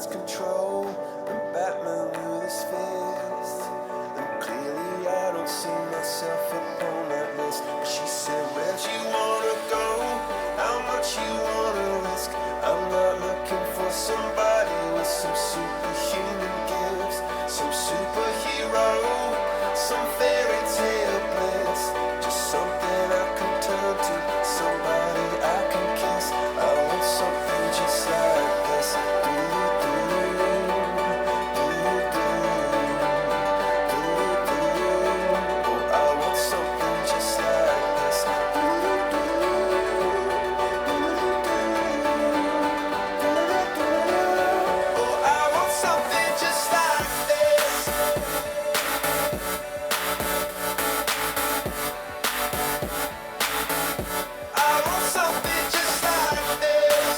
lost control, and Batman with his fist. And clearly I don't see myself upon that list. But she said, where'd you wanna go? How much you wanna risk? I'm not looking for somebody with some superhuman gifts, some superhero, some fairy tale bliss. Just something I can turn to, somebody I can kiss. I want something just like this. Oh, I want something just like this. Oh, I want something just like this. I want something just like this.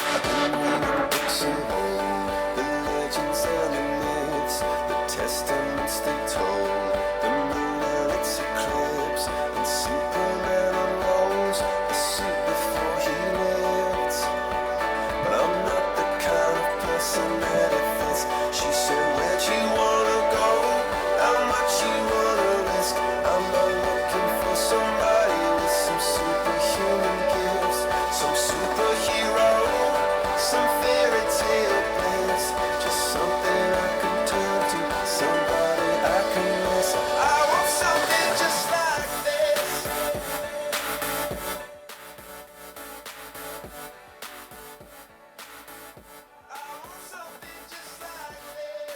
I've been reading books of old, the legends and the myths, the testaments they told, the moon and its eclipse, and Superman unrolls the suit before he lived. But I'm not the kind of person that it fits. She said, where'd you wanna go? How much you wanna risk? I'm not looking for somebody with some superhuman gifts, some superhero, some fairy tale bliss. Just something I can turn to, somebody I can miss. I want something just like this. I want something just like this.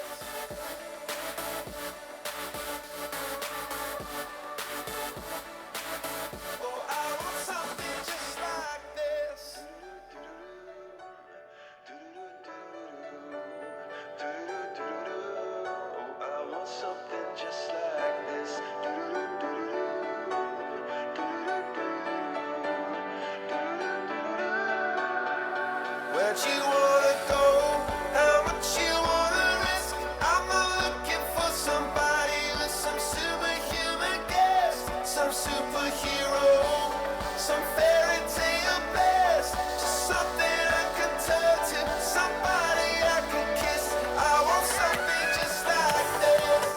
Oh, I want something just like this. Oh, I want something just like this. Where'd you wanna go? How much you wanna risk? I'm not looking for somebody with some superhuman gifts, some superhero, some fairy tale bliss. Just something I can turn to, somebody I can kiss. I want something just like this.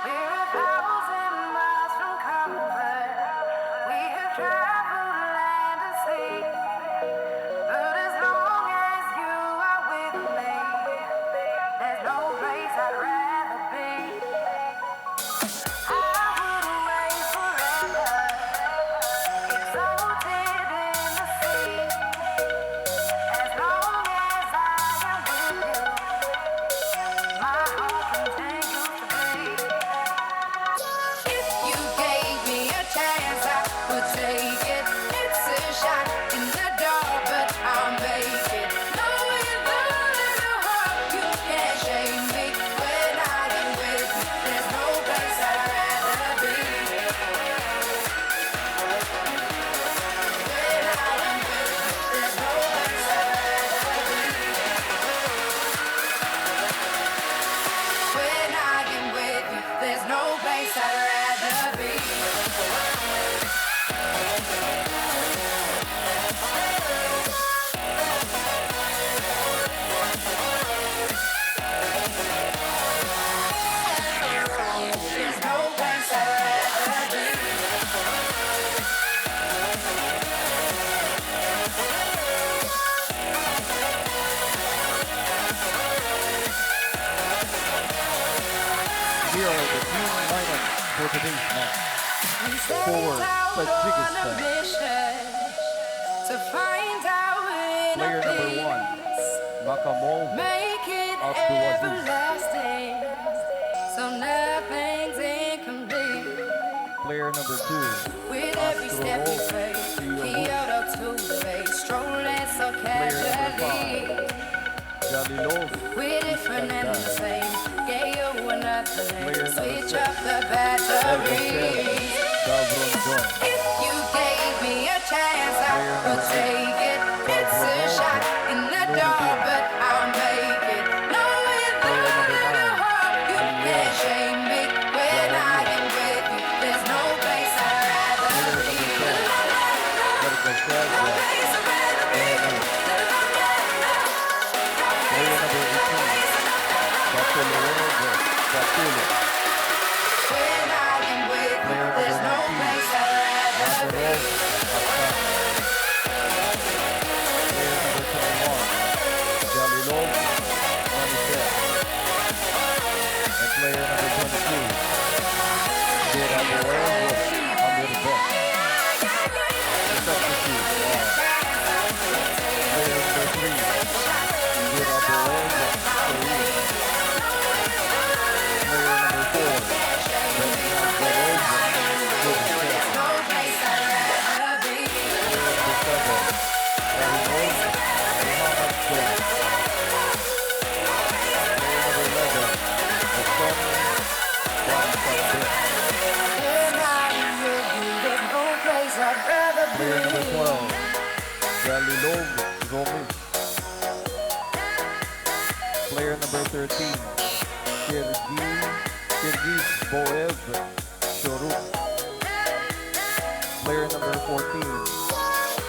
We're 1,000 miles from comfort. We have traveled land and sea. But as long as you are with me, there's no place I'd rather be. I would wait forever, exalted in the sea. As long as I am with you, my heart continues to beat. If you gave me a chance, I would take it. It's a shot in the dark, but I'll make it. Knowing that in your heart you can't shame me. When I am with you, there's no place I'd rather be. When I am with you, there's no place I'd rather be. When I am with you, there's no place I'd rather be. There's no place I'd rather be. We are the team lineup for today's match. We For set out on a Tajikistan. mission to find out Player inner number 1, peace. Makamol. Make it Abdul Aziz. everlasting, so nothing's incomplete. Player Player number 2, With every step we take, he out up to the base, strolling so casually. Jalilov We're different and the same, gave you another name, Player number switch 6, up the batteries. Gavron John. If you gave me a chance, I would take it. It's a shot in the dark, but I'll make it. Knowing that in a heart, you can't shame me when I am with you. There's no place I'd rather be. Player number 12, No place I'd rather be. Player number 18, Bartolomeo Gattuso. When I am with you, Player there's no number 19, place I'd rather be. Makarov Aksan. Player number 21, Jalilov Manisel. And player number 22, Diraboev Amirbek. The substitutes are player number 3, Diraboev Karim. Player number 4, Beznagarov Gudisek. No place I'd rather be. Player number 7, Rahimov Muhammad Bey. Player number 11, Hassan Bansabek. When I am with you, there's no place I'd rather be. Player number 12, Galilov Romic. Player number 13, Kyrgyz Boev Shoruk. Player number 14,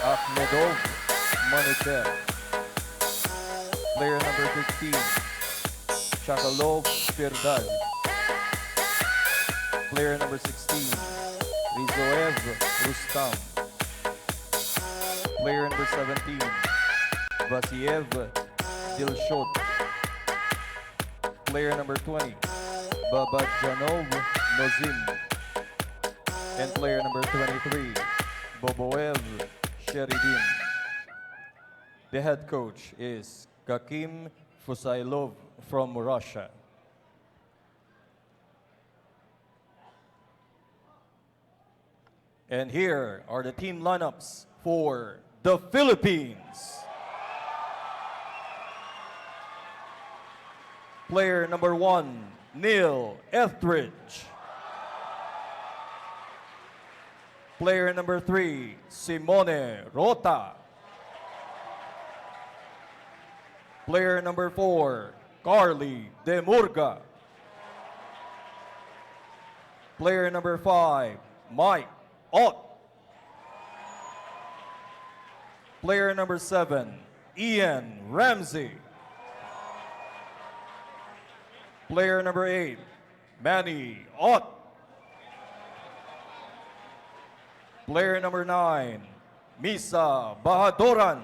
Akhmedov Manitev. Player number 15, Shakalov Firdaz. Player number 16, Rizoev Rustam. Player number 17, Vasiev Dilshot. Player number 20, Babajanov Nozim. And player number 23, Boboev Sheridin. The head coach is Kakim Fusailov from Russia. And here are the team lineups for the Philippines. Player number 1, Neil Etheridge. Player number 3, Simone Rota. Player number 4, Carly De Murga. Player number 5, Mike Ott. Player number 7, Ian Ramsey. Player number 8, Manny Ott. Player number 9, Misa Bahadoran.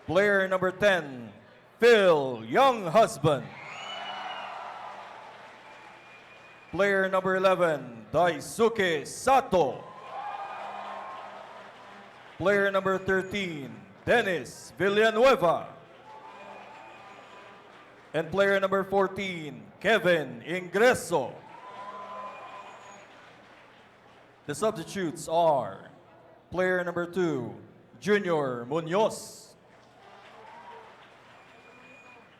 Player number 10, Phil Younghusband. Player number 11, Daisuke Sato. Player number 13, Dennis Villanueva. And player number 14, Kevin Ingreso. The substitutes are player number 2, Junior Munoz.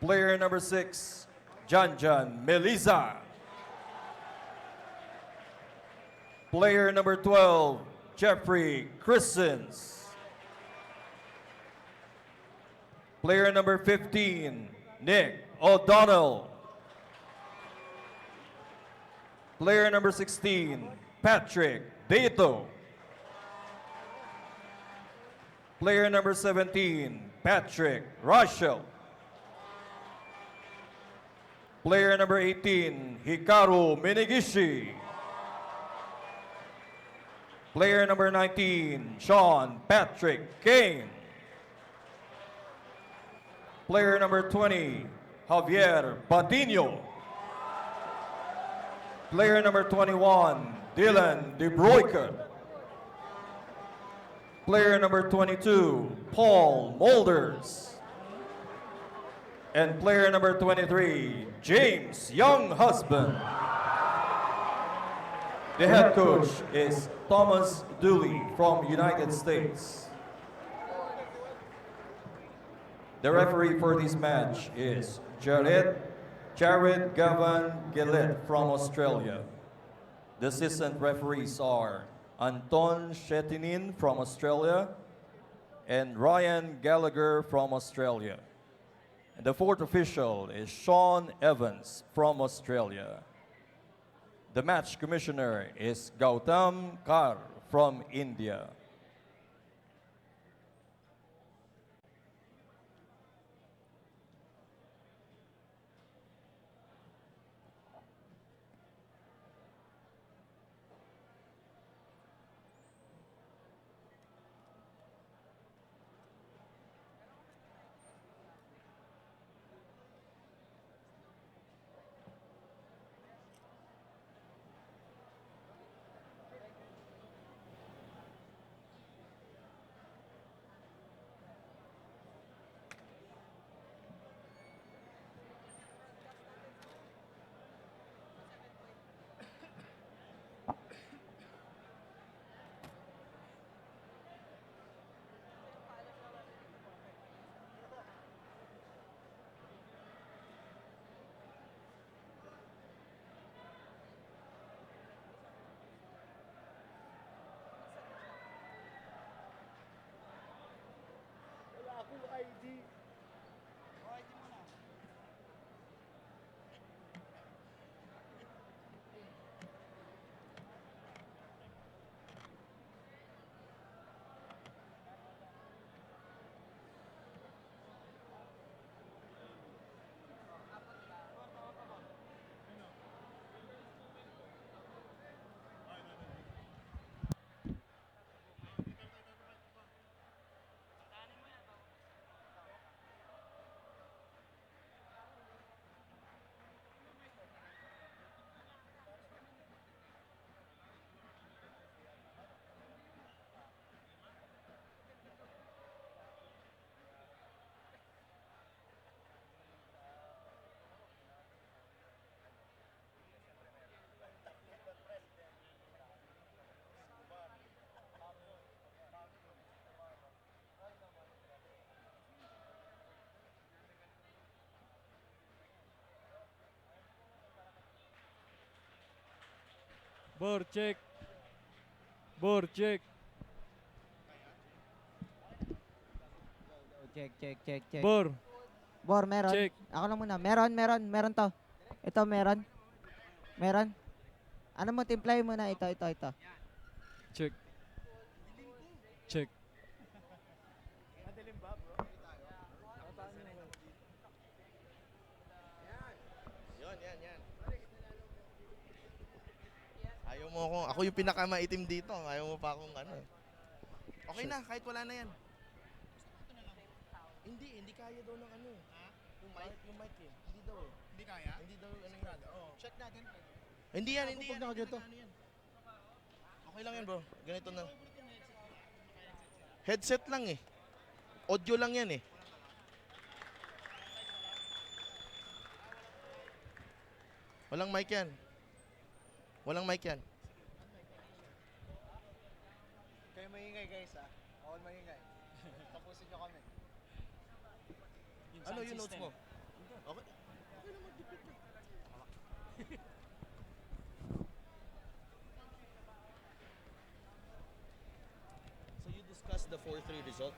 Player number 6, Janjan Meliza. Player number 12, Jeffrey Christens. Player number 15, Nick O'Donnell. Player number 16, Patrick Deto. Player number 17, Patrick Russell. Player number 18, Hikaru Minigishi. Player number 19, Sean Patrick Kane. Player number 20, Javier Patino. Player number 21, Dylan De Broeker. Player number 22, Paul Molders. And player number 23, James Younghusband. The head coach is Thomas Dooley from United States. The referee for this match is Jared Gavan Gillett from Australia. The assistant referees are Anton Shetinin from Australia and Ryan Gallagher from Australia. And the fourth official is Sean Evans from Australia. The match commissioner is Gautam Kar from India. Bor, check. Bor, check. Check. Bor, Bor, meron. check. Ako lang muna. Meron to. Ito, meron. Meron. Ano mo, timplay mo na. Ito. Check. Check. Yan. Ayaw mo ako yung pinakamaitim dito. Ayaw mo pa akong ano. Okay na, kahit wala na yan. Hindi kaya daw ng ano. Yung mic eh. Hindi daw eh. Hindi kaya? Hindi daw ano yun. Oo. Check natin. Hindi yan. Pag nakaganito. Okay lang yan bro. Ganito na. Headset lang eh. Audio lang yan eh. Walang mic yan. Kayo maingay guys ha. Bawal maingay. Tapusin nyo kami. Ano yung notes mo? Okay. Okay lang mag-depend ka. So you discussed the 4-3 result?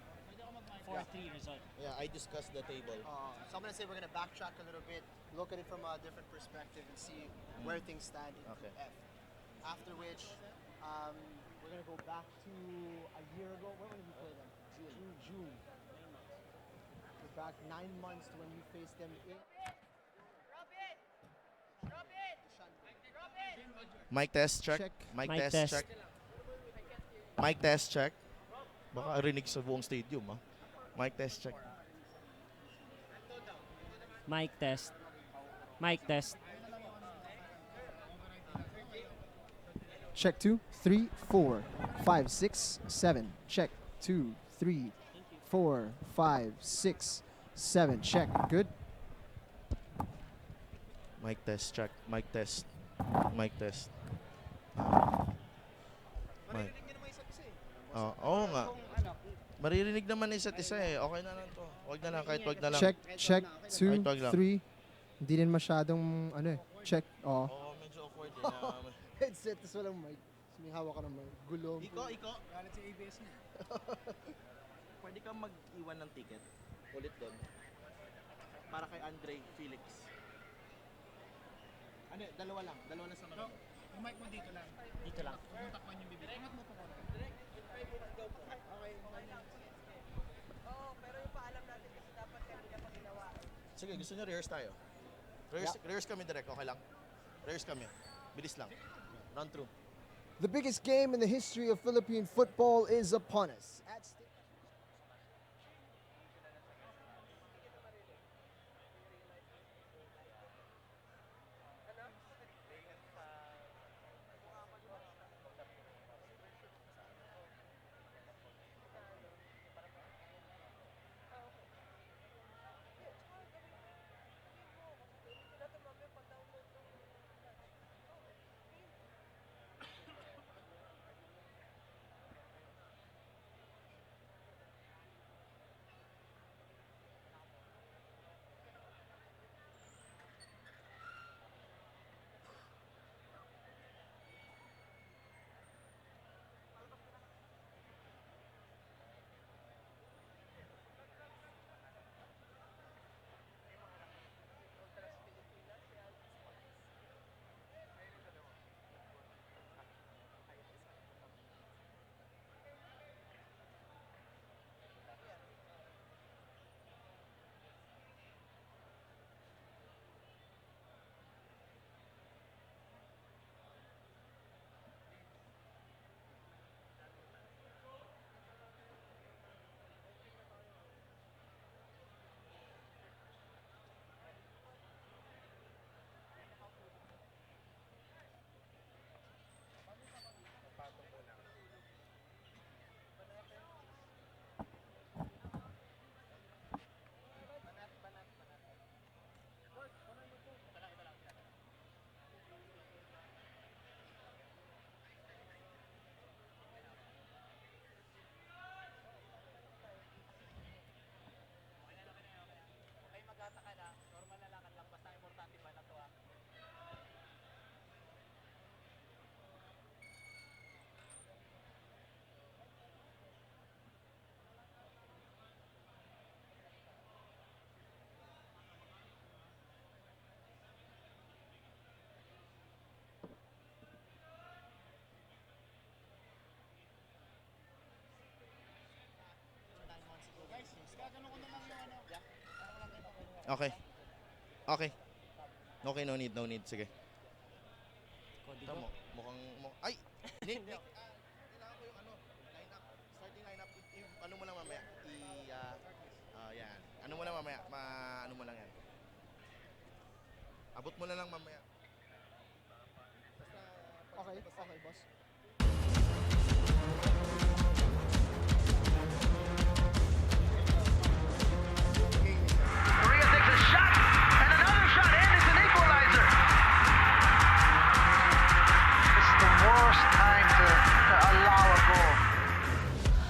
4-3 result. Yeah, I discussed the table. So I'm gonna say we're gonna backtrack a little bit, look at it from a different perspective and see where things stand in Okay. Group F. After which, we're gonna go back to a year ago. When did we play them? June. We're back 9 months to when you faced them in. Mic test check. Check. Mic Mic test test. check. Mic test check. Baka rinig sa buong stadium ah. Mic test check. Mic test. Mic test. Check 2, 3, 4, 5, 6, 7. Check 2, 3, 4, 5, 6, 7. Check. Good. Mic test check. Mic test. Mic test. Mike. Oo nga. Maririnig naman isa't isa eh. Okay na lang to. Wag na lang, kahit wag na lang. Check, 2, Kahit wag lang. 3. Hindi din masyadong, check. Oo. Oo, medyo awkward eh. Headset, tas walang mic. Tapos may hawak ka ng mic. Gulong. Iko. Galit si ABS niya. Pwede kang mag-iwan ng ticket. Ulit doon. Para kay Andre Felix. Ano, dalawa lang sa mga. Yung mic mo dito lang. Dito lang. Takpan yung bibig. Ingat mo po konti. Sige, gusto nyo rehearse tayo. Rehearse kami direct, okay lang? Rehearse kami. Bilis lang. Run through. The biggest game in the history of Philippine football is upon us. Okay. Okay, no need. Sige. Tama, ay! Nick, kailangan ko yung lineup. Starting lineup, ano mo lang mamaya. Yan. Ano mo lang mamaya. Ano mo lang yan. Abot mo na lang mamaya. Okay, boss. Korea takes a shot, and another shot, and it's an equalizer. This is the worst time to allow a goal.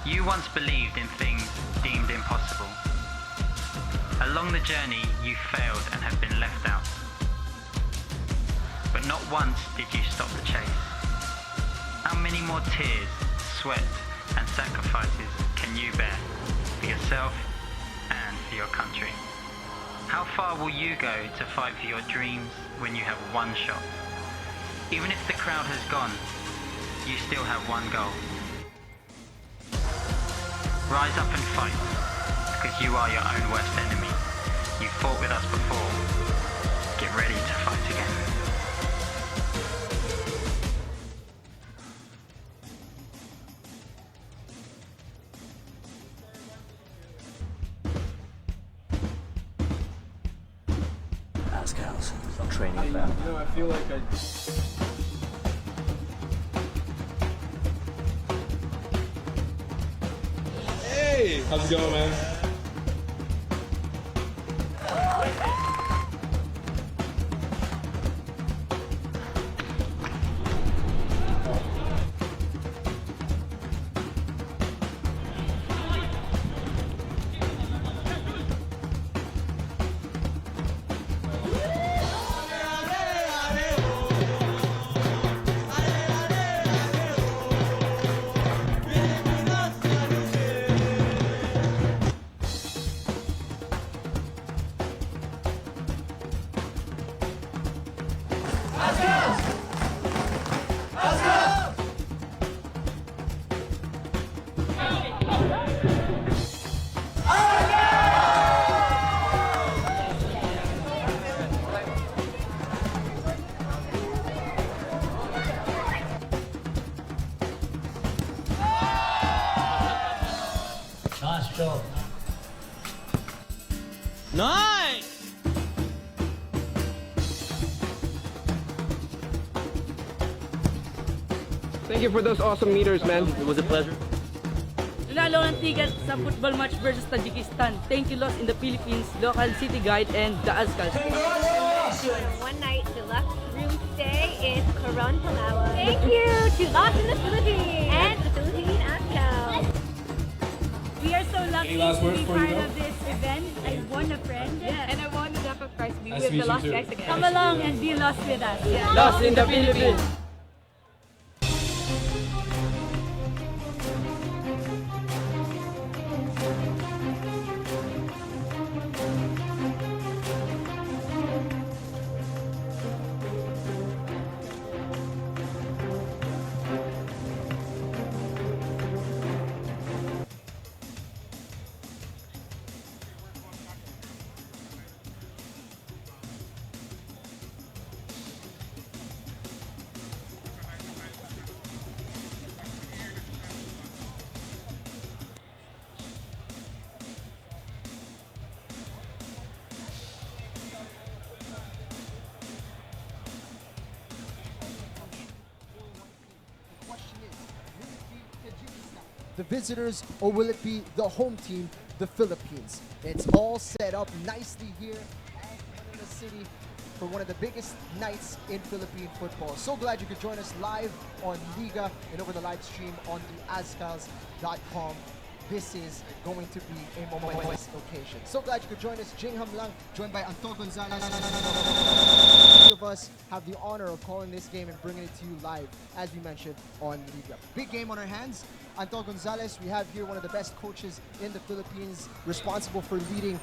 You once believed in things deemed impossible. Along the journey, you failed and have been left out. But not once did you stop the chase. How many more tears, sweat, and sacrifices can you bear for yourself and for your country? How far will you go to fight for your dreams when you have one shot? Even if the crowd has gone, you still have one goal. Rise up and fight, because you are your own worst enemy. You fought with us before. Get ready to fight again. Scouts, training them. I feel like Hey, how's it going, man? Nice! Thank you for those awesome meters, man. It was a pleasure. Nanalo ng ticket sa football match versus Tajikistan. Thank you, Lost in the Philippines, local city guide, and the Azkals. One night deluxe room stay in Coron, Palawan. Thank you to Lost in the Philippines and the Philippine Azkals. We are so lucky Any last to words be before you part go? of this event. I won a friend, and I won the Dapat prize to be Nice to with meet the you Lost too. guys again. Come along and be lost with us. Yeah. Lost in the Philippines. The visitors, or will it be the home team, the Philippines? It's all set up nicely here at Manila City for one of the biggest nights in Philippine football. So glad you could join us live on Liga and over the live stream on the Azkals.com. This is going to be a momentous occasion. So glad you could join us. Jing Ham Lang, joined by Anton Gonzalez. Three of us have the honor of calling this game and bringing it to you live, as we mentioned, on Liga. Big game on our hands. Anton Gonzalez, we have here one of the best coaches in the Philippines, responsible for leading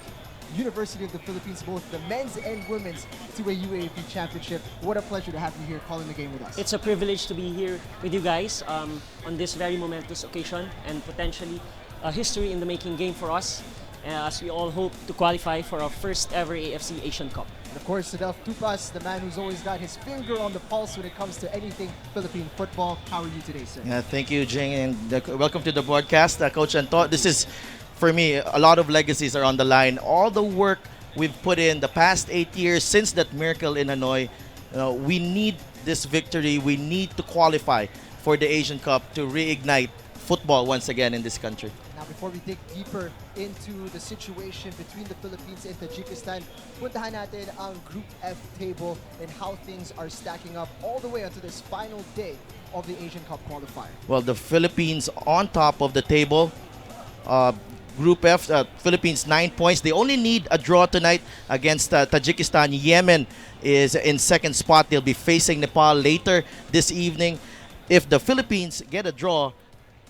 University of the Philippines, both the men's and women's, to a UAAP championship. What a pleasure to have you here calling the game with us. It's a privilege to be here with you guys on this very momentous occasion and potentially a history in the making game for us as we all hope to qualify for our first ever AFC Asian Cup. And of course, Sadelf Tupas, the man who's always got his finger on the pulse when it comes to anything Philippine football. How are you today, sir? Yeah, thank you, Jing, and welcome to the broadcast, Coach Anto. This is, for me, a lot of legacies are on the line. All the work we've put in the past 8 years since that miracle in Hanoi, we need this victory. We need to qualify for the Asian Cup to reignite football once again in this country. Now, before we dig deeper into the situation between the Philippines and Tajikistan, puntahan natin ang Group F table and how things are stacking up all the way onto this final day of the Asian Cup qualifier. Well, the Philippines on top of the table. Group F, Philippines 9 points. They only need a draw tonight against Tajikistan. Yemen is in second spot. They'll be facing Nepal later this evening. If the Philippines get a draw,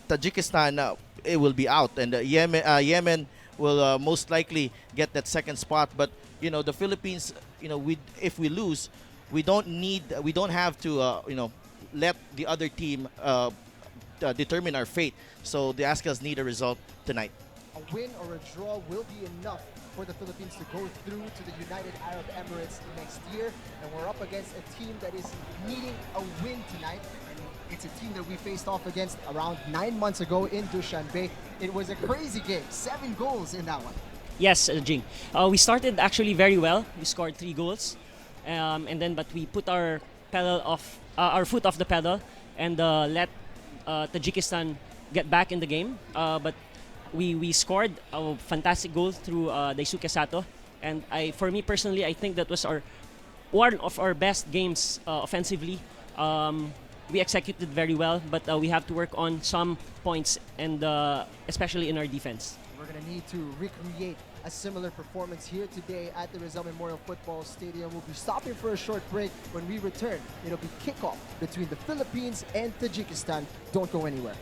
Tajikistan it will be out, and Yemen will most likely get that second spot. But the Philippines, if we lose, we don't have to let the other team determine our fate. So the Azkals need a result tonight. A win or a draw will be enough for the Philippines to go through to the United Arab Emirates next year, and we're up against a team that is needing a win tonight. It's a team that we faced off against around 9 months ago in Dushanbe. It was a crazy game, 7 goals in that one. Yes, Jing. We started actually very well. We scored 3 goals, but we put our foot off the pedal and let Tajikistan get back in the game. But we scored a fantastic goal through Daisuke Sato, and for me personally, I think that was one of our best games offensively. We executed very well, but we have to work on some points, and especially in our defense. We're going to need to recreate a similar performance here today at the Rizal Memorial Football Stadium. We'll be stopping for a short break. When we return, it'll be kickoff between the Philippines and Tajikistan. Don't go anywhere.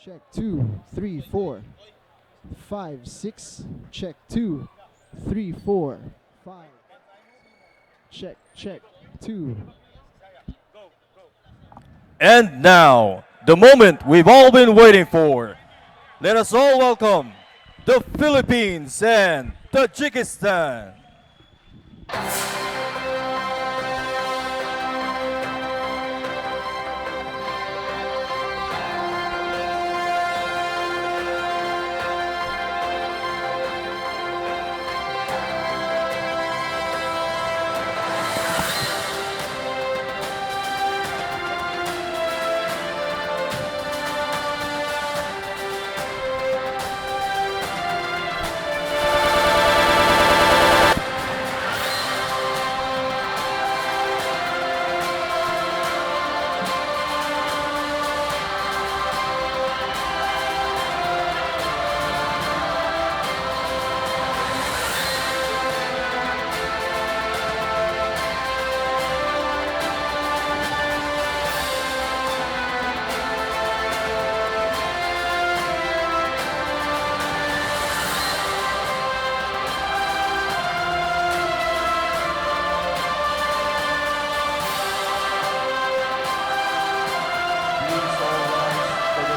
Check 2, 3, 4, 5, 6. Check 2, 3, 4, 5. Check, check, 2. And now, the moment we've all been waiting for. Let us all welcome the Philippines and Tajikistan.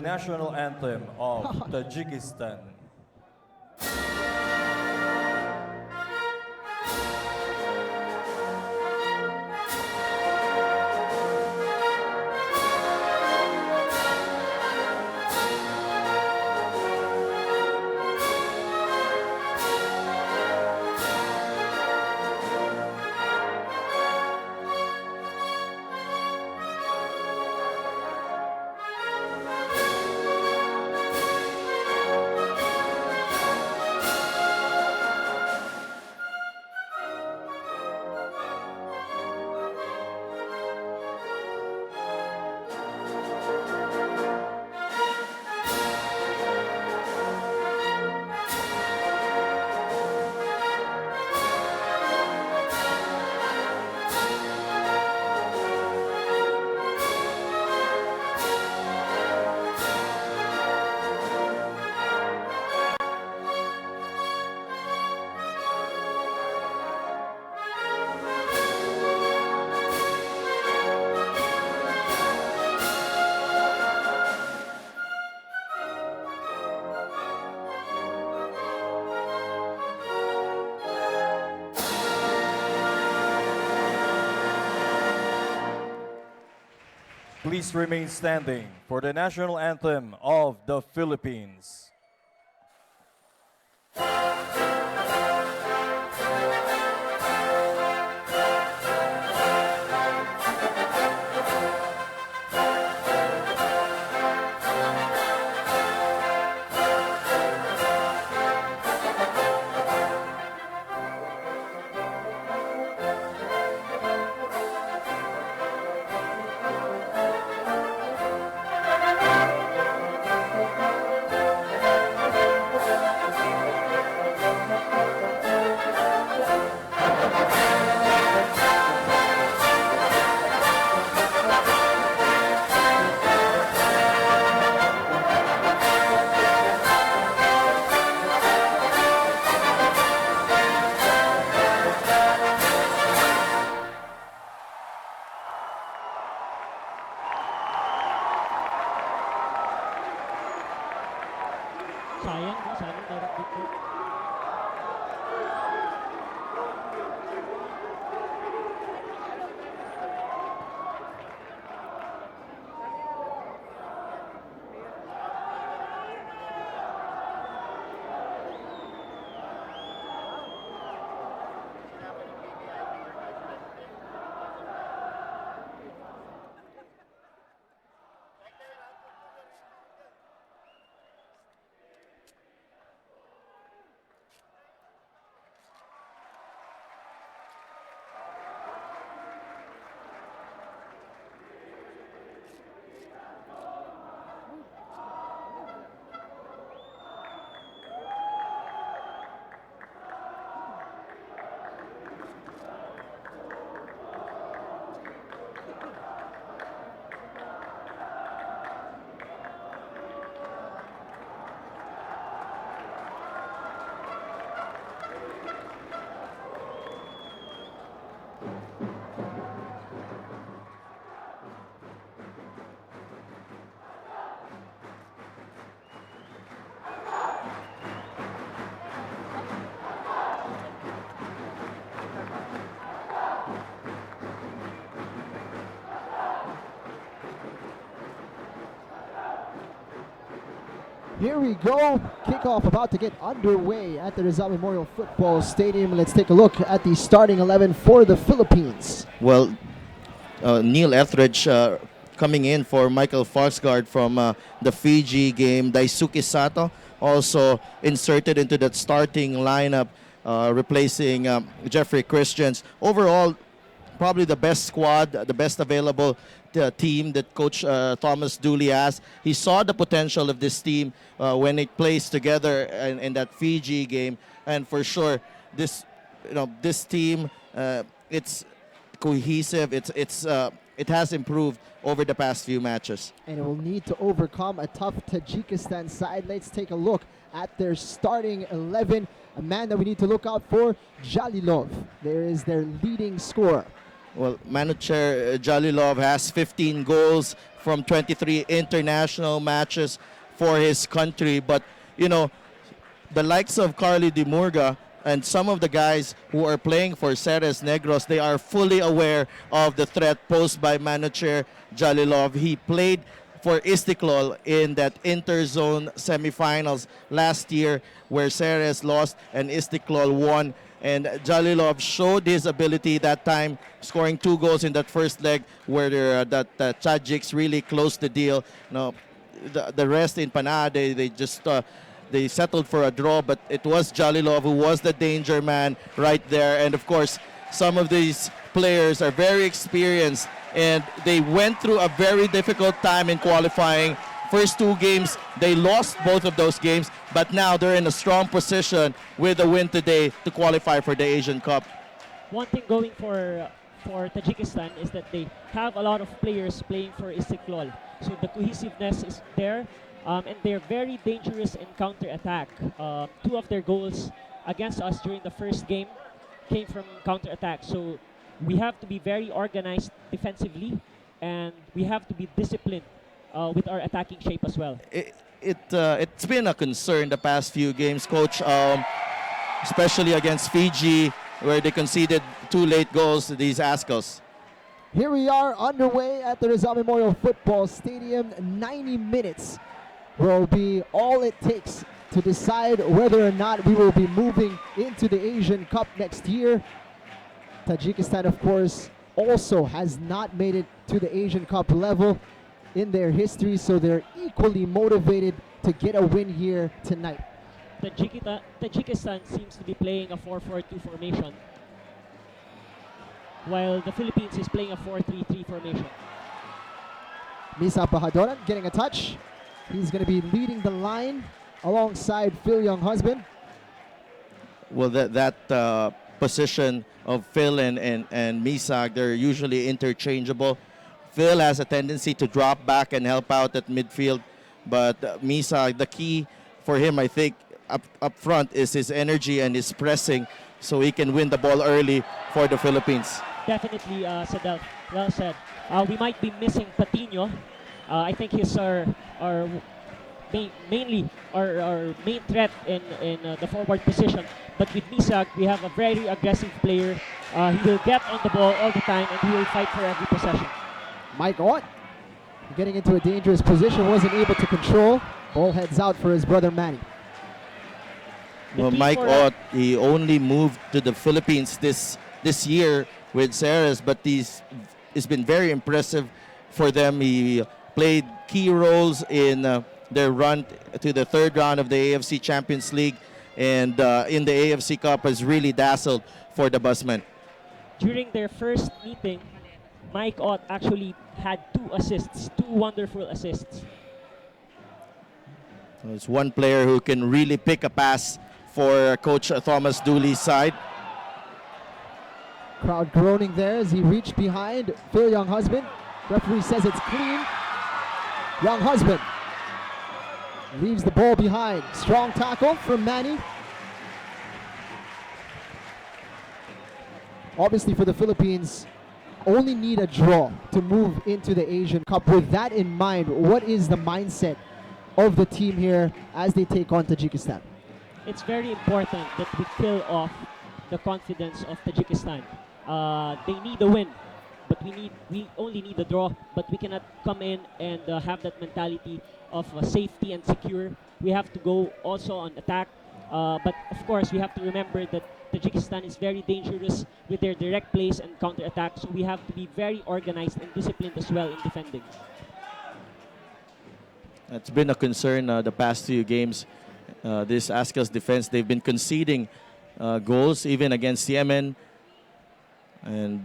National anthem of Tajikistan. Please remain standing for the national anthem of the Philippines. Here we go. Kickoff about to get underway at the Rizal Memorial Football Stadium. Let's take a look at the starting 11 for the Philippines. Well, Neil Etheridge coming in for Michael Foxguard from the Fiji game. Daisuke Sato also inserted into that starting lineup, replacing Jeffrey Christians. Overall, probably the best squad, the best available team that Coach Thomas Dooley has. He saw the potential of this team when it plays together in that Fiji game, and for sure, this team, it's cohesive. It has improved over the past few matches. And it will need to overcome a tough Tajikistan side. Let's take a look at their starting 11. A man that we need to look out for, Jalilov. There is their leading scorer. Well, Manucher Jalilov has 15 goals from 23 international matches for his country. But, the likes of Carly Di Murga and some of the guys who are playing for Ceres Negros, they are fully aware of the threat posed by Manucher Jalilov. He played for Istiklal in that interzone semifinals last year where Ceres lost and Istiklal won. And Jalilov showed his ability that time, scoring 2 goals in that first leg where the Tajiks really closed the deal. The rest in Panaa, they settled for a draw, but it was Jalilov who was the danger man right there. And of course, some of these players are very experienced, and they went through a very difficult time in qualifying. First 2 games, they lost both of those games, but now they're in a strong position with a win today to qualify for the Asian Cup. One thing going for Tajikistan is that they have a lot of players playing for Istiklal. So the cohesiveness is there, and they're very dangerous in counter-attack. 2 of their goals against us during the first game came from counter-attack. So we have to be very organized defensively, and we have to be disciplined with our attacking shape as well. It's been a concern the past few games, Coach, especially against Fiji, where they conceded 2 late goals to these Ascals. Here we are underway at the Rizal Memorial Football Stadium. 90 minutes will be all it takes to decide whether or not we will be moving into the Asian Cup next year. Tajikistan, of course, also has not made it to the Asian Cup level in their history, so they're equally motivated to get a win here tonight. Tajikistan seems to be playing a 4-4-2 formation, while the Philippines is playing a 4-3-3 formation. Misa Bahadoran getting a touch. He's going to be leading the line alongside Phil Younghusband. Well, that position of Phil and Misak, they're usually interchangeable. Phil has a tendency to drop back and help out at midfield, but Misak, the key for him, I think, up front is his energy and his pressing, so he can win the ball early for the Philippines. Definitely, Sadel, well said. We might be missing Patino. I think he's our main threat in the forward position. But with Misak, we have a very aggressive player. He will get on the ball all the time, and he will fight for every possession. Mike Ott getting into a dangerous position, wasn't able to control. Ball heads out for his brother Manny. Well, Mike Ott, he only moved to the Philippines this year with Ceres, but he's been very impressive for them. He played key roles in their run to the 3rd round of the AFC Champions League, and in the AFC Cup has really dazzled for the Busmen. During their first meeting, Mike Ott actually had 2 assists, 2 wonderful assists. So it's one player who can really pick a pass for Coach Thomas Dooley's side. Crowd groaning there as he reached behind Phil Younghusband. Referee says it's clean. Younghusband leaves the ball behind. Strong tackle from Manny. Obviously for the Philippines, only need a draw to move into the Asian Cup. With that in mind, what is the mindset of the team here as they take on Tajikistan? It's very important that we kill off the confidence of Tajikistan. They need a win, but but we only need a draw. But we cannot come in and have that mentality of safety and secure. We have to go also on attack. But of course, we have to remember that Tajikistan is very dangerous with their direct plays and counter attack. So we have to be very organized and disciplined as well in defending. It's been a concern the past few games. This ASCA's defense, they've been conceding goals even against Yemen, and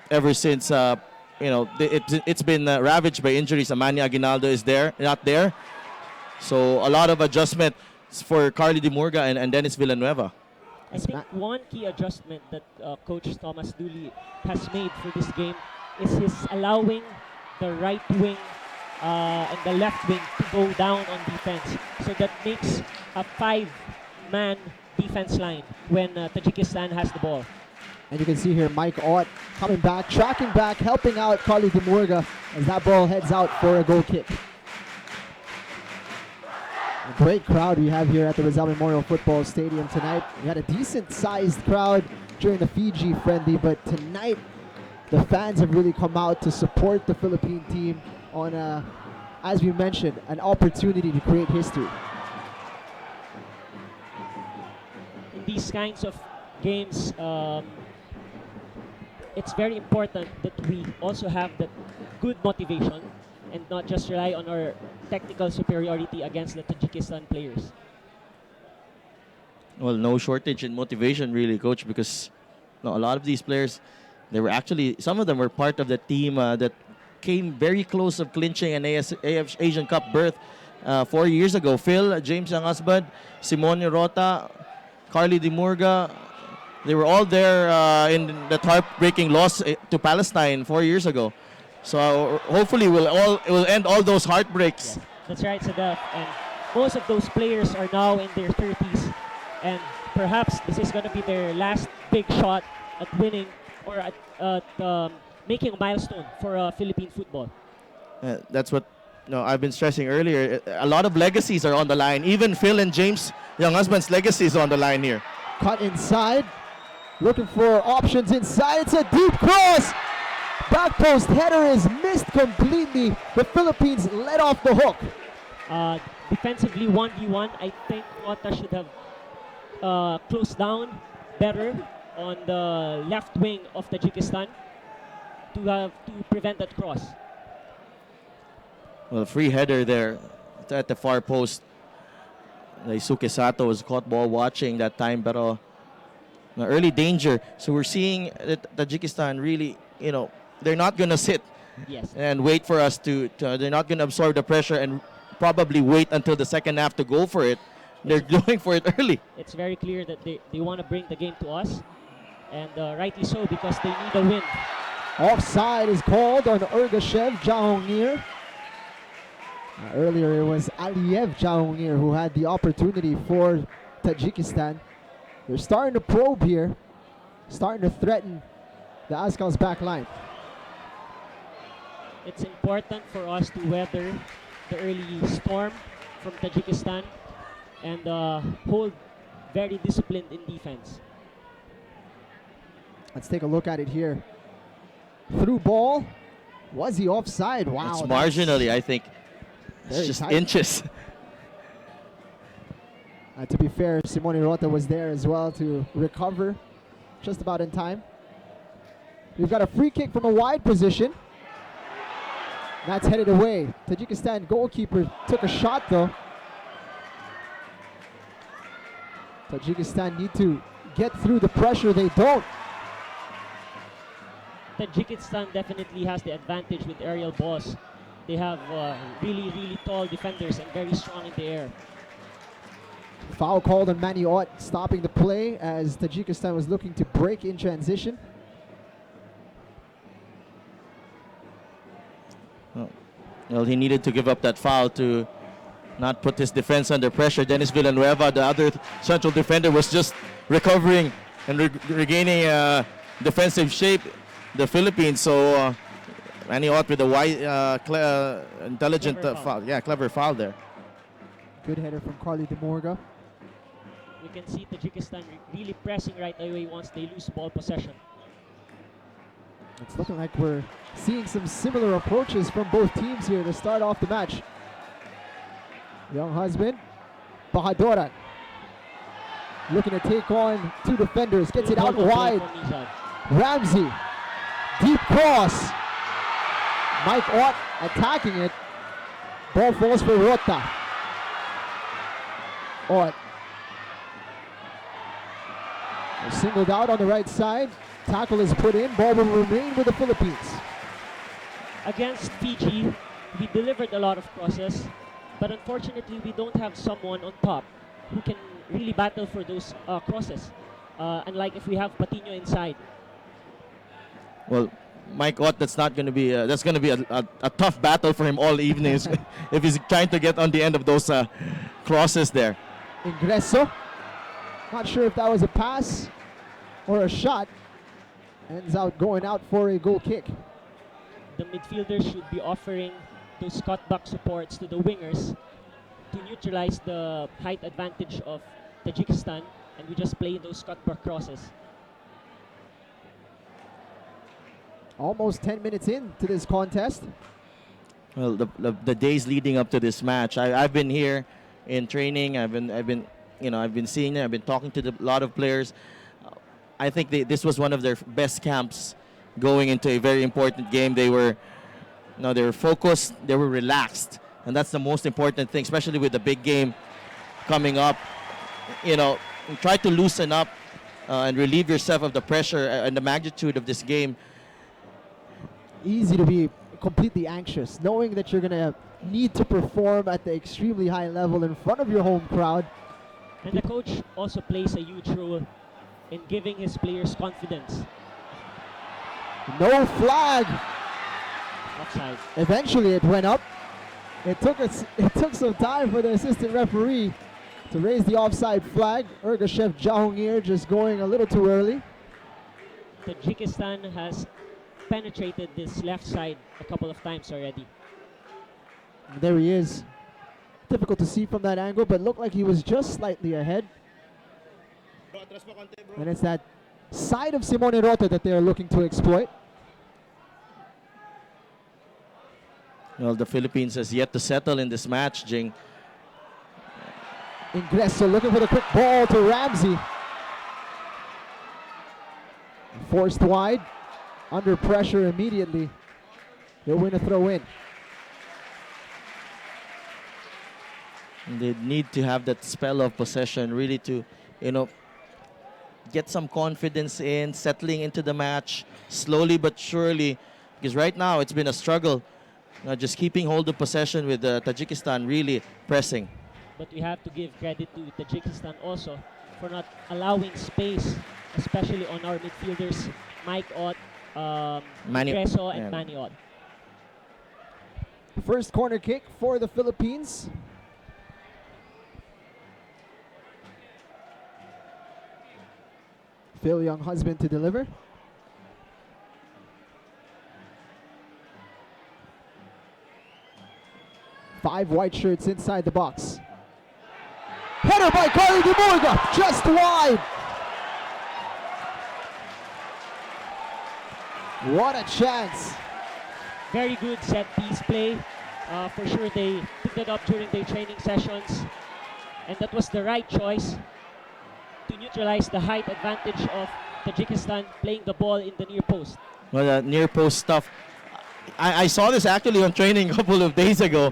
ever since it's been ravaged by injuries. Amani Aguinaldo is not there, so a lot of adjustment for Carly De Murga and Dennis Villanueva. I think one key adjustment that Coach Thomas Dooley has made for this game is his allowing the right wing and the left wing to go down on defense. So that makes a 5-man defense line when Tajikistan has the ball. And you can see here Mike Ott coming back, tracking back, helping out Carly De Murga as that ball heads out for a goal kick. A great crowd we have here at the Rizal Memorial Football Stadium tonight. We had a decent-sized crowd during the Fiji friendly, but tonight the fans have really come out to support the Philippine team on, as we mentioned, an opportunity to create history. In these kinds of games, it's very important that we also have that good motivation and not just rely on our technical superiority against the Tajikistan players. Well, no shortage in motivation really, Coach, because a lot of these players, they were actually, some of them were part of the team that came very close of clinching an AFC Asian Cup berth 4 years ago. Phil, James Young Husband, Simone Rota, Carly De Murga, they were all there in that heartbreaking loss to Palestine 4 years ago. So hopefully we'll end all those heartbreaks. Yes, that's right, Sadaf. And most of those players are now in their 30s, and perhaps this is going to be their last big shot at winning or at making a milestone for Philippine football. That's what I've been stressing earlier. A lot of legacies are on the line. Even Phil and James Young Husband's legacy is on the line here. Cut inside, looking for options inside. It's a deep cross. Back post header is missed completely. The Philippines let off the hook. Defensively 1v1, I think Wata should have closed down better on the left wing of Tajikistan to prevent that cross. Well, free header there at the far post. Daisuke Sato was caught ball watching that time, but early danger. So we're seeing that Tajikistan really, they're not going to sit and wait for us they're not going to absorb the pressure and probably wait until the second half to go for it. They're going for it early. It's very clear that they want to bring the game to us, and rightly so, because they need a win. Offside is called on Ergashev Jahongir. Earlier it was Aliyev Jahongir who had the opportunity for Tajikistan. They're starting to probe here, starting to threaten the ASCA's back line. It's important for us to weather the early storm from Tajikistan and hold very disciplined in defense. Let's take a look at it here. Through ball. Was he offside? Wow. It's marginally, I think. It's just tight. inches. To be fair, Simone Rota was there as well to recover just about in time. We've got a free kick from a wide position. That's headed away. Tajikistan goalkeeper took a shot though. Tajikistan need to get through the pressure. They don't. Tajikistan definitely has the advantage with aerial balls. They have really, really tall defenders and very strong in the air. Foul called on Manny Ott, stopping the play as Tajikistan was looking to break in transition. Well, he needed to give up that foul to not put his defense under pressure. Dennis Villanueva, the other central defender, was just recovering and regaining defensive shape. The Philippines, so Manny Ott with a wide, intelligent foul. Yeah, clever foul there. Good header from Carly De Murga. We can see Tajikistan really pressing right away once they lose ball possession. It's looking like we're seeing some similar approaches from both teams here to start off the match. Young husband, Bahadoran, looking to take on two defenders, gets it out wide. Ramsey, deep cross. Mike Ott attacking it. Ball falls for Rota. Ott. They're singled out on the right side. Tackle is put in. Ball will remain with the Philippines. Against Fiji, we delivered a lot of crosses, but unfortunately we don't have someone on top who can really battle for those crosses. Unlike if we have Patino inside. Well, Mike Ott, that's not going to be that's going to be a tough battle for him all evening if he's trying to get on the end of those crosses there. Ingreso. Not sure if that was a pass or a shot. Ends out going out for a goal kick. The midfielders should be offering those cutback supports to the wingers to neutralize the height advantage of Tajikistan, and we just play those cutback crosses. Almost 10 minutes into this contest. Well, the days leading up to this match, I've been here in training. I've been seeing it. I've been talking to a lot of players. I think this was one of their best camps going into a very important game. They were focused. They were relaxed, and that's the most important thing, especially with the big game coming up. Try to loosen up and relieve yourself of the pressure and the magnitude of this game. Easy to be completely anxious, knowing that you're going to need to perform at the extremely high level in front of your home crowd. And the coach also plays a huge role in giving his players confidence. No flag. Offside. Eventually it went up. It took some time for the assistant referee to raise the offside flag. Ergashev Jahongir just going a little too early. Tajikistan has penetrated this left side a couple of times already. There he is. Difficult to see from that angle, but looked like he was just slightly ahead. And it's that side of Simone Rota that they're looking to exploit. Well, the Philippines has yet to settle in this match, Jing. Ingreso looking for the quick ball to Ramsey. Forced wide. Under pressure immediately. They'll win a throw in. They need to have that spell of possession really to, get some confidence in, settling into the match slowly but surely. Because right now it's been a struggle. Just keeping hold of possession with Tajikistan really pressing. But we have to give credit to Tajikistan also for not allowing space, especially on our midfielders, Mike Ott, Ingreso, and Manny Ott. First corner kick for the Philippines. Phil Young husband to deliver. Five white shirts inside the box. Header by Carly DeMorga, just wide. What a chance. Very good set piece play. For sure they picked it up during their training sessions. And that was the right choice to neutralize the height advantage of Tajikistan playing the ball in the near post. Well, the near post stuff. I saw this actually on training a couple of days ago.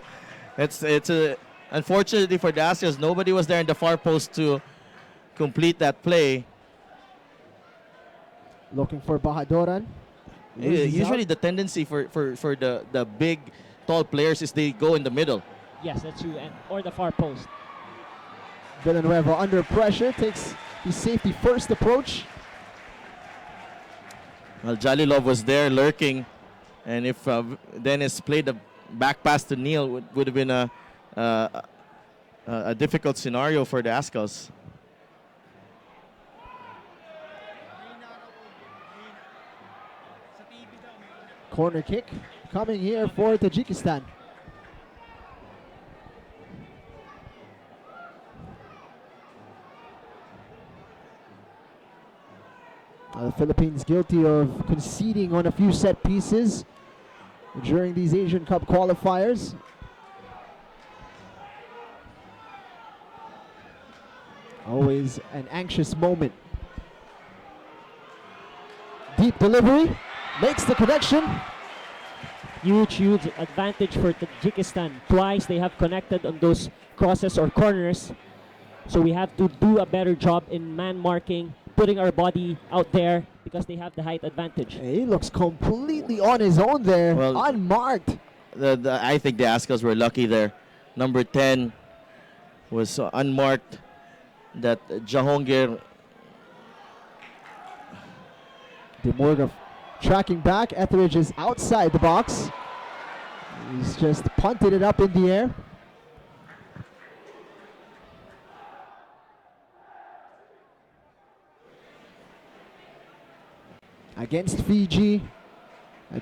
Unfortunately for the Asians, nobody was there in the far post to complete that play. Looking for Bahadoran. Usually the tendency for the big, tall players is they go in the middle. Yes, that's true, or the far post. Villanueva under pressure, takes the safety first approach. Well, Jalilov was there lurking, and if Dennis played the back pass to Neil, would have been a difficult scenario for the Ascals. Corner kick coming here for Tajikistan. The Philippines guilty of conceding on a few set pieces during these Asian Cup qualifiers. Always an anxious moment. Deep delivery, makes the connection. Huge advantage for Tajikistan. Twice they have connected on those crosses or corners. So we have to do a better job in man marking, putting our body out there because they have the height advantage. He looks completely on his own there, unmarked. I think the Azkals were lucky there. Number 10 was unmarked. That Jahongir. Demorga tracking back. Etheridge is outside the box. He's just punted it up in the air. Against Fiji.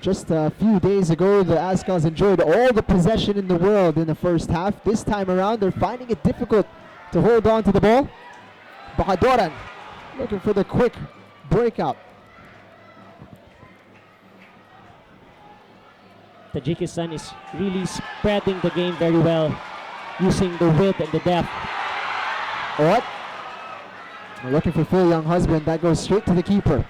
Just a few days ago, the Azkals enjoyed all the possession in the world in the first half. This time around, they're finding it difficult to hold on to the ball. Bahadoran looking for the quick breakout. Tajikistan is really spreading the game very well, using the width and the depth. What? We're looking for Phil Younghusband. That goes straight to the keeper.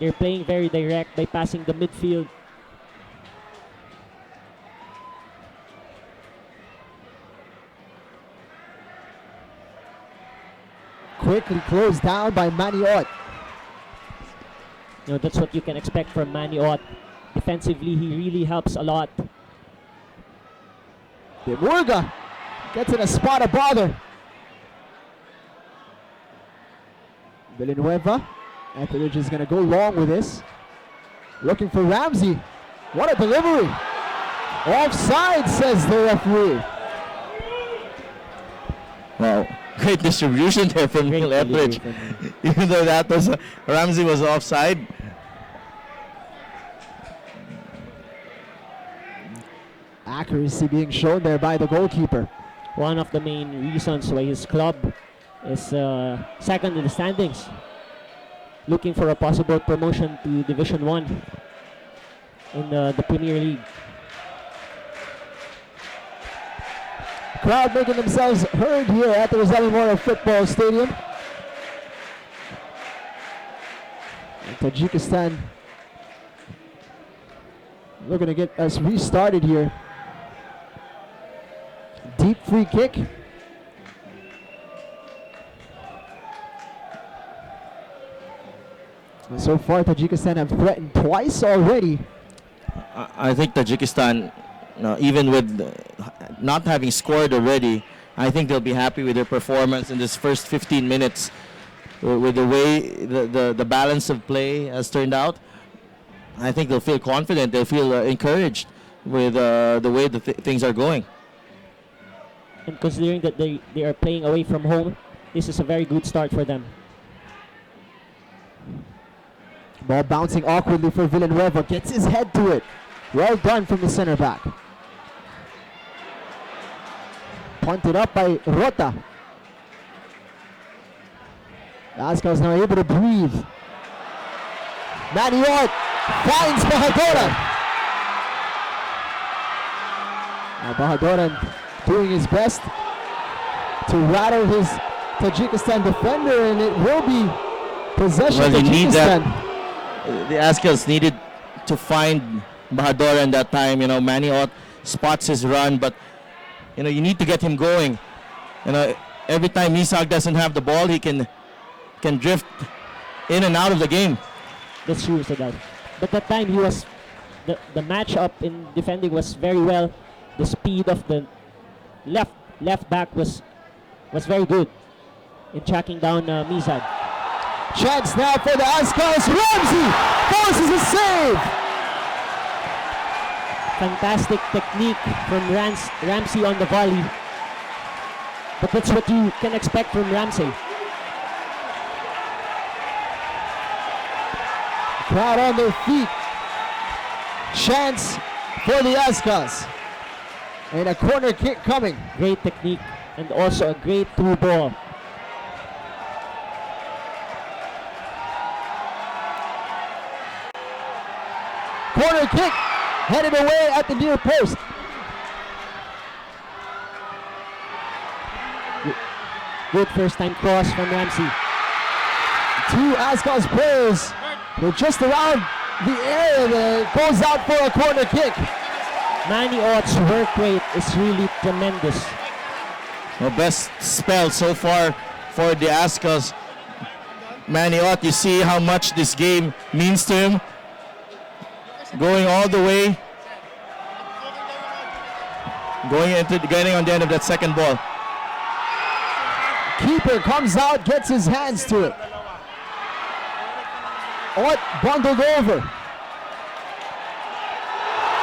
They're playing very direct by passing the midfield. Quickly closed down by Maniot. You know, that's what you can expect from Maniot. Defensively, he really helps a lot. Demurga gets in a spot of bother. Villanueva. Etheridge is going to go long with this. Looking for Ramsey. What a delivery. Offside, says the referee. Wow. Great distribution there from Neil Etheridge. Even though that was Ramsey was offside. Accuracy being shown there by the goalkeeper. One of the main reasons why his club is second in the standings. Looking for a possible promotion to Division 1 in the Premier League. Crowd making themselves heard here at the Rizal Memorial Football Stadium. And Tajikistan looking to get us restarted here. Deep free kick. And so far, Tajikistan have threatened twice already. I think Tajikistan, even with not having scored already, I think they'll be happy with their performance in this first 15 minutes. With the way the balance of play has turned out, I think they'll feel confident. They'll feel encouraged with the way things are going. And considering that they are playing away from home, this is a very good start for them. Ball bouncing awkwardly for Villanueva. Gets his head to it. Well done from the center back. Punted up by Rota. Azkals now able to breathe. Maniot finds Bahadoran. Now Bahadoran doing his best to rattle his Tajikistan defender, and it will be possession Well, you need Tajikistan. that. The Azkals needed to find Bahadoran that time. Maniot spots his run, but you need to get him going. Every time Isak doesn't have the ball, he can drift in and out of the game. That's true, Sadal. But that time he was the matchup in defending was very well. The speed of the left back was very good in tracking down Mizad. Chance now for the Azkals. Ramsey forces a save. Fantastic technique from Ramsey on the volley. But that's what you can expect from Ramsey. Crowd on their feet. Chance for the Azkals. And a corner kick coming. Great technique and also a great through ball. Corner kick headed away at the near post. Good first time cross from Ramsey. Two Ascal's players were just around the area that goes out for a corner kick. Manny Ott's work rate is really tremendous. Well, best spell so far for the Ascals. Manny Ott, you see how much this game means to him. Going all the way. Getting on the end of that second ball. Keeper comes out, gets his hands to it. Ott bundled over.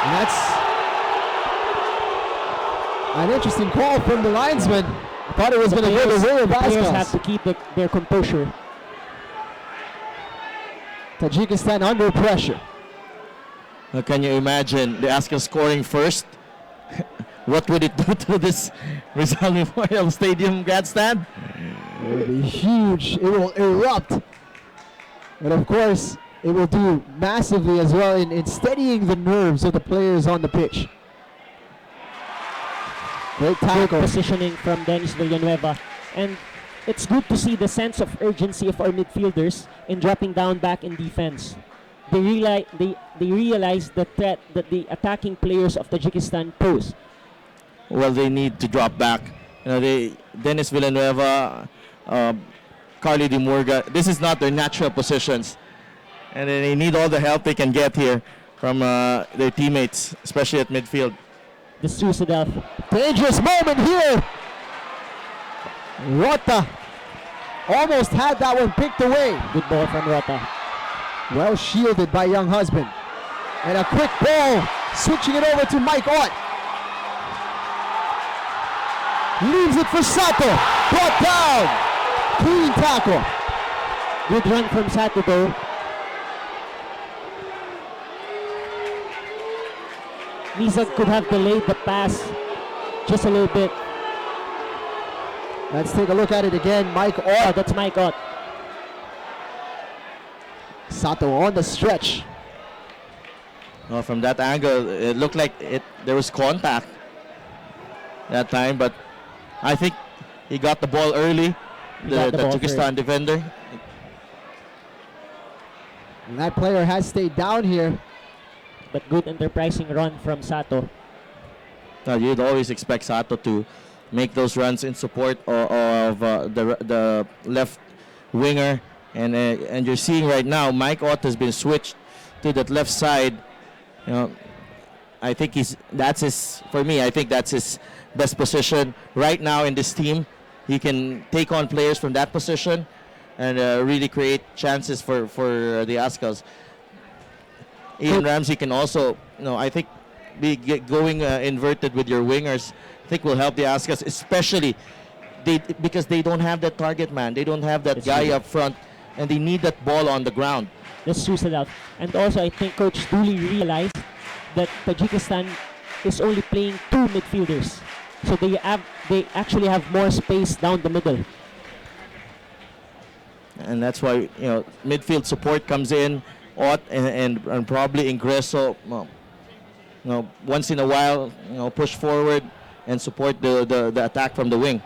And that's an interesting call from the linesman. I thought it was going to go the way of The players Ascals. have to keep their composure. Tajikistan under pressure. Now, can you imagine the Ascals scoring first? What would it do to this Rizal Memorial Stadium grandstand? It will be huge. It will erupt. And of course, it will do massively as well in steadying the nerves of the players on the pitch. Great Good tackle. positioning from Dennis Villanueva. And it's good to see the sense of urgency of our midfielders in dropping down back in defense. They realize the threat that the attacking players of Tajikistan pose. Well, they need to drop back. You know, Dennis Villanueva, Carly Di Murga, this is not their natural positions. And they need all the help they can get here from their teammates, especially at midfield. The Susadel. Dangerous moment here. Rota almost had that one picked away. Good ball from Rota. Well shielded by Young Husband. And a quick ball, switching it over to Mike Ott. Leaves it for Sato. Brought down. Clean tackle. Good run from Sato though. Nizag could have delayed the pass just a little bit. Let's take a look at it again. Mike Ott. Oh, that's Mike Ott. Sato on the stretch. Well, from that angle, it looked like there was contact that time, but I think he got the ball early, the Tajikistan defender. And that player has stayed down here. But good enterprising run from Sato. Now, you'd always expect Sato to make those runs in support of the left winger. And you're seeing right now, Mike Ott has been switched to that left side. You know, I think that's his best position right now in this team. He can take on players from that position and really create chances for the Ascals. Ian Ramsey can also, I think, going inverted with your wingers, I think will help the Ascals, especially because they don't have that target man. They don't have that guy up front, and they need that ball on the ground. Let's choose it out. And also, I think Coach Dooley realized that Tajikistan is only playing two midfielders. So they actually have more space down the middle. And that's why, midfield support comes in. Ott and probably Ingreso, once in a while, push forward and support the attack from the wing.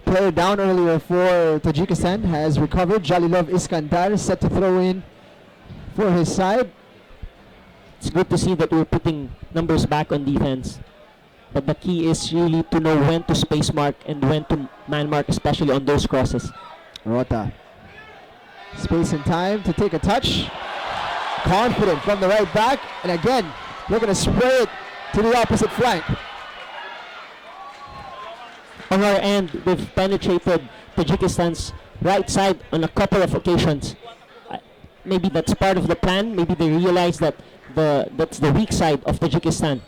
Player down earlier for Tajikistan has recovered. Jalilov Iskandar set to throw in for his side. It's good to see that we're putting numbers back on defense. But the key is really to know when to space mark and when to man mark, especially on those crosses. Rota. Space and time to take a touch. Confident from the right back. And again, they're going to spray it to the opposite flank. On our end, we've penetrated Tajikistan's right side on a couple of occasions. Maybe that's part of the plan. Maybe they realize that that's the weak side of Tajikistan,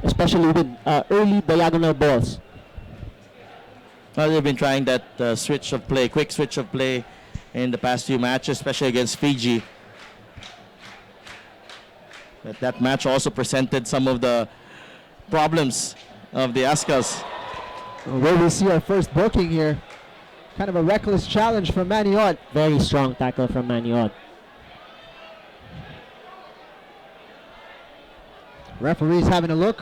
especially with early diagonal balls. Well, they've been trying that quick switch of play in the past few matches, especially against Fiji. But that match also presented some of the problems of the Ascals. Where we see our first booking here. Kind of a reckless challenge from Maniot. Very strong tackle from Maniot. Referee's having a look.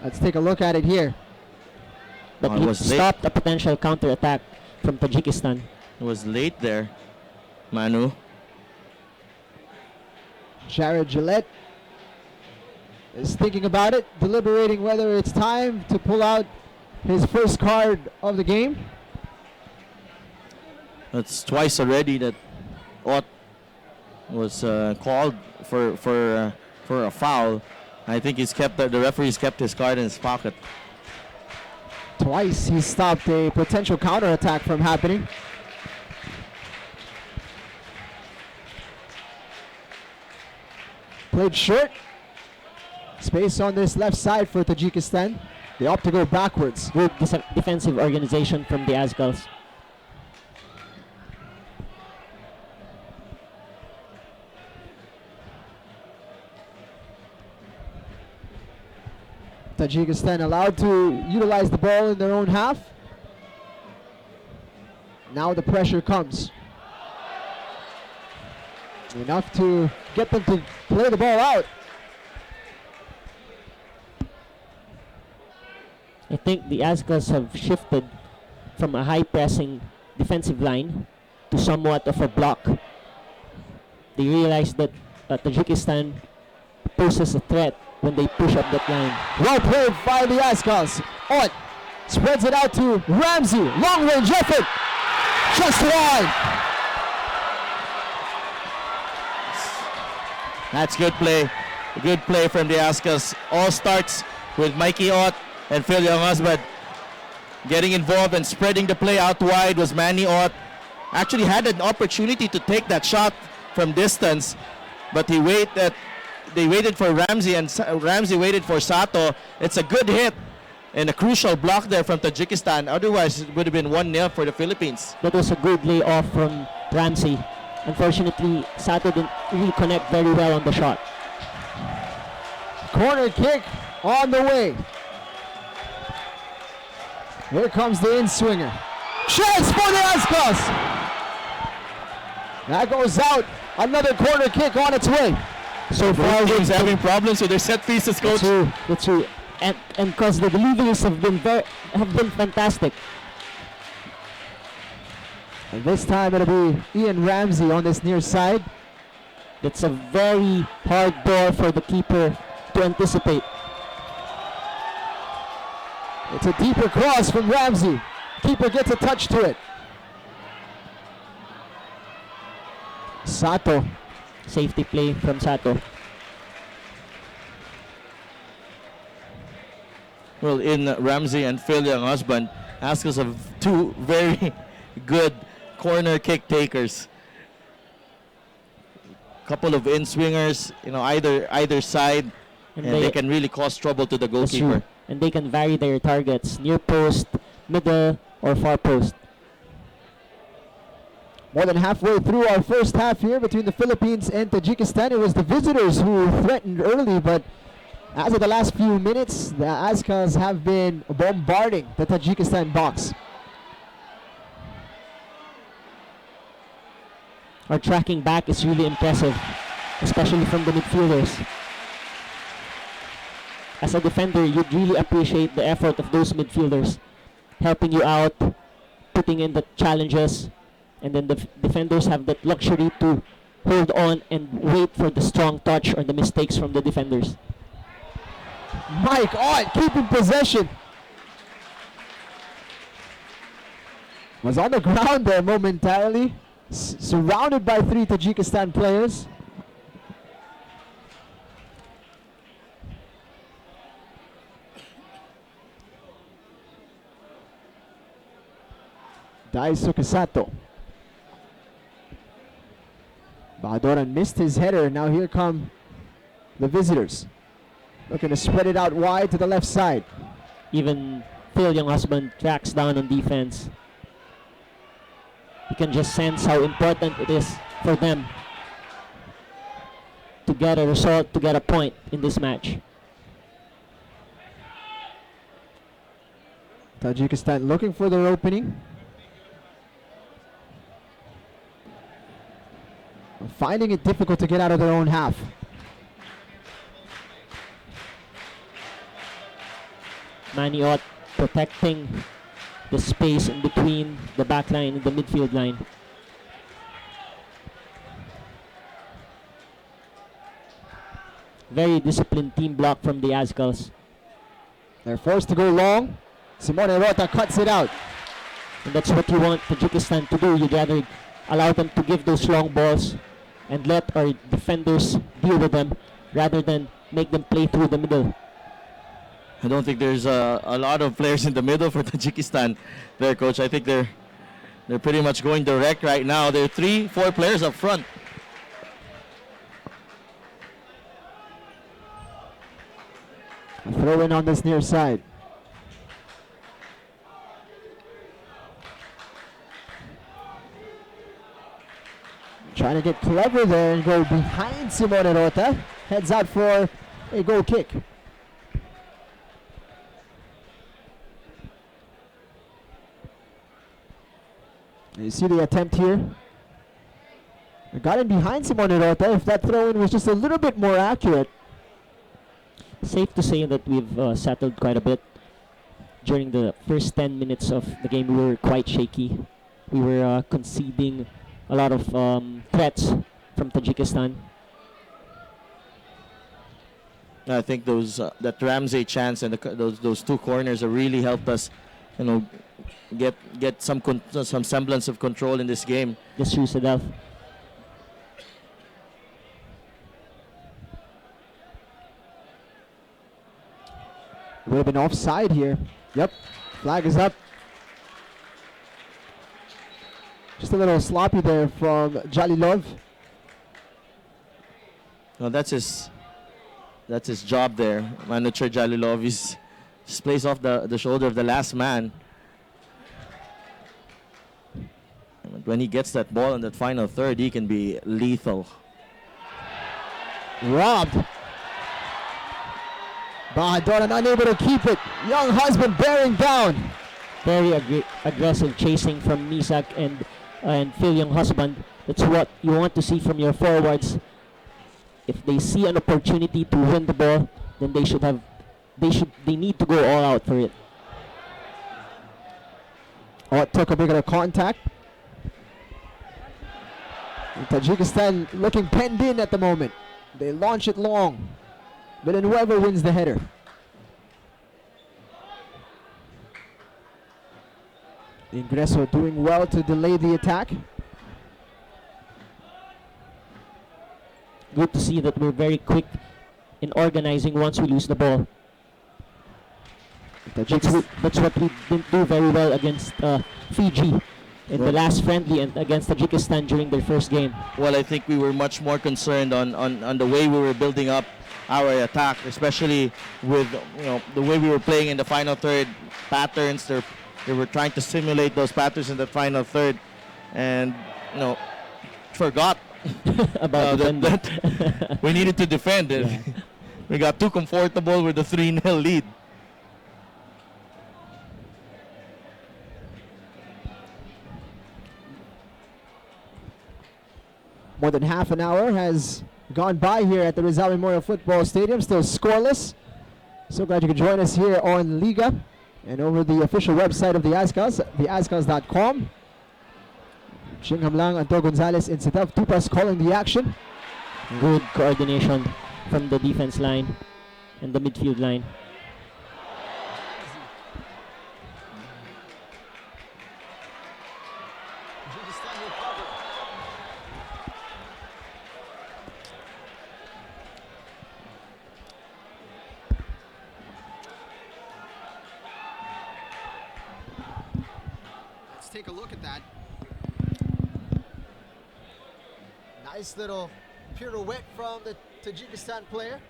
Let's take a look at it here. But he stopped a potential counter-attack from Tajikistan. It was late there, Manu. Jared Gillette is thinking about it, deliberating whether it's time to pull out his first card of the game. It's twice already that Ott was called for a foul. I think the referee's kept his card in his pocket. Twice he stopped a potential counterattack from happening. Played short. Space on this left side for Tajikistan. They opt to go backwards. Good defensive organization from the Ascals. Tajikistan allowed to utilize the ball in their own half. Now the pressure comes. Enough to get them to play the ball out. I think the Ascals have shifted from a high pressing defensive line to somewhat of a block. They realize that Tajikistan poses a threat when they push up that line. Well played by the Ascals. Ott spreads it out to Ramsey. Long range effort. Just wide. That's good play. Good play from the Ascals. All starts with Mikey Ott and Phil Younghusband. Getting involved and spreading the play out wide was Manny Ott. Actually had an opportunity to take that shot from distance, but they waited for Ramsey, and Ramsey waited for Sato. It's a good hit and a crucial block there from Tajikistan. Otherwise, it would have been 1-0 for the Philippines. That was a good layoff from Ramsey. Unfortunately, Sato didn't really connect very well on the shot. Corner kick on the way. Here comes the in-swinger. Chance for the Ascals. That goes out. Another corner kick on its way. So far, teams having problems with their set pieces, coach. That's true. And because the deliveries have been fantastic. And this time it'll be Ian Ramsey on this near side. That's a very hard ball for the keeper to anticipate. It's a deeper cross from Ramsey. Keeper gets a touch to it. Sato. Safety play from Sato. Well, in Ramsey and Phil Younghusband, Ascals have two very good corner kick takers. Couple of in-swingers, either side, and they can really cause trouble to the goalkeeper. And they can vary their targets, near post, middle, or far post. More than halfway through our first half here between the Philippines and Tajikistan. It was the visitors who threatened early, but as of the last few minutes, the Ascals have been bombarding the Tajikistan box. Our tracking back is really impressive, especially from the midfielders. As a defender, you'd really appreciate the effort of those midfielders, helping you out, putting in the challenges, and then the defenders have that luxury to hold on and wait for the strong touch or the mistakes from the defenders. Mike Ott keeping possession. Was on the ground there momentarily, surrounded by three Tajikistan players. Daisuke Sato. Bahadoran missed his header. Now here come the visitors. Looking to spread it out wide to the left side. Even Phil Younghusband tracks down on defense. You can just sense how important it is for them to get a result, to get a point in this match. Tajikistan looking for their opening. Finding it difficult to get out of their own half. Maniot protecting the space in between the back line and the midfield line. Very disciplined team block from the Azkals. They're forced to go long. Simone Rota cuts it out. And that's what you want Tajikistan to do. You'd rather allow them to give those long balls and let our defenders deal with them rather than make them play through the middle. I don't think there's a lot of players in the middle for Tajikistan there, Coach. I think they're pretty much going direct right now. There are 3-4 players up front. A throw in on this near side. Trying to get clever there and go behind Simone Rota. Heads out for a goal kick. You see the attempt here. I got in behind Simone Rota. If that throw in was just a little bit more accurate. Safe to say that we've settled quite a bit. During the first 10 minutes of the game, we were quite shaky. We were conceding a lot of threats from Tajikistan. I think that Ramsey chance and those 2 corners have really helped us, get some semblance of control in this game. Just use it out. Would have been offside here. Yep, flag is up. Just a little sloppy there from Jalilov. Well, that's his job there. Manager Jalilov just plays off the shoulder of the last man. And when he gets that ball in that final third, he can be lethal. Robbed. Bahadoran unable to keep it. Young husband bearing down. Very aggressive chasing from Misak and Phil Young husband. That's what you want to see from your forwards. If they see an opportunity to win the ball, then they need to go all out for it. Oh, it took a bit of contact. And Tajikistan looking penned in at the moment. They launch it long. But then whoever wins the header. Ingreso doing well to delay the attack. Good to see that we're very quick in organizing once we lose the ball. That's what we didn't do very well against Fiji in the last friendly and against Tajikistan during their first game. Well, I think we were much more concerned on the way we were building up our attack, especially with the way we were playing in the final third patterns. They were trying to simulate those patterns in the final third, and forgot about that we needed to defend. Yeah. We got too comfortable with the 3-0 lead. More than half an hour has gone by here at the Rizal Memorial Football Stadium, still scoreless. So glad you could join us here on Liga and over the official website of the Azkals, theazkals.com. Shingham Lang, Anto Gonzalez in Sitav Tupas calling the action. Good coordination from the defense line and the midfield line. Take a look at that. Nice little pirouette from the Tajikistan player.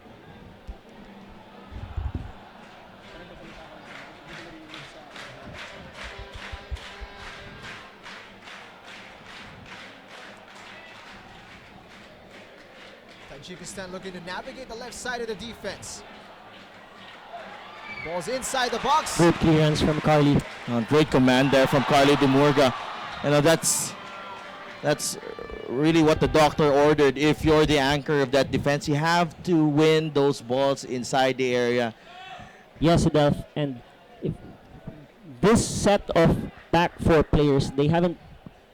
Tajikistan looking to navigate the left side of the defense. Ball's inside the box. Good clearance from Carly. Great command there from Carly Demurga. You know, that's really what the doctor ordered. If you're the anchor of that defense, you have to win those balls inside the area. Yes, Adelph. And if this set of back four players, they haven't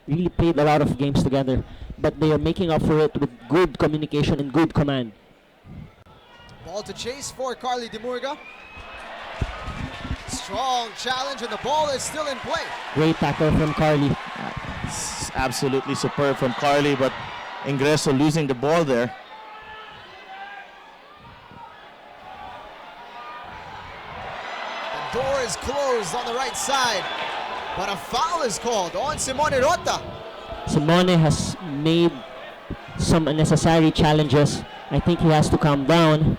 really played a lot of games together, but they are making up for it with good communication and good command. Ball to chase for Carly Demurga. Strong challenge, and the ball is still in play. Great tackle from Carly. It's absolutely superb from Carly, but Ingreso losing the ball there. The door is closed on the right side, but a foul is called on Simone Rota. Simone has made some unnecessary challenges. I think he has to calm down.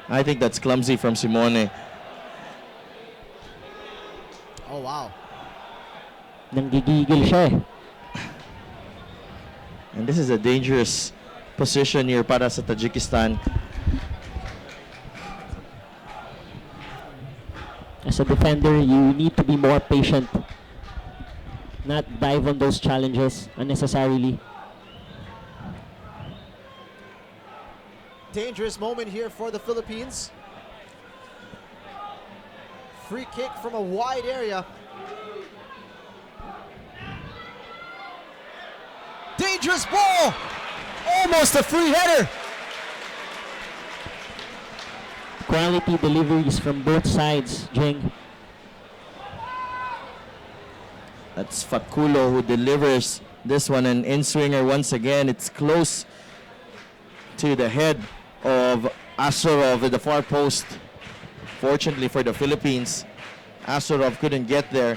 I think that's clumsy from Simone. Oh, wow. Nanggigigil siya eh. And this is a dangerous position here para sa Tajikistan. As a defender, you need to be more patient. Not dive on those challenges unnecessarily. Dangerous moment here for the Philippines. Free kick from a wide area. Dangerous ball! Almost a free header! Quality deliveries from both sides, Jing. That's Faculo who delivers this one, an in-swinger once again. It's close to the head of Asarov at the far post. Fortunately for the Philippines, Asarov couldn't get there.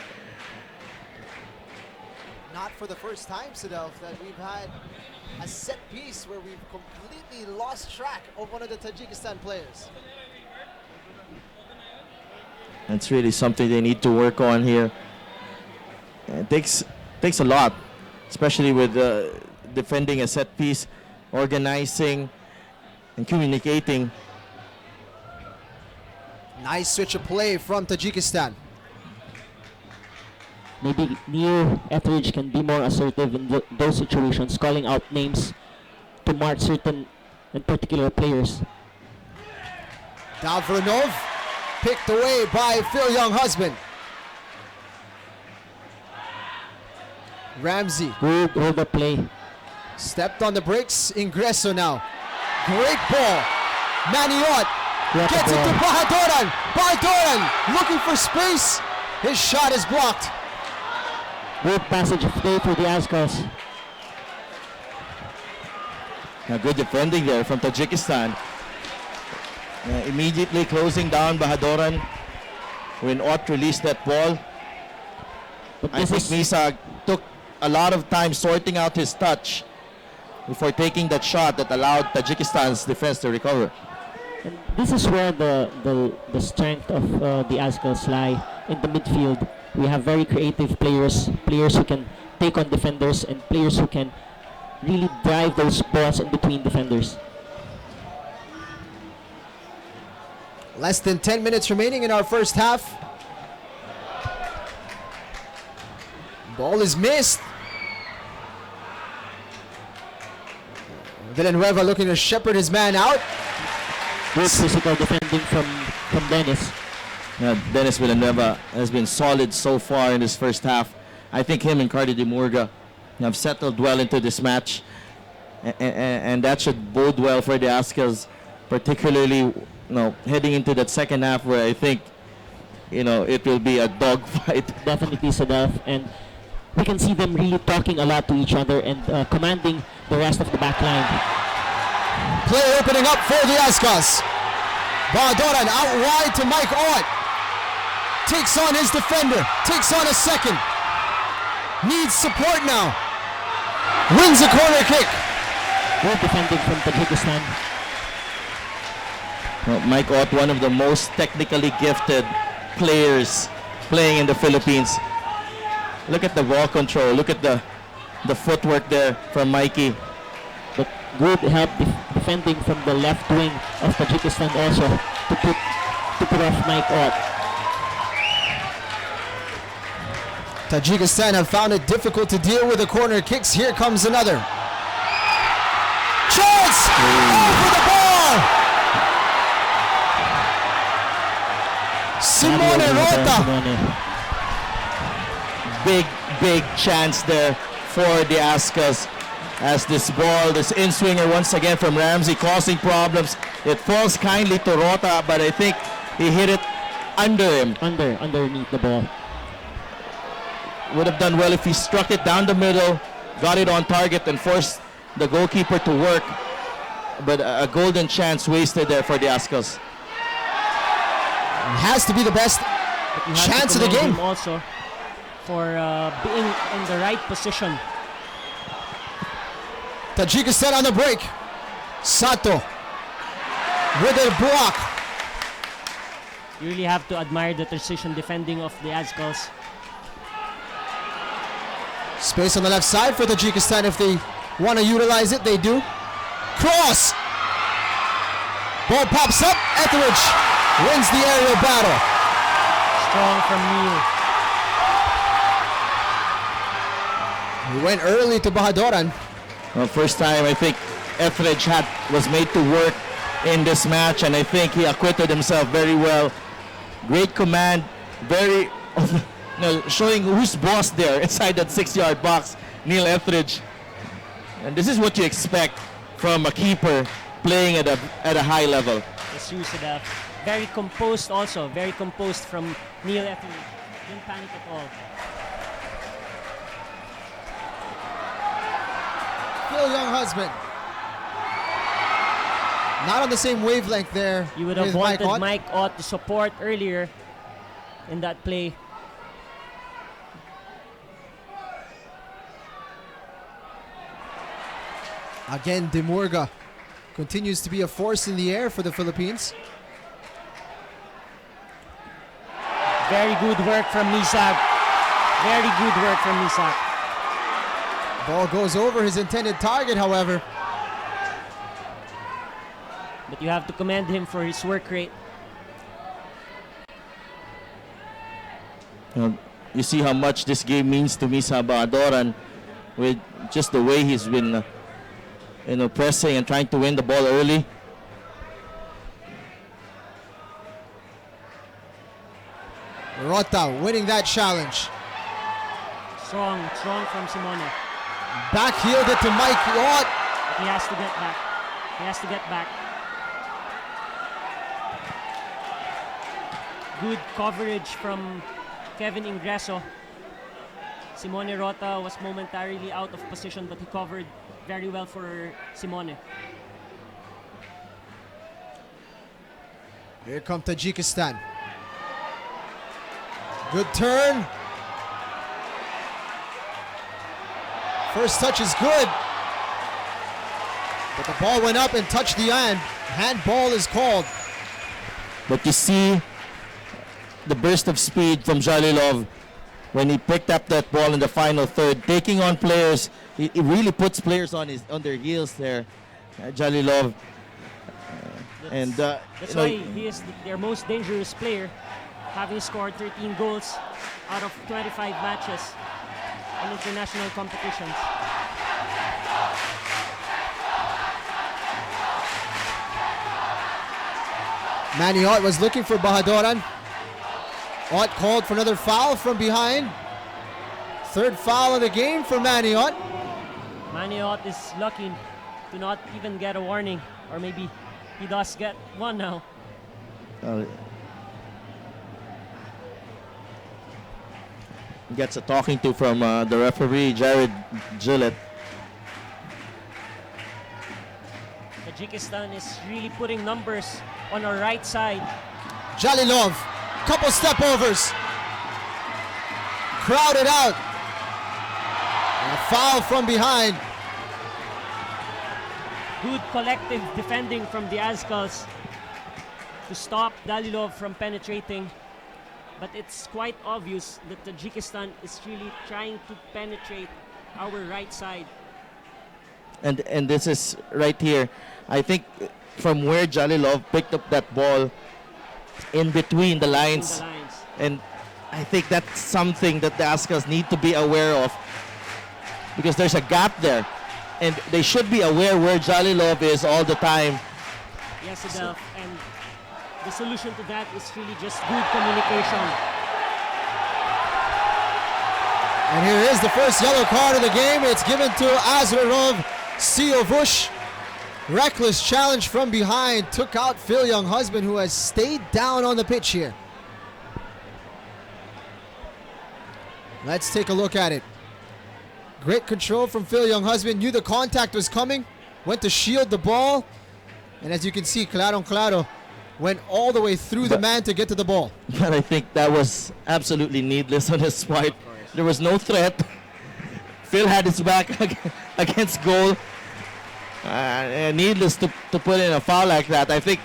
Not for the first time, Sidelf, that we've had a set piece where we've completely lost track of one of the Tajikistan players. That's really something they need to work on here. It takes a lot, especially with defending a set piece, organizing and communicating. Nice switch of play from Tajikistan. Maybe Neo Etheridge can be more assertive in those situations, calling out names to mark certain and particular players. Davronov picked away by Phil Younghusband. Ramsey. Good hold-up play. Stepped on the brakes. Ingreso now. Great ball. Maniot gets it to Bahadoran. Bahadoran looking for space. His shot is blocked. Good passage of play for the Azkals. Good defending there from Tajikistan. Immediately closing down Bahadoran when Ott released that ball. I think Misa took a lot of time sorting out his touch before taking that shot that allowed Tajikistan's defense to recover. And this is where the strength of the Azkals lie in the midfield. We have very creative players who can take on defenders and players who can really drive those balls in between defenders. Less than 10 minutes remaining in our first half. Ball is missed. Villanueva looking to shepherd his man out. Good physical defending from Dennis. Dennis Villanueva has been solid so far in this first half. I think him and Carly Demurga have settled well into this match, and that should bode well for the Azkals, particularly heading into that second half where I think it will be a dogfight. Definitely, Sadaf, and we can see them really talking a lot to each other and commanding the rest of the back line. Play opening up for the Azkals. Bahadoran out wide to Mike Ott. Takes on his defender. Takes on a second. Needs support now. Wins a corner kick. Good defending from Tajikistan. Mike Ott, one of the most technically gifted players playing in the Philippines. Look at the ball control. Look at the footwork there from Mikey. But good help defending from the left wing of Tajikistan also to to put off Mike Ott. Tajikistan have found it difficult to deal with the corner kicks. Here comes another. Chance! Over the ball! Simone Rota. Big chance there for the Ascals. As this ball, this in-swinger once again from Ramsey causing problems. It falls kindly to Rota, but I think he hit it under him. Underneath the ball. Would have done well if he struck it down the middle, got it on target, and forced the goalkeeper to work. But a golden chance wasted there for the Ascals. It has to be the best chance of the game. Also for being in the right position. Tajikistan on the break. Sato with a block. You really have to admire the precision defending of the Ascals. Space on the left side for Tajikistan if they want to utilize it, they do. Cross! Ball pops up, Etheridge wins the aerial battle. Strong from Neil. He went early to Bahadoran. Well, first time I think Etheridge was made to work in this match, and I think he acquitted himself very well. Great command, very showing who's boss there inside that 6-yard box, Neil Etheridge. And this is what you expect from a keeper playing at a high level. Yes, Yusuf. Very composed also, very composed from Neil Etheridge. Didn't panic at all. Phil Younghusband. Not on the same wavelength there. You would have wanted Mike Ott to support earlier in that play. Again, Demurga continues to be a force in the air for the Philippines. Very good work from Misak. Very good work from Misak. Ball goes over his intended target, however. But you have to commend him for his work rate. You see how much this game means to Misa Bahadoran with just the way he's been pressing and trying to win the ball early. Rota winning that challenge. Strong from Simone. Back heeled it to Mike Ott. He has to get back. He has to get back. Good coverage from Kevin Ingreso. Simone Rota was momentarily out of position, but he covered very well for Simone. Here come Tajikistan. Good turn. First touch is good. But the ball went up and touched the hand. Handball is called. But you see the burst of speed from Jalilov when he picked up that ball in the final third, taking on players. He really puts players on their heels there, Jalilov. That's why he is their most dangerous player, having scored 13 goals out of 25 matches in international competitions. Manny Ott was looking for Bahadoran. Ott called for another foul from behind. Third foul of the game for Manny Ott. Manny Ott is lucky to not even get a warning, or maybe he does get one now. Gets a talking to from the referee, Jared Gillett. Tajikistan is really putting numbers on our right side. Jalilov, couple step overs. Crowded out. And a foul from behind. Good collective defending from the Ascals to stop Jalilov from penetrating. But it's quite obvious that Tajikistan is really trying to penetrate our right side. And this is right here. I think from where Jalilov picked up that ball, in between the lines. the lines. And I think that's something that the Azkals need to be aware of, because there's a gap there. And they should be aware where Jalilov is all the time. Yes, Adolf. And the solution to that is really just good communication. And here is the first yellow card of the game. It's given to Azrarov Siovush. Reckless challenge from behind. Took out Phil Younghusband, who has stayed down on the pitch here. Let's take a look at it. Great control from Phil Younghusband. Knew the contact was coming. Went to shield the ball. And as you can see, Claro went all the way through the man to get to the ball. But I think that was absolutely needless on his part. There was no threat. Phil had his back against goal. Needless to put in a foul like that. I think,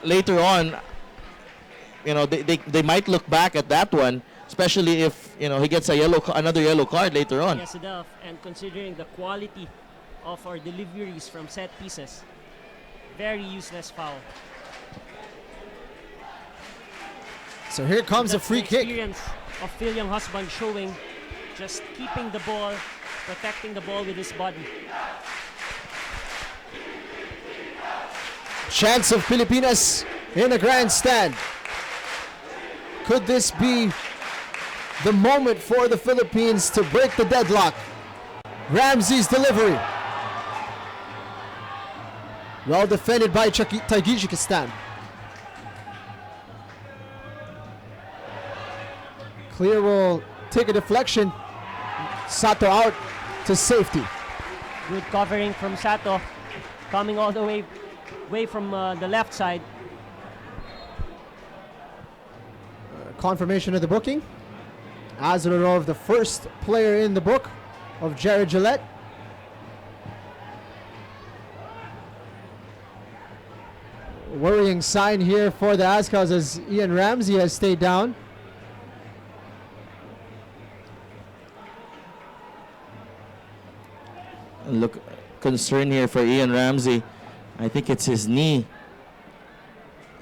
later on, they might look back at that one, especially if he gets another yellow card later on. Yes, Adolf. And considering the quality of our deliveries from set pieces, very useless foul. So here comes a free kick. Experience of Phil Younghusband showing, just keeping the ball, protecting the ball with his body. Chance of Pilipinas in the grandstand. Could this be the moment for the Philippines to break the deadlock? Ramsey's delivery. Well defended by Tajikistan. Clear will take a deflection. Sato out to safety. Good covering from Sato, coming all the way from the left side. Confirmation of the booking. Azarov, the first player in the book of Jared Gillette. Worrying sign here for the Azkals as Ian Ramsey has stayed down. Look, concern here for Ian Ramsey. I think it's his knee.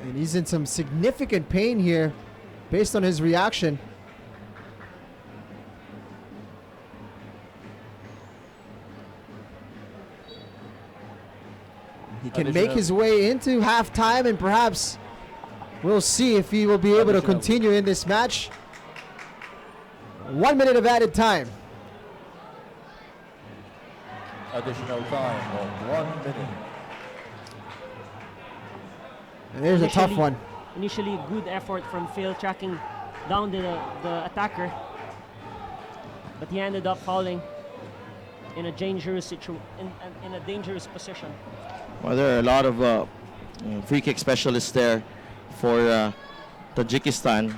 And he's in some significant pain here based on his reaction. He can make his way into halftime, and perhaps we'll see if he will be able to continue in this match. 1 minute of added time. Additional time of 1 minute. And there's a tough one. Initially, good effort from Phil tracking down the attacker, but he ended up fouling in a dangerous in a dangerous position. Well, there are a lot of free kick specialists there for Tajikistan,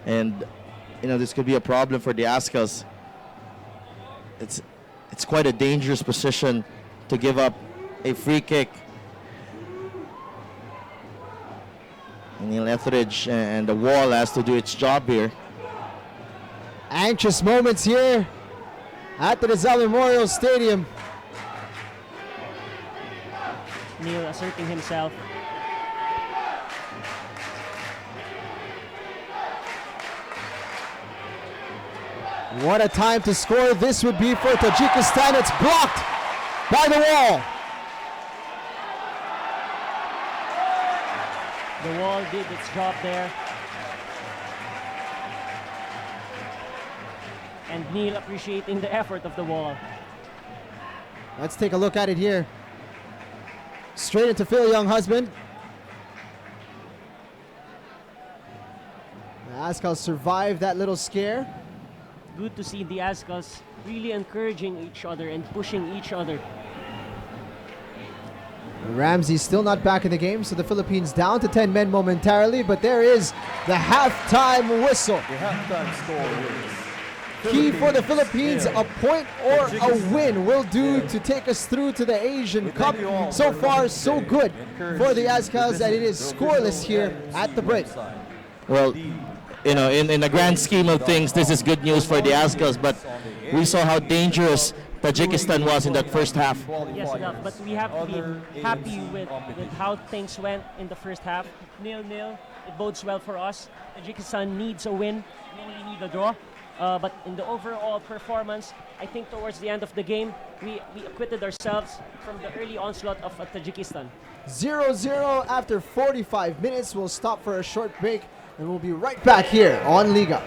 and this could be a problem for the Azkals. It's quite a dangerous position to give up a free kick. Neil Etheridge and the wall has to do its job here. Anxious moments here at the Rizal Memorial Stadium. Neil asserting himself. What a time to score this would be for Tajikistan. It's blocked by the wall. The wall did its job there. And Neil appreciating the effort of the wall. Let's take a look at it here. Straight into Phil Younghusband. The Azkals survived that little scare. Good to see the Azkals really encouraging each other and pushing each other. Ramsey still not back in the game, so the Philippines down to 10 men momentarily, but there is the halftime whistle. The halftime score is Key for the Philippines, a point or a win will do to take us through to the Asian Cup. So far, so good for the Azkals that it is scoreless here at the break. Well, in the grand scheme of things, this is good news for the Azkals, but we saw how dangerous Tajikistan was in that first half. Yes, enough. But we have to be happy with how things went in the first half. 0-0. It bodes well for us. Tajikistan needs a win. We only need a draw. But in the overall performance, I think towards the end of the game, we acquitted ourselves from the early onslaught of Tajikistan. 0-0 after 45 minutes. We'll stop for a short break and we'll be right back here on Liga.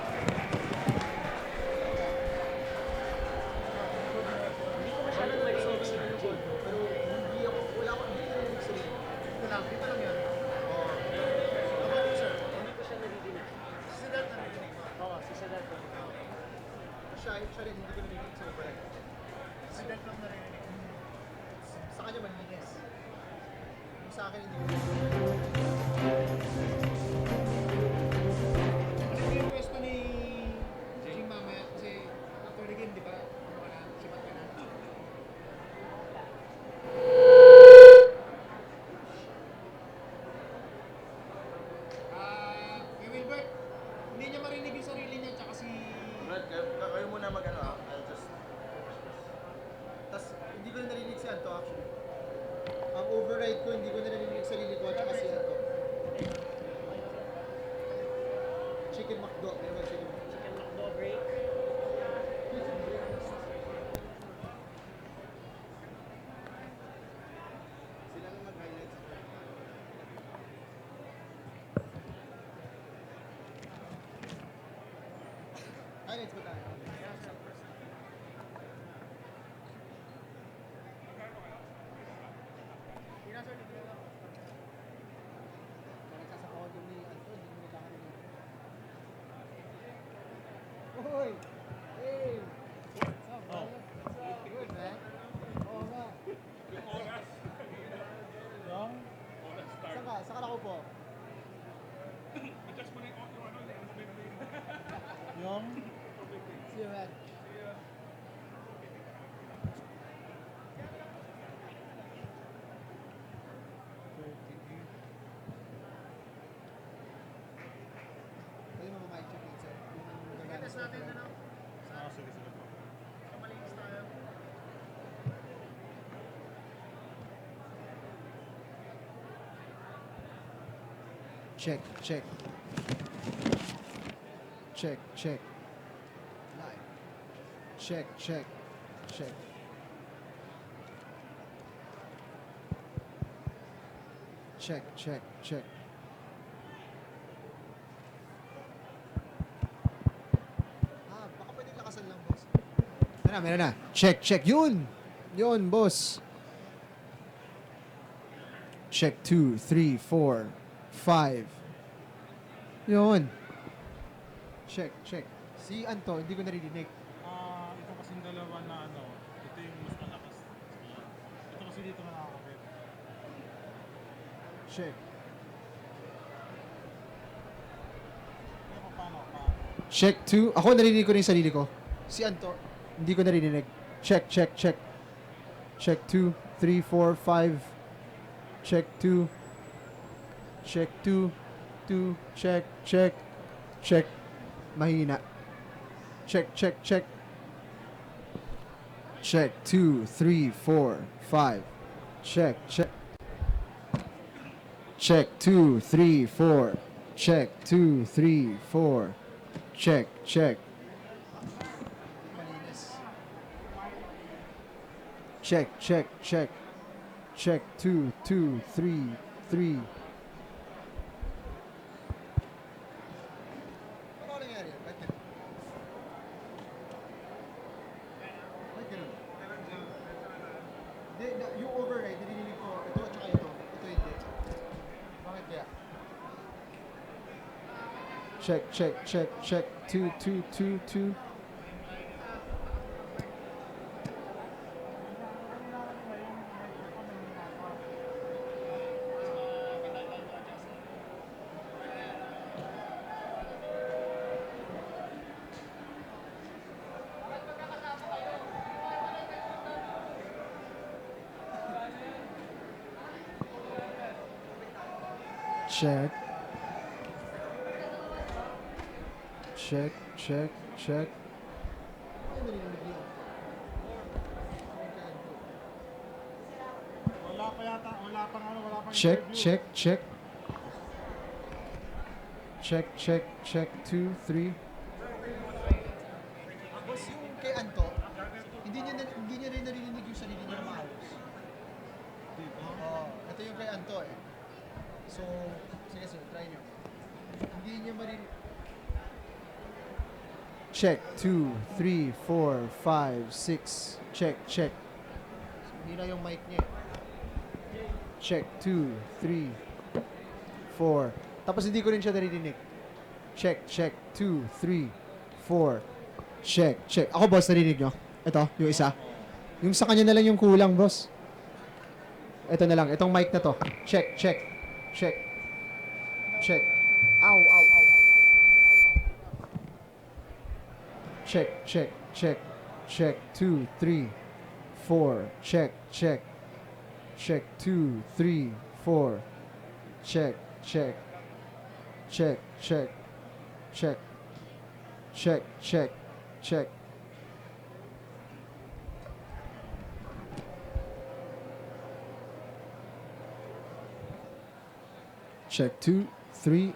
Check, check. Check, check. Live. Check, check, check. Check, check, check. Baka pwedeng lakasan lang, boss. Meron na. Check, check. Yun! Yun, boss. Check 2, 3, 4, 5. Yun. Check, check. Si Anto, hindi ko naririnig. Ito kasing dalawa na ano, ito yung mas malakas. Ito kasi dito na nakakapit. Check. Paano? Check 2. Ako narinig ko rin yung sarili ko. Si Anto, hindi ko naririnig. Check, check, check. Check 2, 3, 4, 5. Check 2. Check 2. 2. Check, check. Check. Mahina. Check, check, check. Check 2, 3, 4, 5. Check, check. Check 2, 3, 4. Check 2, 3, 4. Check, check. Check, check, check. Check 2, 2, 3, 3. Yung override, narinig ko, ito at saka ito. Ito hindi. Bakit kaya? Check, check, check, check. 2, 2, 2, 2. Check. Check, check, check. Check, check, check. Check, check, check. 2, 3. Boss, yung kay Anto, hindi niya rin narinig yung sarili niya na maayos. Ito yung kay Anto eh. So, sige sir, try niyo. Hindi niya marinig. Check, 2, 3, 4, 5, 6. Check, check. So, hindi na yung mic niya. Check, 2, 3, 4. Tapos hindi ko rin siya naririnig. Check, check, 2, 3, 4. Check, check. Ako boss, narinig nyo? Ito, yung isa. Yung sa kanya na lang yung kulang, boss. Ito na lang, itong mic na to. Check, check, check. Check. Ow, ow, ow. Check, check, check. Check, 2, 3, 4. Check, check. Check, 2, 3, 4. Check, check. Check, check. Check. Check, check, check. Check, 2, 3.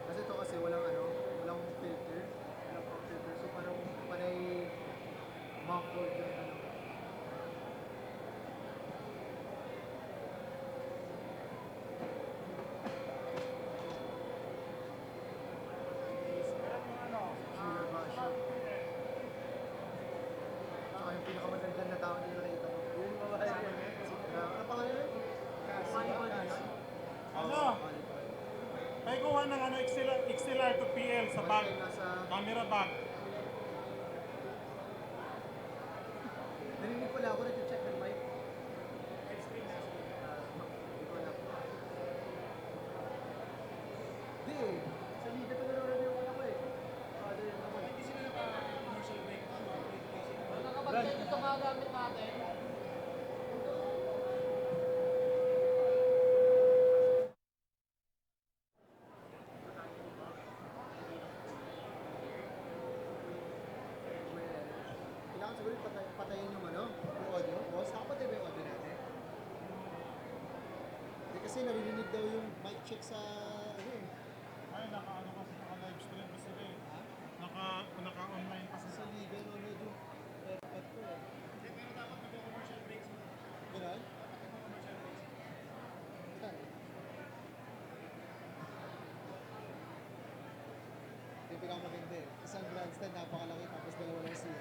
Kasi ito kasi walang filter. Walang pop filter. So parang panay muffled yung pure version. Tsaka yung pinakamagandang na tao nila nakita mo. Yung babae yan. Ano pangalan yun? Ano? Ay, kuha ng XLR to PL sa bag. Camera bag. Narinig pala ako, nag-check ng mic. Hindi eh. Sa liga ito nanonood yung ano ko eh. Father naman. Hindi sila naka-commercial break. Nakabagyan ito mga gamit natin. Kailangan siguro patayin yung yung audio. Boss, nakapatay ba yung audio natin? Hindi kasi naririnig daw yung mic check sa eh. Ay, naka-live stream pa sila eh. Naka-online pa Sa liga, nanonood yung airpod ko eh. Pero dapat mag-commercial breaks mo. Ganun? Dapat mag-commercial breaks. Saan? Yung pinakamaganda eh. Isang grandstand, napakalaki, tapos dalawa lang siya.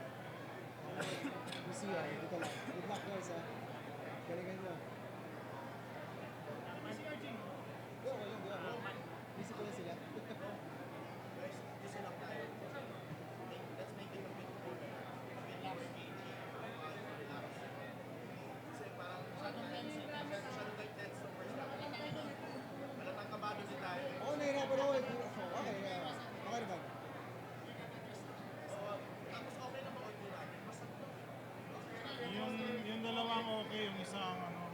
Yung siya, dito lang. Good luck guys ha. Galingan nyo. May CR Jing. Hindi, okay lang, di ba? Busy ko lang sila. Guys, isa lang tayo. Let's make it a bit cooler. Relax. Relax. Kasi parang masyadong tense the first half. Malatang kabado si tayo. Oo, nahirapan ako eh. Okay, okay naman. Tapos okay na ba-audio natin? Basta Yung dalawang okay, yung isang ano.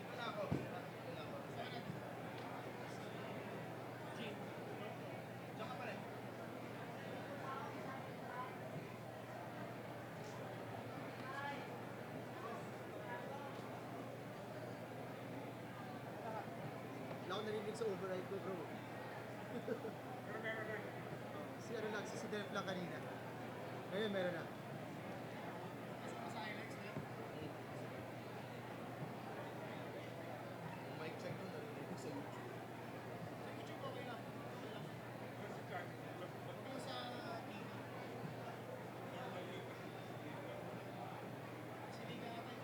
ito na ako. Diyan ka pa rin. Wala akong narinig sa override ko, bro. Si ano lang, si Delp lang kanina. Ngayon meron na. Mic check doon, narinig sa YouTube. Sa YouTube okay lang. Yung sa TV. Siliga natin.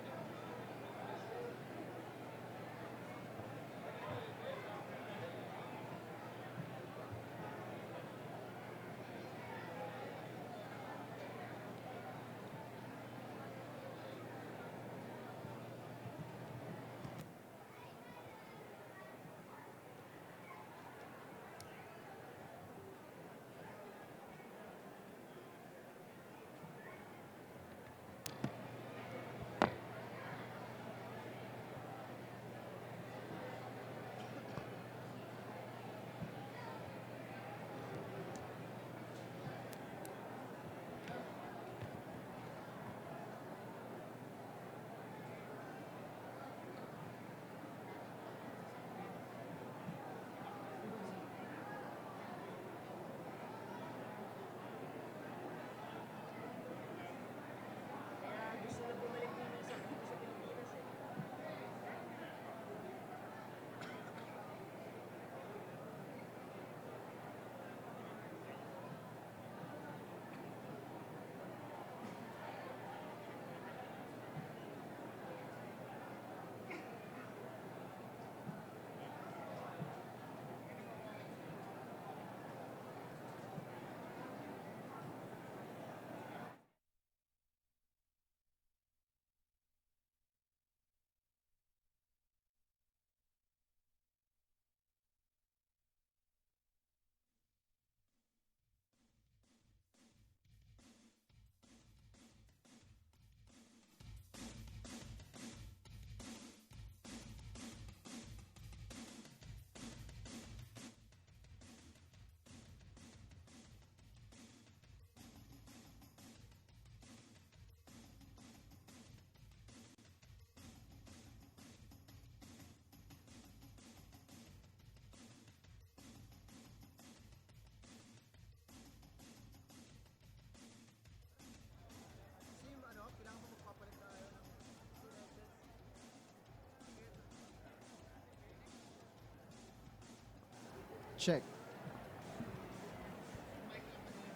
Check.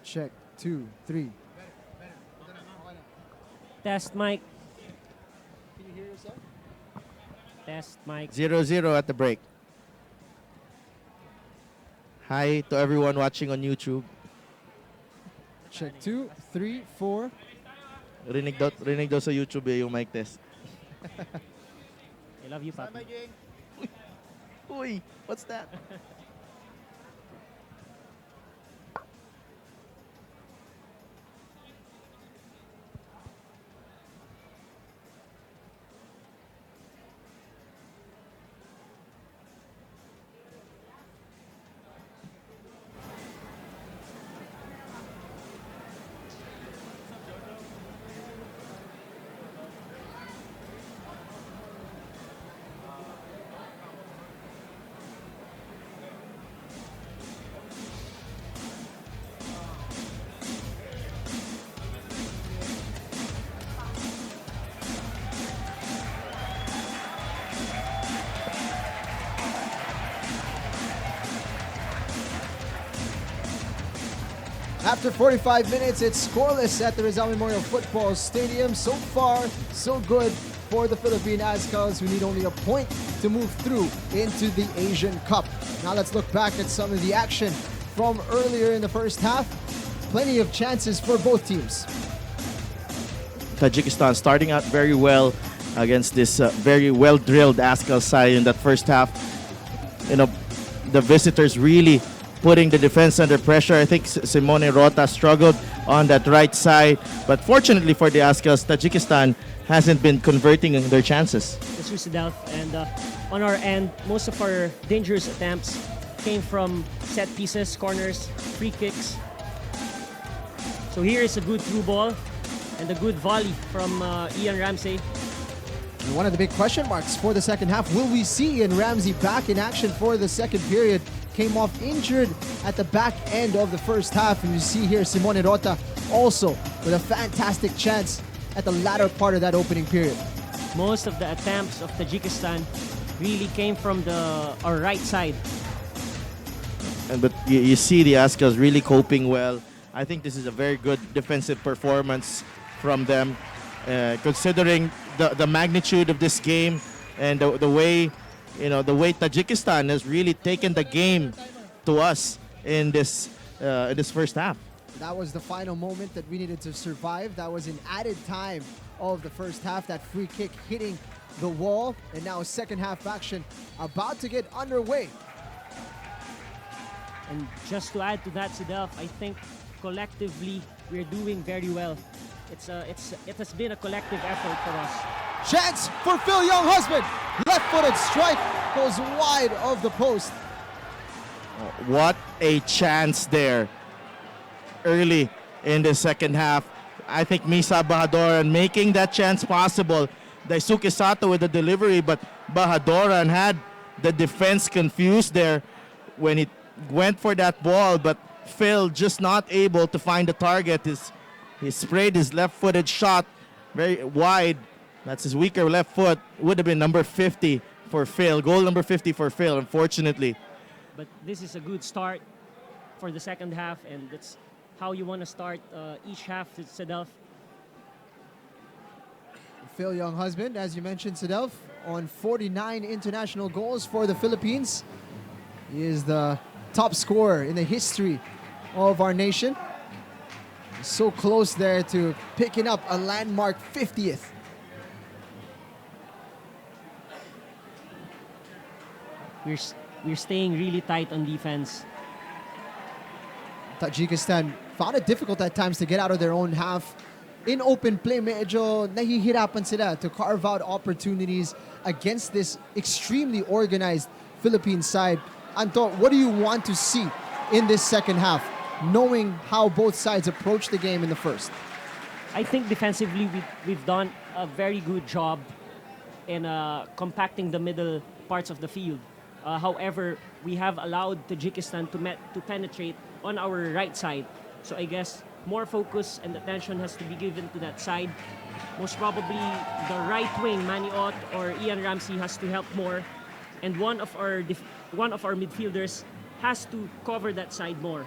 Check. 2, 3. Test mic. Can you hear yourself? Test mic. 0-0 at the break. Hi to everyone watching on YouTube. Check 2, 3, 4. Rinig daw sa YouTube yung mic test. I love you, Papi. Uy, what's that? After 45 minutes, it's scoreless at the Rizal Memorial Football Stadium. So far, so good for the Philippine Azkals, who need only a point to move through into the Asian Cup. Now let's look back at some of the action from earlier in the first half. Plenty of chances for both teams. Tajikistan starting out very well against this very well-drilled Azkal side in that first half. You know, the visitors really putting the defense under pressure. I think Simone Rota struggled on that right side, but fortunately for the Azkals, Tajikistan hasn't been converting their chances. That's true, Sidelf. And on our end, most of our dangerous attempts came from set pieces, corners, free kicks. So here is a good through ball and a good volley from Ian Ramsey. And one of the big question marks for the second half, will we see Ian Ramsey back in action for the second period? Came off injured at the back end of the first half, and you see here Simone Rota also with a fantastic chance at the latter part of that opening period. Most of the attempts of Tajikistan really came from our right side. But you see the Azkals really coping well. I think this is a very good defensive performance from them, considering the magnitude of this game and the way, you know, the way Tajikistan has really taken the game to us in this first half. That was the final moment that we needed to survive. That was an added time of the first half, that free kick hitting the wall, and now second half action about to get underway. And just to add to that, Sidelf, I think collectively we're doing very well. It has been a collective effort for us. Chance for Phil Younghusband. Left-footed strike goes wide of the post. What a chance there early in the second half. I think Misa Bahadoran making that chance possible. Daisuke Sato with the delivery, but Bahadoran had the defense confused there when he went for that ball, but Phil just not able to find the target. He sprayed his left-footed shot very wide. That's his weaker left foot. Would have been number 50 for Phil. Goal number 50 for Phil, unfortunately. But this is a good start for the second half, and that's how you want to start each half, Sidelf. Phil Younghusband, as you mentioned, Sidelf, on 49 international goals for the Philippines. He is the top scorer in the history of our nation. So close there to picking up a landmark 50th. We're staying really tight on defense. Tajikistan found it difficult at times to get out of their own half. In open play, medyo nahihirapan sila to carve out opportunities against this extremely organized Philippine side. Anto, what do you want to see in this second half, knowing how both sides approach the game in the first? I think defensively we've done a very good job in compacting the middle parts of the field. However, we have allowed Tajikistan to penetrate on our right side. So I guess more focus and attention has to be given to that side. Most probably the right wing, Maniot or Ian Ramsey, has to help more. And one of our midfielders has to cover that side more.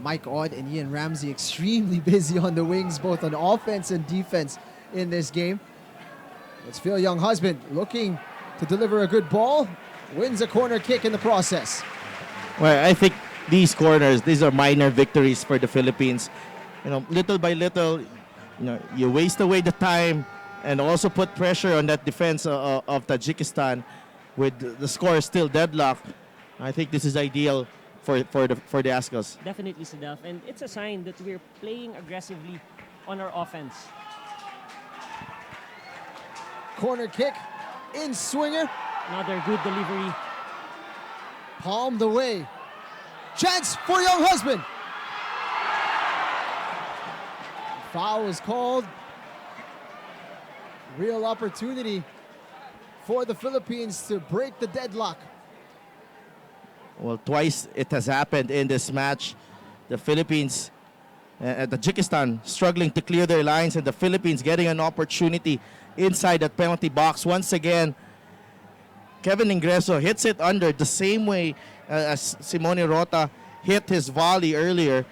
Mike Odd and Ian Ramsey extremely busy on the wings, both on offense and defense in this game. It's Phil Younghusband looking to deliver a good ball, wins a corner kick in the process. Well, I think these corners, these are minor victories for the Philippines. You know, little by little, you know, you waste away the time and also put pressure on that defense of Tajikistan with the score still deadlocked. I think this is ideal for the Azkals. Definitely, Sedef. And it's a sign that we're playing aggressively on our offense. Corner kick in swinger. Another good delivery. Palmed away. Chance for Younghusband. Foul is called. Real opportunity for the Philippines to break the deadlock. Well, twice it has happened in this match. The Philippines, Tajikistan struggling to clear their lines, and the Philippines getting an opportunity inside that penalty box. Once again, Kevin Ingreso hits it under the same way as Simone Rota hit his volley earlier,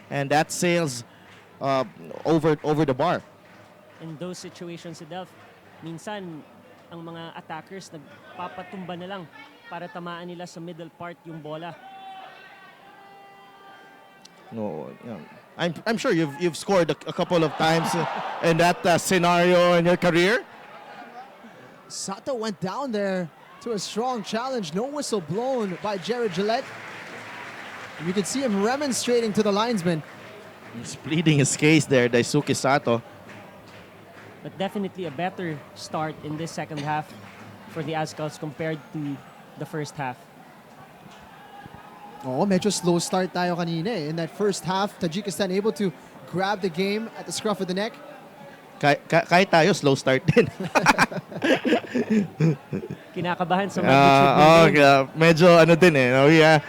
and that sails over the bar. In those situations, Sedef, minsan ang mga attackers nagpapatumba na lang para tamaan nila sa middle part yung bola. No, I'm sure you've scored a couple of times in that scenario in your career. Sato went down there to a strong challenge. No whistle blown by Jared Gillette. You can see him remonstrating to the linesman. He's pleading his case there, Daisuke Sato. But definitely a better start in this second half for the Azkals compared to the first half. Oh, medyo slow start tayo kanina eh. In that first half, Tajikistan able to grab the game at the scruff of the neck. Kahit tayo, slow start din. Kinakabahan sa magnitude. Medyo ano din eh. No? Yeah.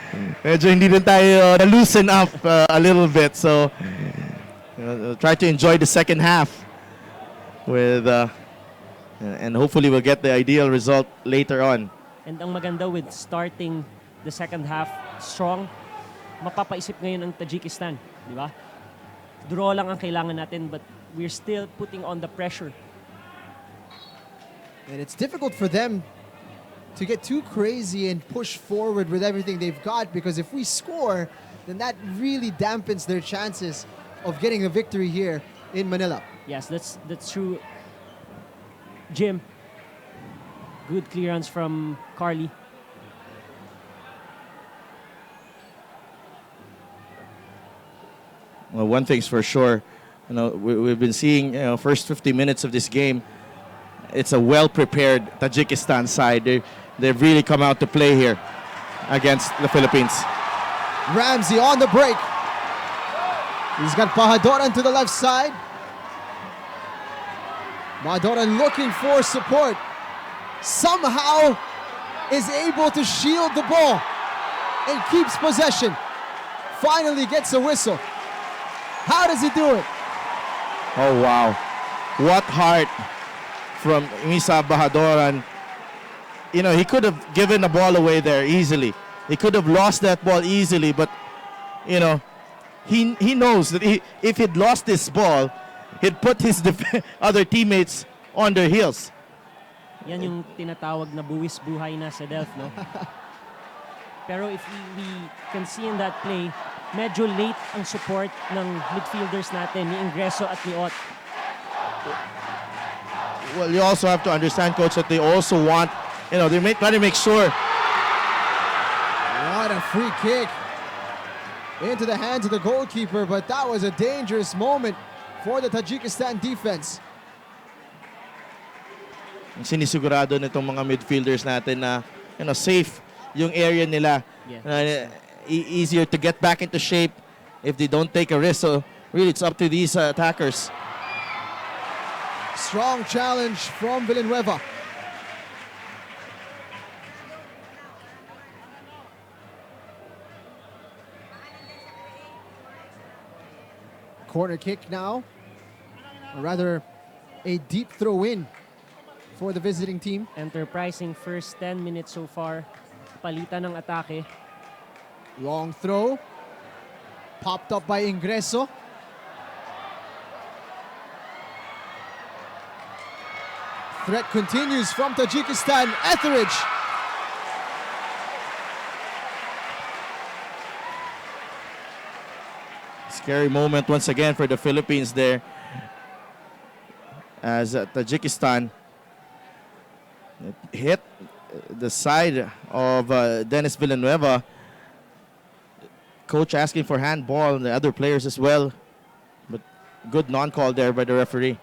Medyo hindi din tayo loosen up a little bit. So, try to enjoy the second half with and hopefully we'll get the ideal result later on. And ang maganda with starting the second half strong, mapapaisip ngayon ang Tajikistan, di ba? Draw lang ang kailangan natin, but we're still putting on the pressure. And it's difficult for them to get too crazy and push forward with everything they've got, because if we score, then that really dampens their chances of getting a victory here in Manila. Yes, that's true. Jim, good clearance from Carly. Well, one thing's for sure, we've been seeing, first 50 minutes of this game, it's a well-prepared Tajikistan side. They've really come out to play here against the Philippines. Ramsey on the break. He's got Bahadoran to the left side. Bahadoran looking for support. Somehow is able to shield the ball and keeps possession. Finally gets a whistle. How does he do it? Oh, wow. What heart from Misa Bahadoran. He could have given the ball away there easily. He could have lost that ball easily, but, he knows that if he'd lost this ball, he'd put his other teammates on their heels. Yan yung tinatawag na buwis buhay na sa Delph, no? Pero if we can see in that play, medyo late ang support ng midfielders natin, ni Ingreso at ni Ott. Well, you also have to understand, Coach, that they also want, they're trying to make sure. What a free kick into the hands of the goalkeeper, but that was a dangerous moment for the Tajikistan defense. Sinisigurado nitong mga midfielders natin na safe yung area nila. Yeah. Easier to get back into shape if they don't take a risk. So really, it's up to these attackers. Strong challenge from Villanueva. Corner kick now, or rather a deep throw in for the visiting team. Enterprising first 10 minutes so far. Palitan ng atake. Long throw. Popped up by Ingreso. Threat continues from Tajikistan. Etheridge. Scary moment once again for the Philippines there, as Tajikistan hit the side of Dennis Villanueva. Coach asking for handball, and the other players as well. But good non-call there by the referee.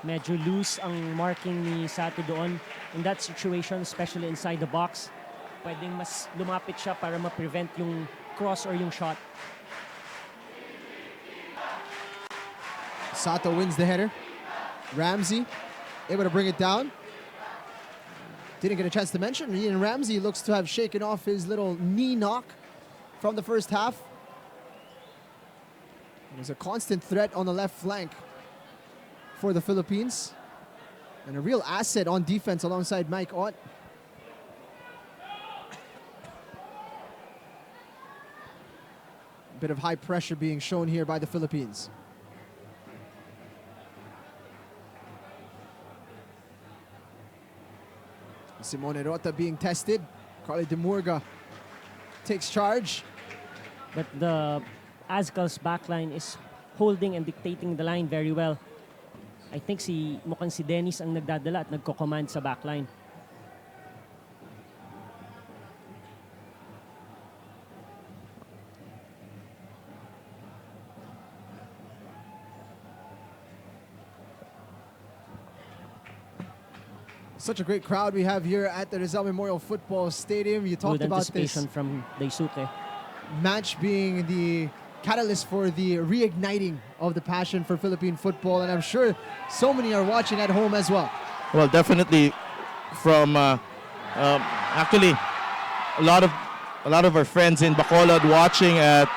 Medyo loose ang marking ni Sato doon in that situation, especially inside the box. Pwedeng mas lumapit siya para ma-prevent yung cross or yung shot. Sato wins the header. Ramsey able to bring it down. Didn't get a chance to mention, Ian Ramsey looks to have shaken off his little knee knock from the first half. There's a constant threat on the left flank for the Philippines. And a real asset on defense alongside Mike Ott. A bit of high pressure being shown here by the Philippines. Simone Rota being tested. Carly Demurga takes charge. But the Azcal's backline is holding and dictating the line very well. I think mukhang si Dennis ang nagdadala at nagko-command sa backline. Such a great crowd we have here at the Rizal Memorial Football Stadium. You talked Good about this anticipation from Daisuke. match being the catalyst for the reigniting of the passion for Philippine football, and I'm sure so many are watching at home as well. Well, definitely from actually a lot of our friends in Bacolod watching at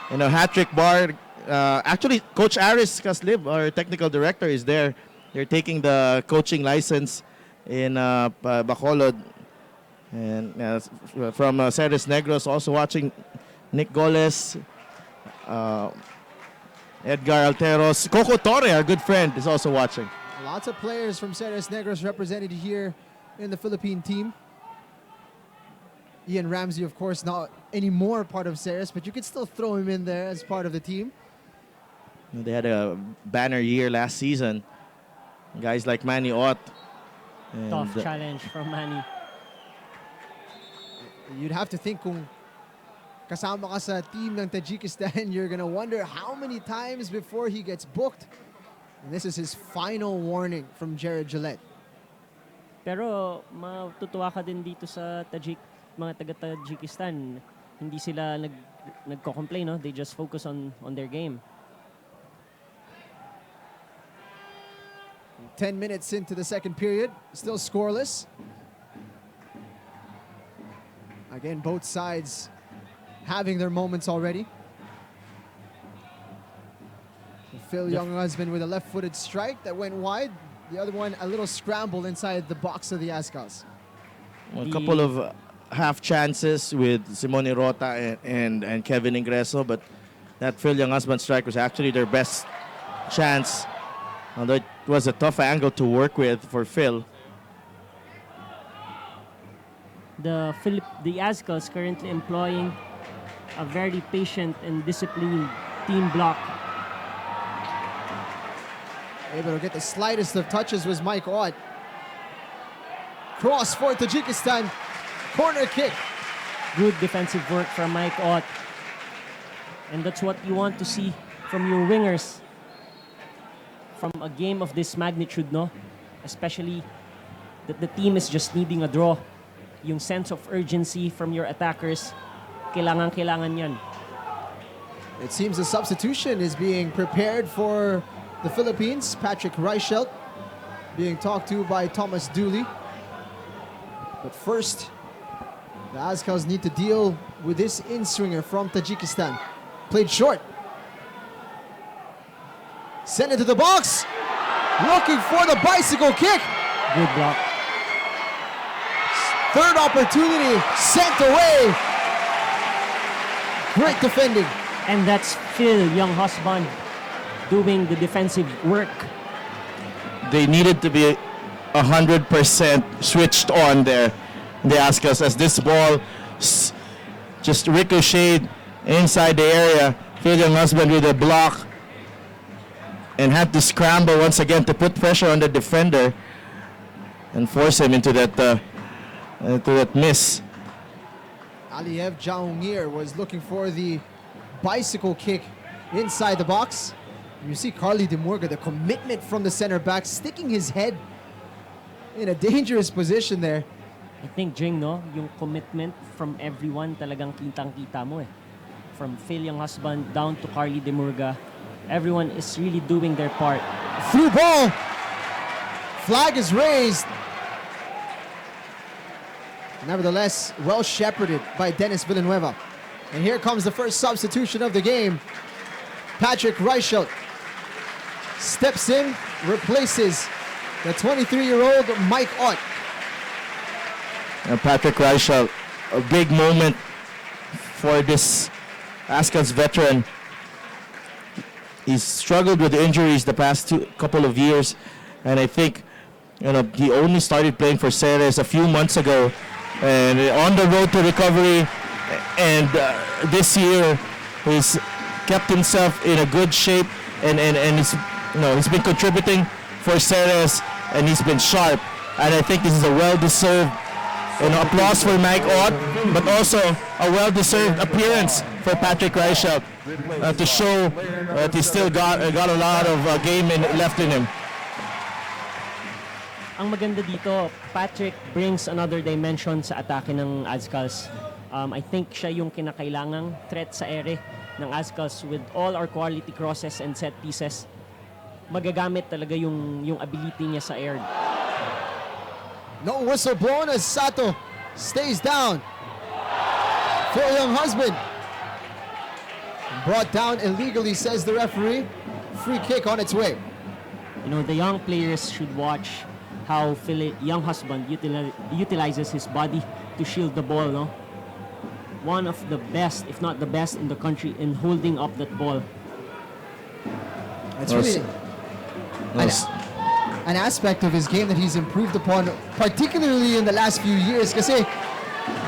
Hat-Trick Bar. Actually, Coach Aris Caslib, our technical director, is there. They're taking the coaching license in Bacolod, and from Ceres Negros also watching. Nick Goles, Edgar Alteros, Coco Torre, our good friend, is also watching. Lots of players from Ceres Negros represented here in the Philippine team. Ian Ramsey, of course, not anymore part of Ceres, but you could still throw him in there as part of the team. They had a banner year last season. Guys like Manny Ott. Tough challenge from Manny. You'd have to think kung kasama ka sa team ng Tajikistan, you're gonna wonder how many times before he gets booked. And this is his final warning from Jared Gillette. Pero matutuwa ka din dito sa mga taga-Tajikistan. Hindi sila nagko-complain, no? They just focus on their game. 10 minutes into the second period, still scoreless. Again, both sides having their moments already. Phil Younghusband with a left-footed strike that went wide. The other one, a little scramble inside the box of the Azcals. Well, a couple of half chances with Simone Rota and Kevin Ingreso, but that Phil Younghusband strike was actually their best chance. Although it was a tough angle to work with for Phil. The Azcals currently employing a very patient and disciplined team block. Able to get the slightest of touches was Mike Ott. Cross for Tajikistan. Corner kick. Good defensive work from Mike Ott. And that's what you want to see from your wingers from a game of this magnitude, no? Especially that the team is just needing a draw. Yung sense of urgency from your attackers, kailangan yan. It seems the substitution is being prepared for the Philippines. Patrick Reichelt being talked to by Thomas Dooley. But first, the Azcals need to deal with this in-swinger from Tajikistan. Played short. Send it to the box. Looking for the bicycle kick. Good block. Third opportunity sent away. Great defending. And that's Phil, young husband, doing the defensive work. They needed to be 100% switched on there. They ask us as this ball just ricocheted inside the area. Phil Young husband with a block and had to scramble once again to put pressure on the defender and force him into that miss. Aliyev Jaungir was looking for the bicycle kick inside the box. You see Carly Demurga, the commitment from the center back, sticking his head in a dangerous position there. I think, Jing, no, yung commitment from everyone talagang kitang-kita mo eh. From Phil Young husband down to Carly Demurga, everyone is really doing their part. Through ball. Flag is raised. Nevertheless, well shepherded by Dennis Villanueva. And here comes the first substitution of the game. Patrick Reichelt steps in, replaces the 23-year-old Mike Ott. Patrick Reichelt, a big moment for this Azcals veteran. He's struggled with injuries the past couple of years, and I think he only started playing for Ceres a few months ago, and on the road to recovery. And this year, he's kept himself in a good shape, and he's been contributing for Ceres, and he's been sharp. And I think this is a well-deserved applause for Mike Ott, but also a well-deserved appearance for Patrick Reichelt to show that he still got a lot of game left in him. Ang maganda dito, Patrick brings another dimension sa atake ng Azcals. I think siya yung kinakailangang threat sa ere ng Azcals with all our quality crosses and set pieces. Magagamit talaga yung ability niya sa air. No whistle blown as Sato stays down. Phil Young husband brought down illegally, says the referee. Free kick on its way. The young players should watch how Phil Young husband utilizes his body to shield the ball. No, one of the best, if not the best, in the country in holding up that ball. That's really an aspect of his game that he's improved upon, particularly in the last few years. Kasi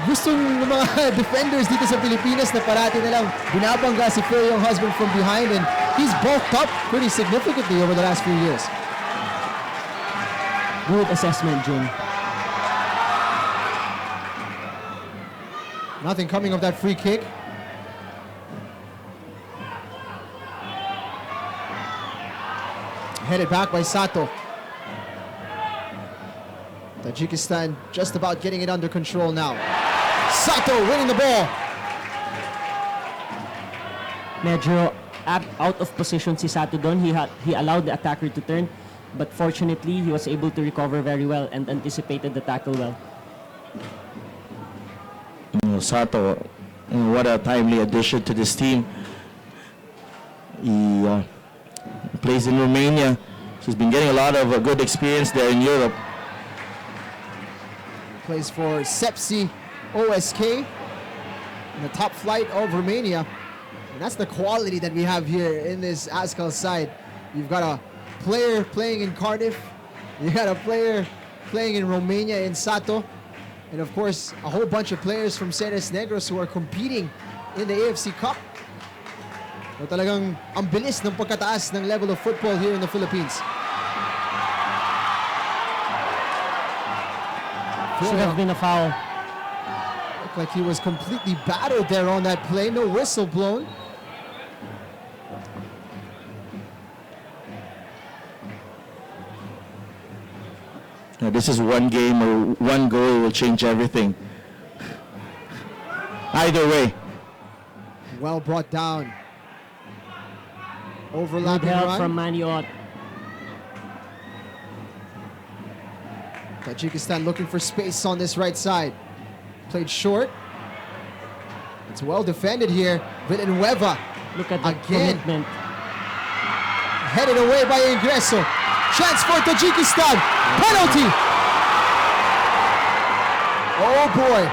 gusto ng mga defenders dito sa Pilipinas na parati na lang binabangga si Phil Young husband from behind, and he's bulked up pretty significantly over the last few years. Good assessment, June. Nothing coming of that free kick. Headed back by Sato. Tajikistan just about getting it under control now. Sato winning the ball. Medyo out of position si Sato doon. He allowed the attacker to turn, but fortunately he was able to recover very well and anticipated the tackle well. Sato, what a timely addition to this team. He plays in Romania. He's been getting a lot of good experience there in Europe. Plays for Sepsi OSK in the top flight of Romania. And that's the quality that we have here in this Azcals side. You've got a player playing in Cardiff. You got a player playing in Romania in Sato. And of course, a whole bunch of players from Ceres Negros who are competing in the AFC Cup. So talagang ang bilis ng pagkataas ng level of football here in the Philippines. Should have been a foul. Looked like he was completely battered there on that play. No whistle blown. Now, this is one game or one goal will change everything. Either way. Well brought down. Good Overlapping help run. from Maniot. Tajikistan looking for space on this right side. Played short. It's well defended here. Villanueva. Look at the again. commitment. Headed away by Ingreso. Chance for Tajikistan. Penalty. Oh boy.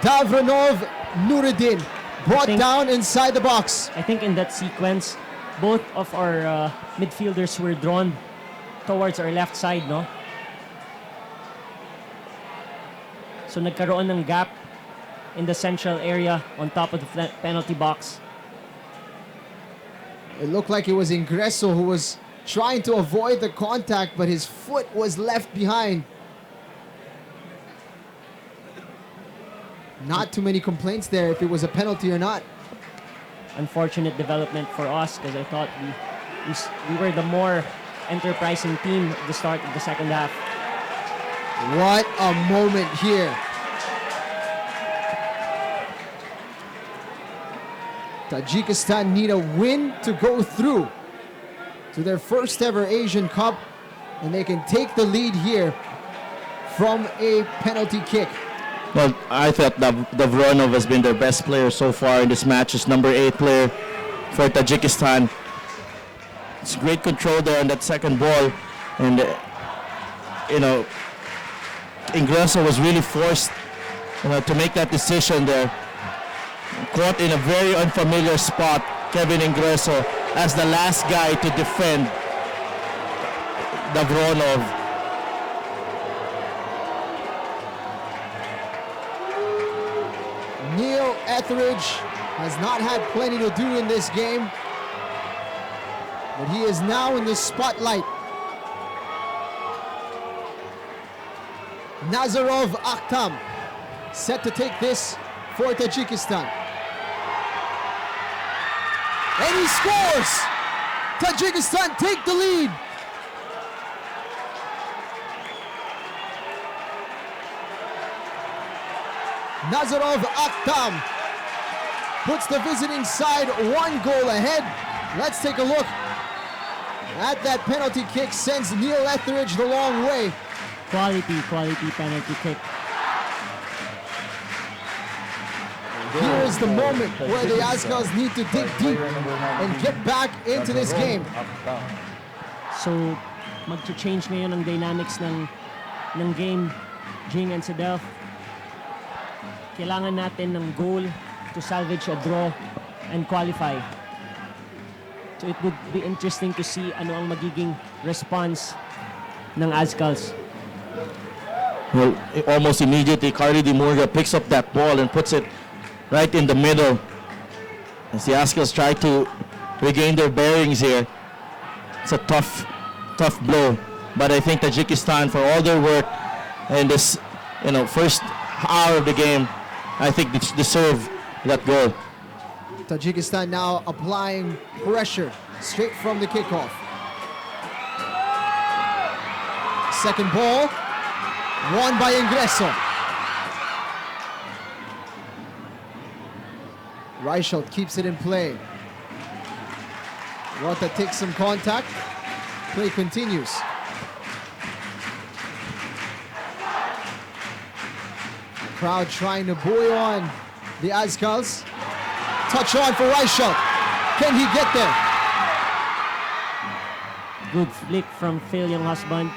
Davronov Nuruddin brought down inside the box. I think in that sequence, both of our midfielders were drawn towards our left side, no? So nagkaroon ng gap in the central area on top of the penalty box. It looked like it was Ingreso who was trying to avoid the contact, but his foot was left behind. Not too many complaints there if it was a penalty or not. Unfortunate development for us because I thought we were the more enterprising team at the start of the second half. What a moment here. Tajikistan need a win to go through to their first ever Asian Cup, and they can take the lead here from a penalty kick. Well, I thought Davronov has been their best player so far in this match. Is number 8 player for Tajikistan. It's great control there on that second ball, and Ingreso was really forced to make that decision there. Caught in a very unfamiliar spot, Kevin Ingreso, as the last guy to defend Davronov. Neil Etheridge has not had plenty to do in this game, but he is now in the spotlight. Nazarov Akhtam set to take this for Tajikistan. And he scores! Tajikistan take the lead. Nazarov Akhtam puts the visiting side 1 goal ahead. Let's take a look at that penalty kick. Sends Neil Etheridge the long way. Quality penalty kick. Here is the moment where the Azkals need to dig deep and get back into this game. So, mag-change ngayon ang dynamics ng game, Jing and Sedelf. Kailangan natin ng goal to salvage a draw and qualify. So it would be interesting to see ano ang magiging response ng Azkals. Well, almost immediately, Carly Di Murga picks up that ball and puts it right in the middle as the Azkals try to regain their bearings here. It's a tough blow, but I think Tajikistan, for all their work in this first hour of the game, I think they deserve that goal. Tajikistan now applying pressure straight from the kickoff. Second ball, won by Ingreso. Reichelt keeps it in play. Rota takes some contact. Play continues. Crowd trying to buoy on the Azkals. Touch on for Reichelt. Can he get there? Good flick from Phil Younghusband.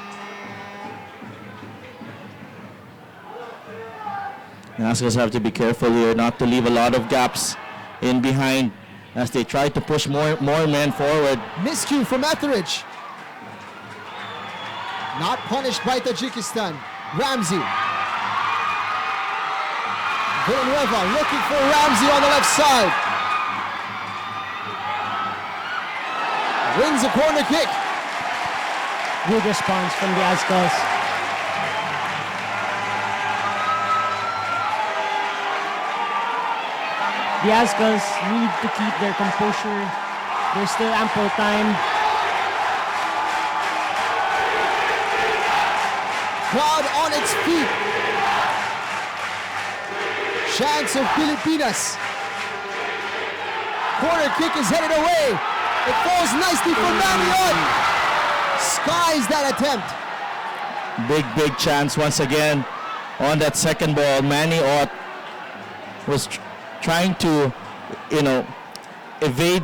The Azkals have to be careful here not to leave a lot of gaps in behind as they try to push more men forward. Miscue from Etheridge. Not punished by Tajikistan. Ramsey. Villanueva looking for Ramsey on the left side. Wins a corner kick. Good response from the Azkals. The Azkals need to keep their composure. There's still ample time. Crowd on its feet. Chance of Pilipinas. Corner kick is headed away. It falls nicely for Maniot. Skies that attempt. Big chance once again on that second ball. Maniot was trying to, evade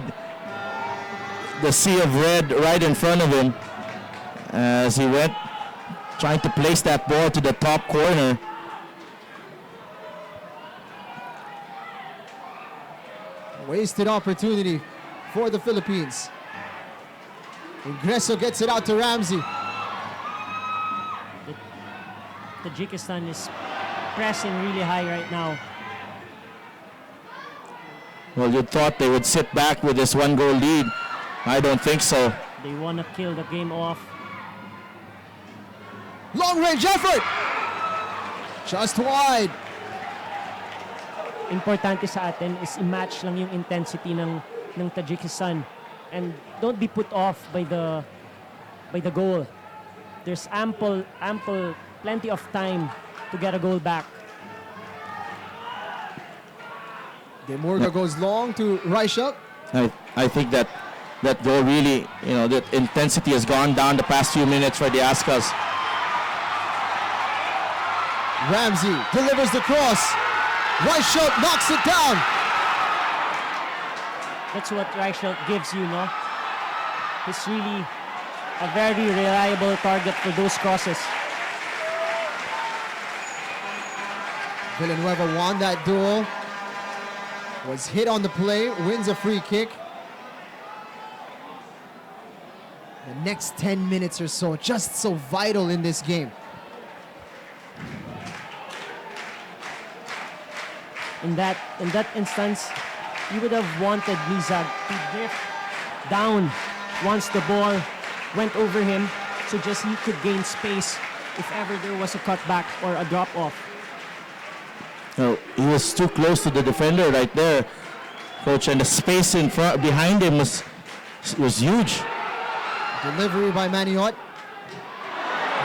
the sea of red right in front of him as he went trying to place that ball to the top corner. Wasted opportunity for the Philippines. Ingreso gets it out to Ramsey. Tajikistan is pressing really high right now. Well, you thought they would sit back with this 1-goal lead. I don't think so. They want to kill the game off. Long range effort! Just wide. Importante sa atin is i-match lang yung intensity ng Tajikistan, and don't be put off by the goal. There's plenty of time to get a goal back. Demurga goes long to Reichelt. I think that goal really, that intensity has gone down the past few minutes for the Askas. Ramsey delivers the cross. Reichelt knocks it down. That's what Reichelt gives you, no? He's really a very reliable target for those crosses. Villanueva won that duel. Was hit on the play, wins a free kick. The next 10 minutes or so, just so vital in this game. In that instance, you would have wanted Mizag to drift down once the ball went over him, so just he could gain space if ever there was a cutback or a drop-off. No, he was too close to the defender right there, Coach, and the space in front behind him was huge. Delivery by Maniot.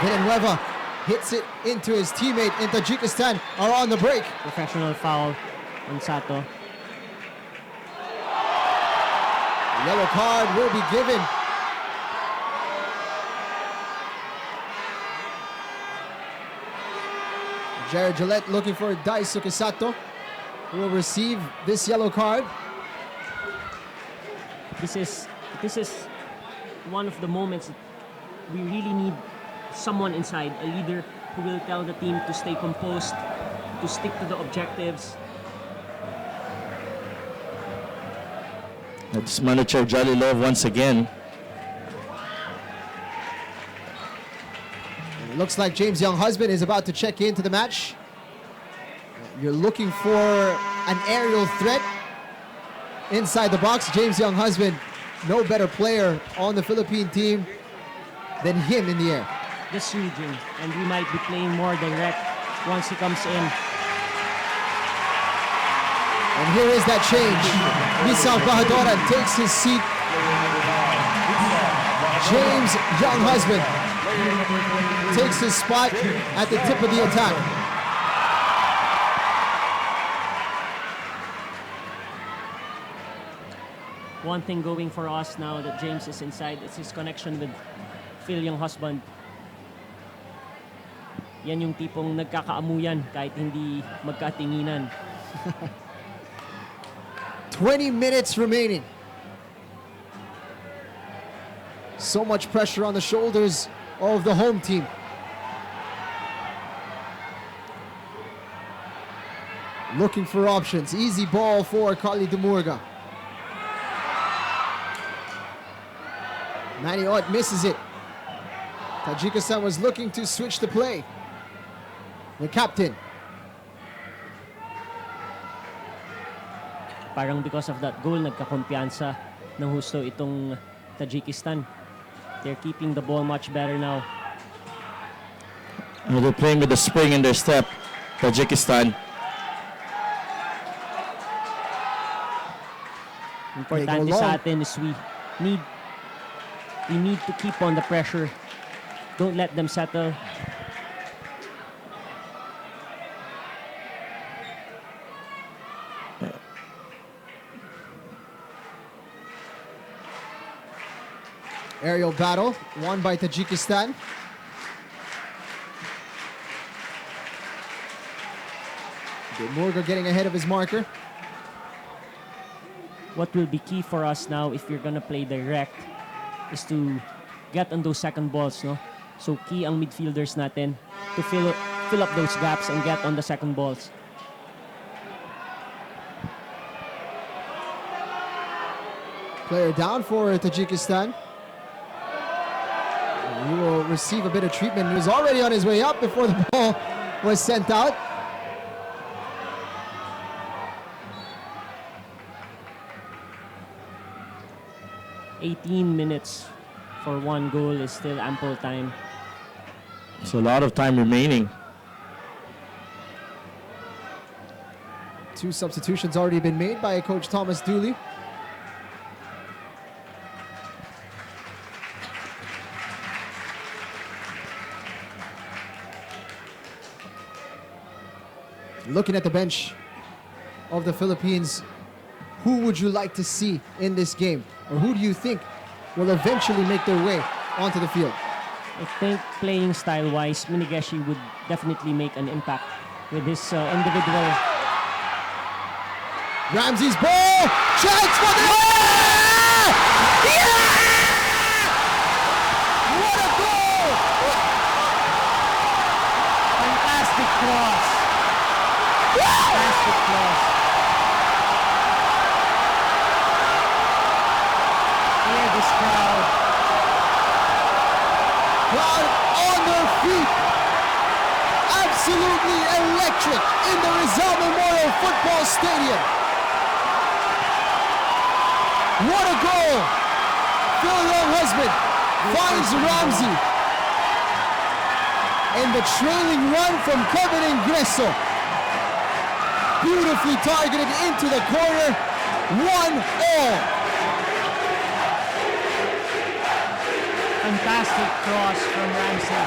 Villanueva hits it into his teammate, and Tajikistan are on the break. Professional foul on Sato. A yellow card will be given. Jared Gillette looking for Daisuke Sato, who will receive this yellow card. This is one of the moments that we really need someone inside, a leader who will tell the team to stay composed, to stick to the objectives. That's manager Jalilov once again. It looks like James Younghusband is about to check into the match. You're looking for an aerial threat inside the box. James Younghusband, no better player on the Philippine team than him in the air. This region, and we might be playing more direct once he comes in. And here is that change. Misal Bahadoran takes his seat. James Younghusband takes his spot at the tip of the attack. One thing going for us now that James is inside is his connection with Phil Younghusband. Yan yung tipong nagkakaamuyan kahit hindi magkatinginan. 20 minutes remaining. So much pressure on the shoulders of the home team. Looking for options. Easy ball for Kali Demurga. Maniot misses it. Tajikistan was looking to switch the play. The captain. Parang because of that goal, nagkakumpiyansa ng husto itong Tajikistan. They're keeping the ball much better now. They're playing with the spring in their step, Tajikistan. Importante sa atin is we need to keep on the pressure. Don't let them settle. Aerial battle won by Tajikistan. Demurga getting ahead of his marker. What will be key for us now if you're gonna play direct is to get on those second balls, no? So key ang midfielders natin to fill up those gaps and get on the second balls. Player down for Tajikistan. He will receive a bit of treatment. He was already on his way up before the ball was sent out. $18 for one goal is still ample time. It's a lot of time remaining. 2 substitutions already been made by Coach Thomas Dooley. Looking at the bench of the Philippines, who would you like to see in this game? Or who do you think will eventually make their way onto the field? I think playing style-wise, Minigeshi would definitely make an impact with his individual. Ramsey's ball! Chance for the... Yeah! What a goal! Fantastic cross. Fantastic cross. Hear this crowd. Crowd on their feet. Absolutely electric in the Rizal Memorial Football Stadium. What a goal! Phil Younghusband finds Ramsey. And the trailing run from Kevin Ingreso. Beautifully targeted into the corner. 1-all. Fantastic cross from Ramsey.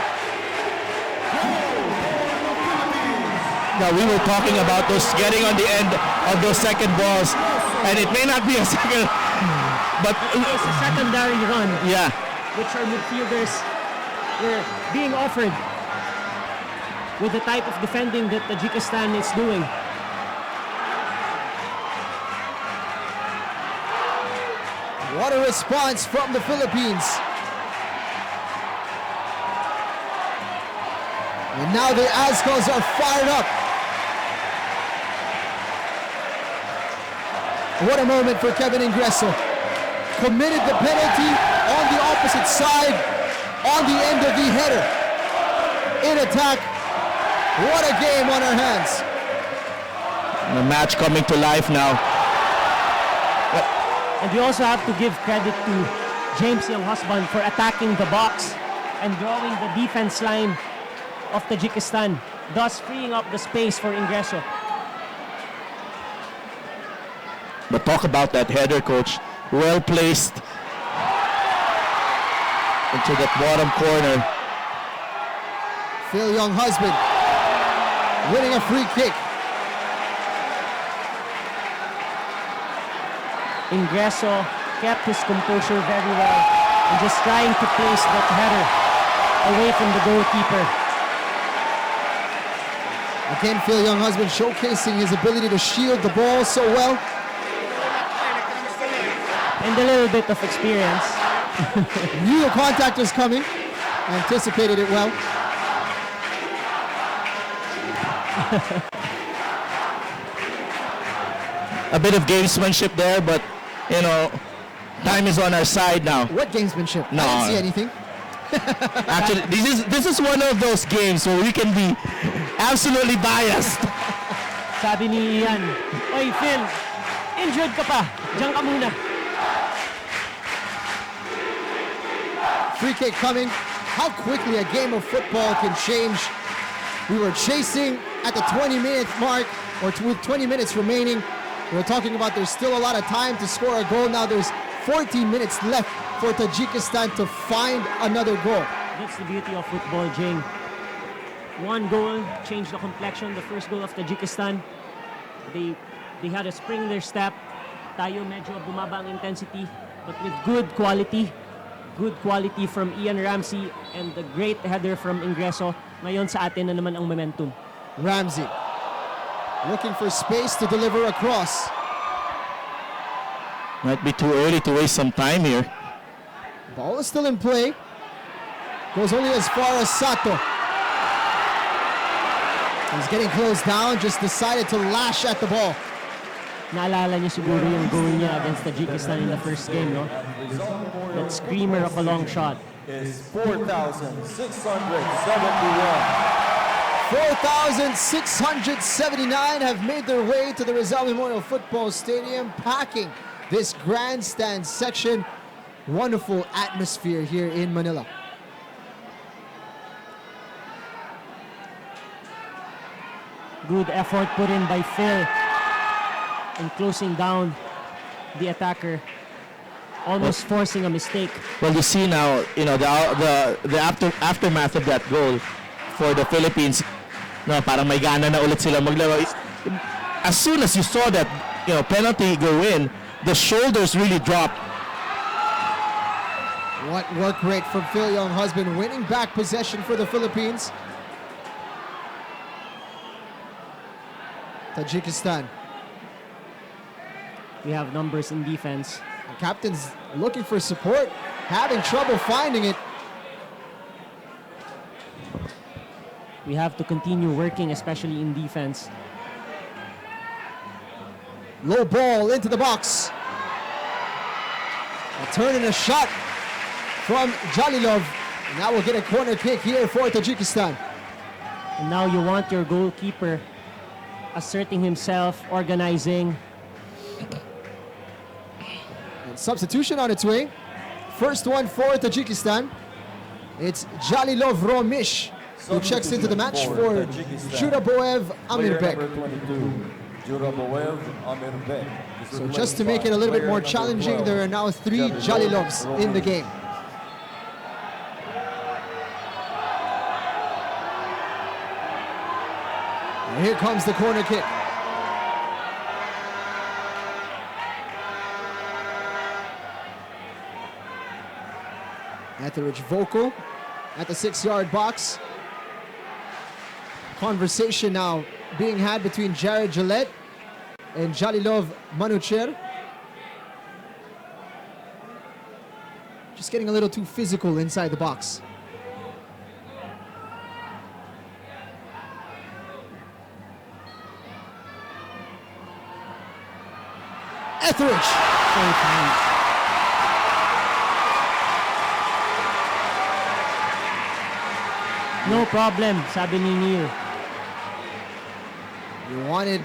Now we were talking about those getting on the end of those second balls, and it may not be a second, but it's a secondary run. Yeah, which our midfielders were being offered with the type of defending that Tajikistan is doing. What a response from the Philippines. And now the Azkals are fired up. What a moment for Kevin Ingreso. Committed the penalty on the opposite side, on the end of the header. In attack. What a game on our hands. the match coming to life now. And we also have to give credit to James Younghusband for attacking the box and drawing the defense line of Tajikistan, thus freeing up the space for Ingreso. But talk about that header, coach. Well placed into that bottom corner. Phil Younghusband winning a free kick. Ingreso kept his composure very well and just trying to place that header away from the goalkeeper. Again, Phil Younghusband showcasing his ability to shield the ball so well. And a little bit of experience. Knew the contact was coming, anticipated it well. A bit of gamesmanship there, but you know, time is on our side now. What gamesmanship? No. I didn't see anything. Actually, this is one of those games where we can be absolutely biased. Sabi ni Ian, "Oy Phil, injured ka pa. Diyan ka muna." Free kick coming. How quickly a game of football can change. We were chasing at the 20-minute mark, or with 20 minutes remaining. We were talking about there's still a lot of time to score a goal. Now there's 14 minutes left for Tajikistan to find another goal. That's the beauty of football, Jing. One goal changed the complexion. The first goal of Tajikistan, they had a spring in their step. Tayo medyo bumaba ang intensity, but with good quality from Ian Ramsey and the great header from Ingreso. Ngayon sa atin na naman ang momentum. Ramsey looking for space to deliver across. Might be too early to waste some time here. Ball is still in play. Goes only as far as Sato. He's getting closed down, just decided to lash at the ball. Naalala niyo siguro yung goal niya against Tajikistan in the first game, no? That screamer of a long shot. Is 4,671. 4,679 have made their way to the Rizal Memorial Football Stadium, packing this grandstand section. Wonderful atmosphere here in Manila. Good effort put in by Phil in closing down the attacker, almost forcing a mistake. Well, you see now, the aftermath of that goal for the Philippines. No, parang may gana na ulit sila maglaro. As soon as you saw that, penalty go in, the shoulders really dropped. What work rate from Phil Younghusband, winning back possession for the Philippines. Tajikistan. We have numbers in defense. The captain's looking for support, having trouble finding it. We have to continue working, especially in defense. Low ball into the box. A turn and a shot from Jalilov. Now we'll get a corner kick here for Tajikistan. And now you want your goalkeeper asserting himself, organizing. And substitution on its way. First one for Tajikistan. It's Jalilov Romish, who checks into the match for Juraboev Amirbek. So just to make it a little bit more challenging, there are now 3 Jalilovs in the game. And here comes the corner kick. Etheridge vocal at the 6-yard box. Conversation now being had between Jared Gillette and Jalilov Manucher. Just getting a little too physical inside the box. Etheridge. No problem, sabi ni Neil. You wanted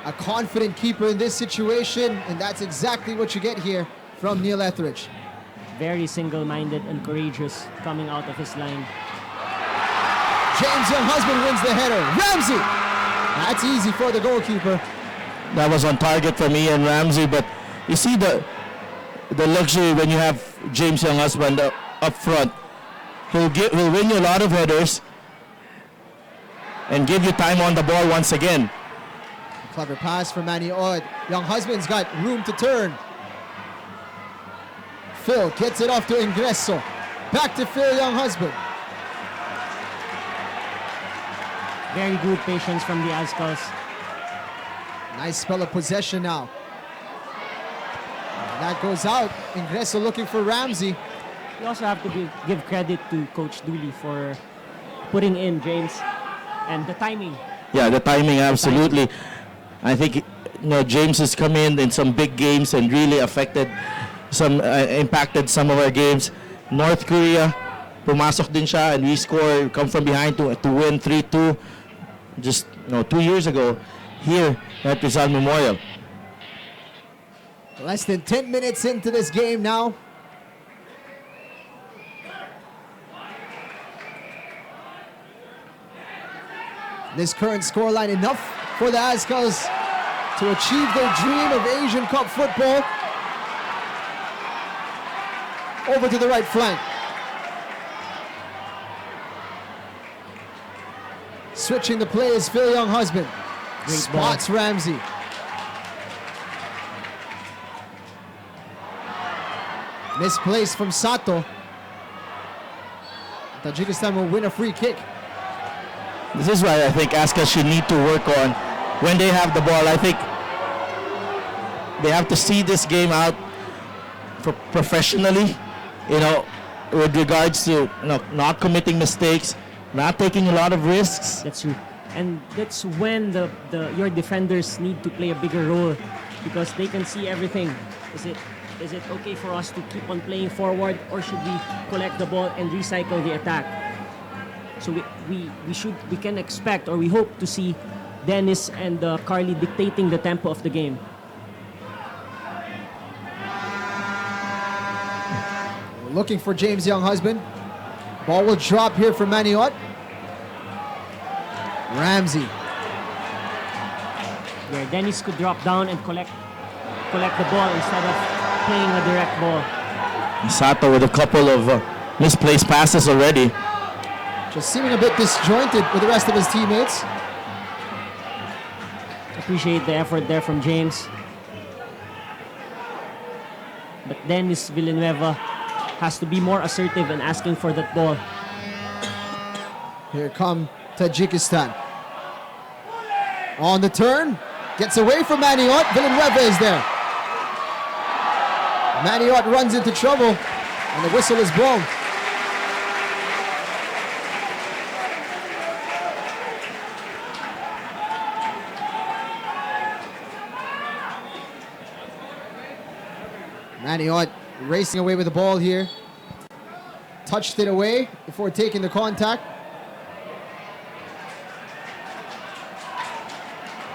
a confident keeper in this situation, and that's exactly what you get here from Neil Etheridge. Very single-minded and courageous coming out of his line. James Younghusband wins the header. Ramsey! That's easy for the goalkeeper. That was on target for me and Ramsey, but you see the luxury when you have James Younghusband up front. He'll win you a lot of headers and give you time on the ball once again. Clever pass from Manny Odd. Younghusband's got room to turn. Phil gets it off to Ingreso. Back to Phil Younghusband. Very good patience from the Azkals. Nice spell of possession now. And that goes out. Ingreso looking for Ramsey. You also have to give credit to Coach Dooley for putting in James and the timing. Yeah, the timing, absolutely. I think James has come in some big games and really impacted some of our games. North Korea, pumasok din siya, and we score, come from behind to win 3-2 just 2 years ago here at Rizal Memorial. Less than 10 minutes into this game now. This current scoreline enough for the Azkals to achieve their dream of Asian Cup football. Over to the right flank. Switching the play is Phil Younghusband. Spots Ramsey. Misplaced from Sato. Tajikistan will win a free kick. This is why I think Azkals should need to work on when they have the ball. I think they have to see this game out professionally, with regards to not committing mistakes, not taking a lot of risks. That's true. And that's when your defenders need to play a bigger role because they can see everything. Is it okay for us to keep on playing forward, or should we collect the ball and recycle the attack? So we can expect, or we hope to see Dennis and Carly dictating the tempo of the game. Looking for James Younghusband. Ball will drop here for Maniot. Ramsey. Yeah, Dennis could drop down and collect the ball instead of playing a direct ball. Sato with a couple of misplaced passes already. Just seeming a bit disjointed with the rest of his teammates. Appreciate the effort there from James. But Dennis Villanueva has to be more assertive in asking for that ball. Here come Tajikistan. On the turn, gets away from Maniot. Villanueva is there. Maniot runs into trouble, and the whistle is blown. Maniot racing away with the ball here. Touched it away before taking the contact.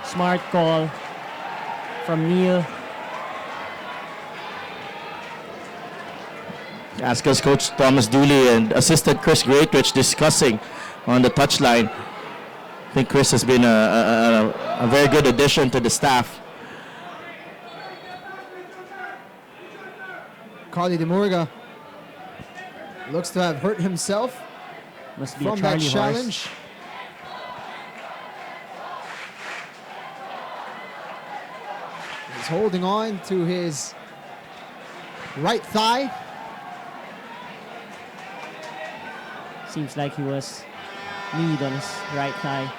Smart call from Neil. Ask us Coach Thomas Dooley and assistant Chris Greatwich discussing on the touchline. I think Chris has been a very good addition to the staff. Carly DeMurga looks to have hurt himself Must be from a that Charlie challenge. horse. He's holding on to his right thigh. Seems like he was kneed on his right thigh.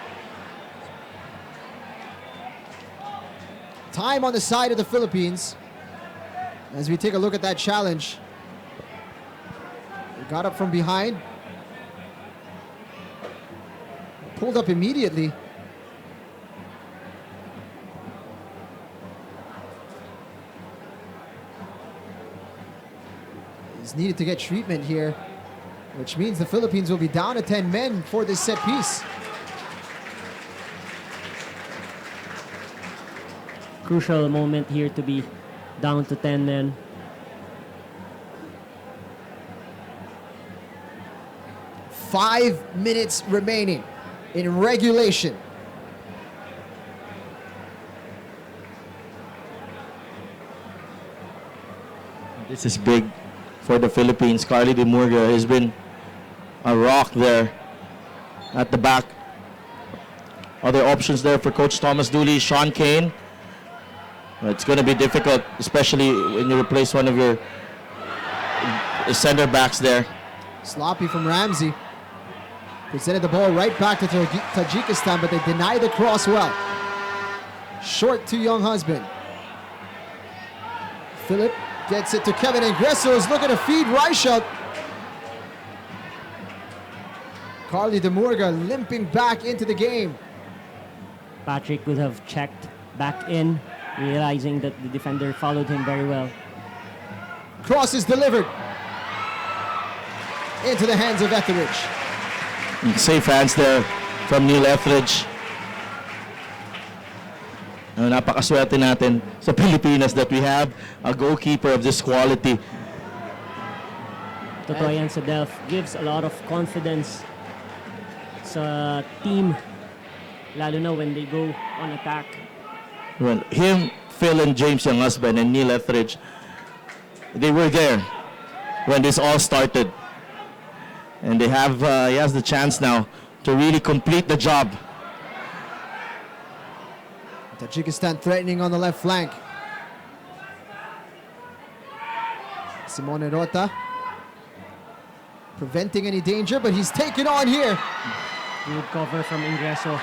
Time on the side of the Philippines. As we take a look at that challenge. He got up from behind. Pulled up immediately. He's needed to get treatment here, which means the Philippines will be down to 10 men for this set piece. Crucial moment here to be down to 10 men. Five minutes remaining in regulation. This is big for the Philippines. Carly DeMurga has been a rock there at the back. Other options there for Coach Thomas Dooley, Sean Kane. It's going to be difficult, especially when you replace one of your center backs there. Sloppy from Ramsey. Presented the ball right back to Tajikistan, but they deny the cross well. Short to Younghusband. Philip gets it to Kevin Ingresso, is looking to feed Reichelt. Carly DeMurga limping back into the game. Patrick would have checked back in, realizing that the defender followed him very well. Cross is delivered into the hands of Etheridge. Safe hands there from Neil Etheridge. Napakaswerte natin sa Pilipinas that we have a goalkeeper of this quality. Totoo yan sa Delph. Gives a lot of confidence sa team, lalo na when they go on attack. Well, him, Phil, and James Younghusband and Neil Etheridge, they were there when this all started. And he has the chance now to really complete the job. Tajikistan threatening on the left flank. Simone Rota preventing any danger, but he's taken on here. Good cover from Ingresso.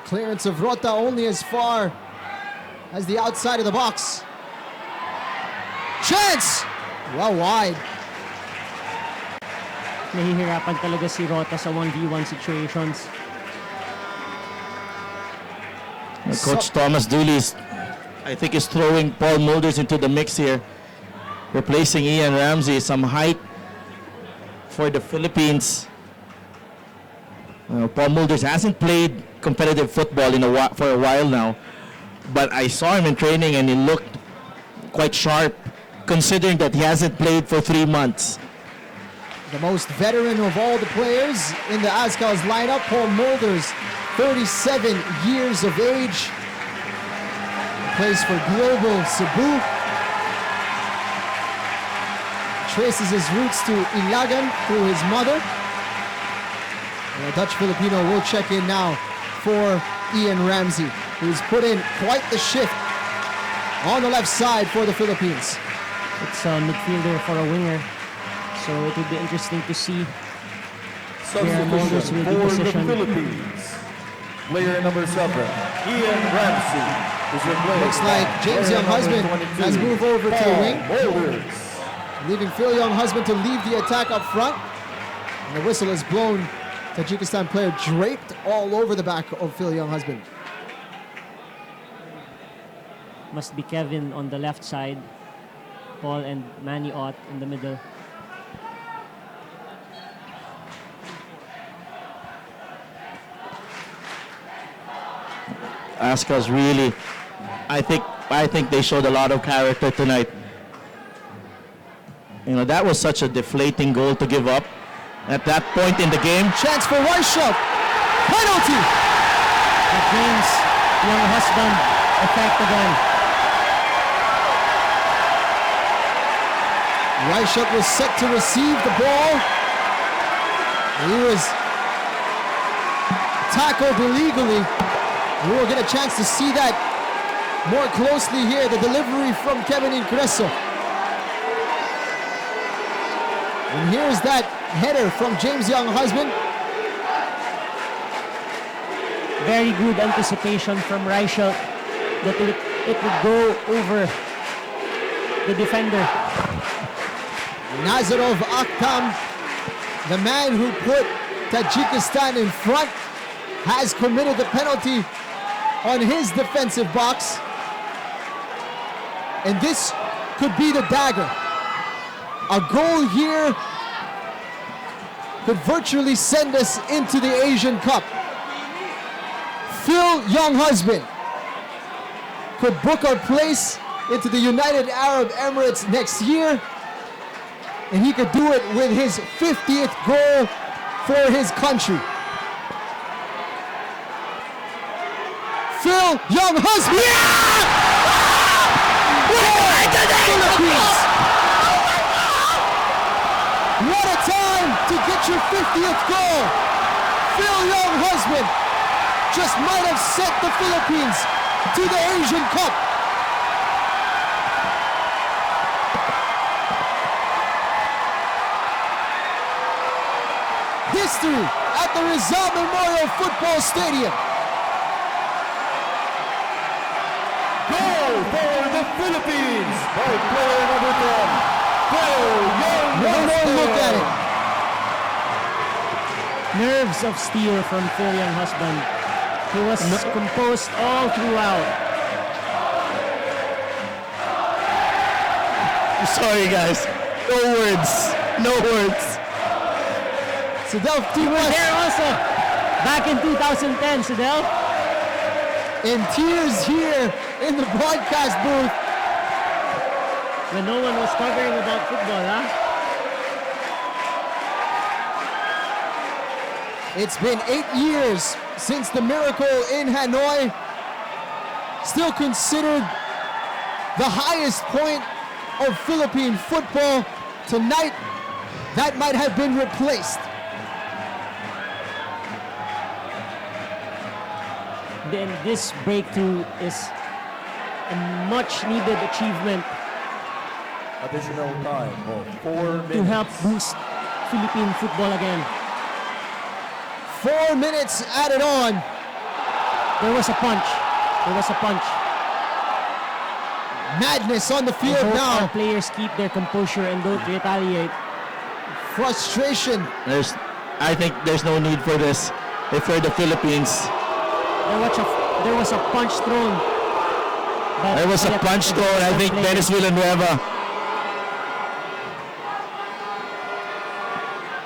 Clearance of Rota only as far as the outside of the box. Chance! Well wide. Nahihirapan talaga si Rota sa 1v1 situations. Coach Thomas Dooley's, I think, is throwing Paul Mulders into the mix here, replacing Ian Ramsey. Some height for the Philippines. Paul Mulders hasn't played competitive football for a while now, but I saw him in training and he looked quite sharp, considering that he hasn't played for 3 months. The most veteran of all the players in the Azkals lineup, Paul Mulders, 37 years of age. Plays for Global Cebu. Traces his roots to Ilagan through his mother. And a Dutch Filipino will check in now for Ian Ramsey, who's put in quite the shift on the left side for the Philippines. It's a midfielder for a winger, so it would be interesting to see where Mulders will be for the positioned. Philippines. Player number 7, Ian Ramsey, is replaced. Looks like James Player Young Husband number 22, has moved over to the Paul wing, Mulders. leaving Phil Young Husband to lead the attack up front. And the whistle is blown. Tajikistan player draped all over the back of Phil Young Husband. Must be Kevin on the left side, Paul and Manny Ott in the middle. Azkals really, I think they showed a lot of character tonight. You know, that was such a deflating goal to give up at that point in the game. Chance for Weishaupt. Penalty! But James Young Husband effect again. Weishaupt was set to receive the ball. He was tackled illegally. We will get a chance to see that more closely here. The delivery from Kevin Increso. And here's that header from James Young Husband. Very good anticipation from Weishaupt that it would go over the defender. Nazarov Akhtam, the man who put Tajikistan in front, has committed the penalty on his defensive box. And this could be the dagger. A goal here could virtually send us into the Asian Cup. Phil Young Husband could book our place into the United Arab Emirates next year, and he could do it with his 50th goal for his country. Phil Young Husband! Philippines! What a time to get your 50th goal! Phil Young Husband just might have sent the Philippines to the Asian Cup. History at the Rizal Memorial Football Stadium. Goal for the Philippines by player number 10, Phil Young One more look at it. Nerves of steel from Phil Young Husband, who was composed all throughout. Sorry guys, no words, no words. Sidel You were there also, back in 2010, Sidel. In tears here in the broadcast booth. When no one was covering about football, huh? It's been 8 years since the miracle in Hanoi. Still considered the highest point of Philippine football. Tonight, that might have been replaced. Then this breakthrough is a much needed achievement Additional time of 4 minutes. to help boost Philippine football again. 4 minutes added on. There was a punch. There was a punch. Madness on the I field hope now. our players keep their composure and don't retaliate. Frustration. I think there's no need for this if you're the Philippines. there was a punch thrown. But There was a punch thrown. I think Dennis Villanueva.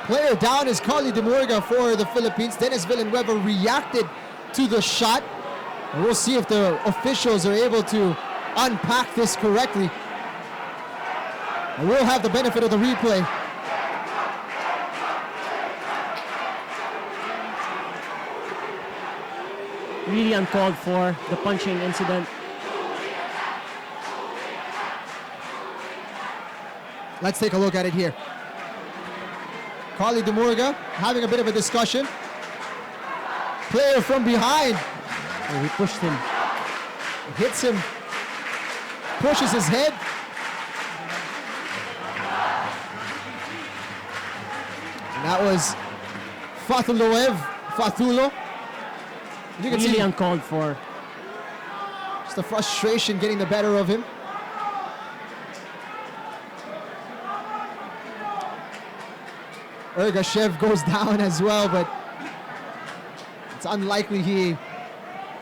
Player down is Carly Demorga for the Philippines. Dennis Villanueva reacted to the shot. And we'll see if the officials are able to unpack this correctly. And we'll have the benefit of the replay. Really uncalled for, the punching incident. Let's take a look at it here. Carly Demorga having a bit of a discussion. Player from behind. Oh, he pushed him. Hits him. Pushes his head. And that was Fathulo. You can really see uncalled for. just the frustration getting the better of him. Ergashev goes down as well, but it's unlikely he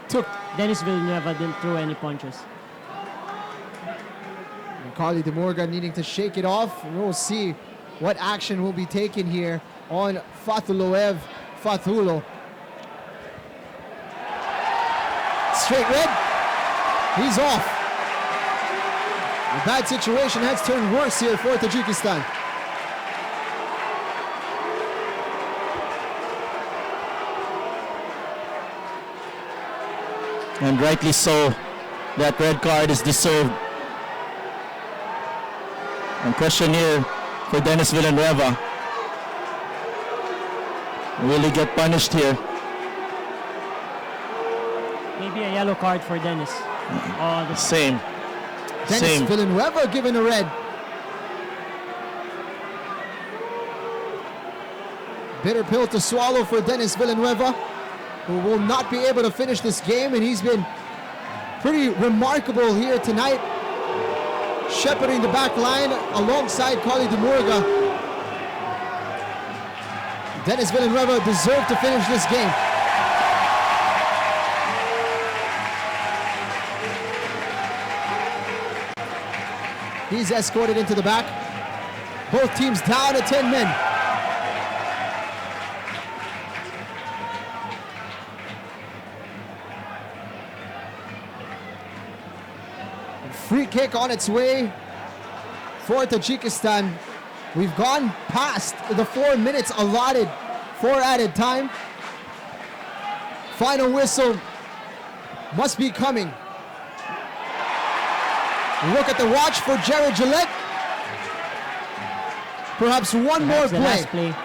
took. Dennis Villanueva didn't throw any punches. And Carly Demorga needing to shake it off. We'll see what action will be taken here on Fathulo. Straight red. He's off. The bad situation has turned worse here for Tajikistan. And rightly so, that red card is deserved. And question here for Dennis Villanueva. Will he get punished here? Maybe a yellow card for Dennis. Oh, the Same. Dennis Villanueva given a red. Bitter pill to swallow for Dennis Villanueva, who will not be able to finish this game, and he's been pretty remarkable here tonight, shepherding the back line alongside Carly Demorga. Dennis Villanueva deserved to finish this game. He's escorted into the back. Both teams down to 10 men. Free kick on its way for Tajikistan. We've gone past the 4 minutes allotted for added time. Final whistle must be coming. Look at the watch for Jared Gillette. Perhaps one more the play. last play.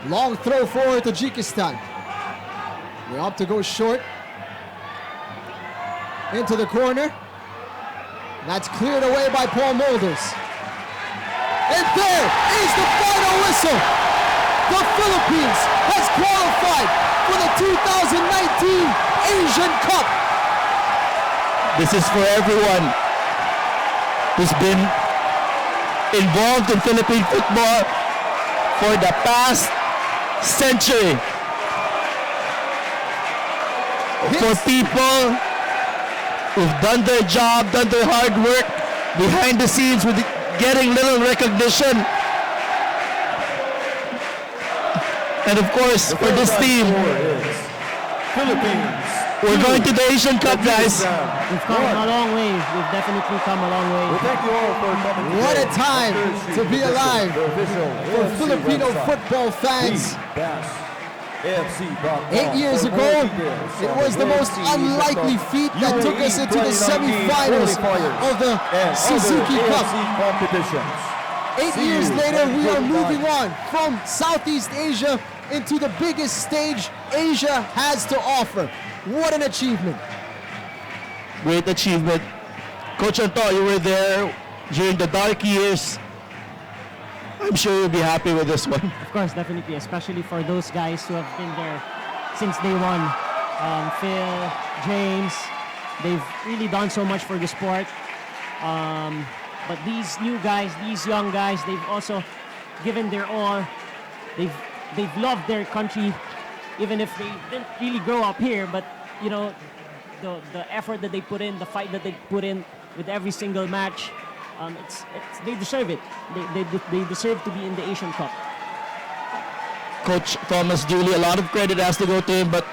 Long throw for Tajikistan. They opt to go short. Into the corner. That's cleared away by Paul Molders. And there is the final whistle. The Philippines has qualified for the 2019 Asian Cup. This is for everyone who's been involved in Philippine football for the past century. For people who've done their job, done their hard work behind the scenes with getting little recognition. And of course, for this team, Philippines. we're going to the Asian Cup, guys. We've come a long way. We've definitely come a long way. Thank you all for coming. What a time to be alive for AFC Filipino website. football fans. AFC.com. 8 years ago, it was the most unlikely feat that took us into the semi-finals of the Suzuki Cup. competitions. 8 years later, we are moving on from Southeast Asia into the biggest stage Asia has to offer. What an achievement. Great achievement. Coach Anto, you were there during the dark years. I'm sure you'll be happy with this one. Of course, definitely, especially for those guys who have been there since day one. Phil, James, They've really done so much for the sport. But these new guys, these young guys, they've also given their all. They've loved their country, even if they didn't really grow up here. But you know, the effort that they put in, the fight that they put in with every single match, they deserve it. They deserve to be in the Asian Cup. Coach Thomas Dooley, a lot of credit has to go to him, but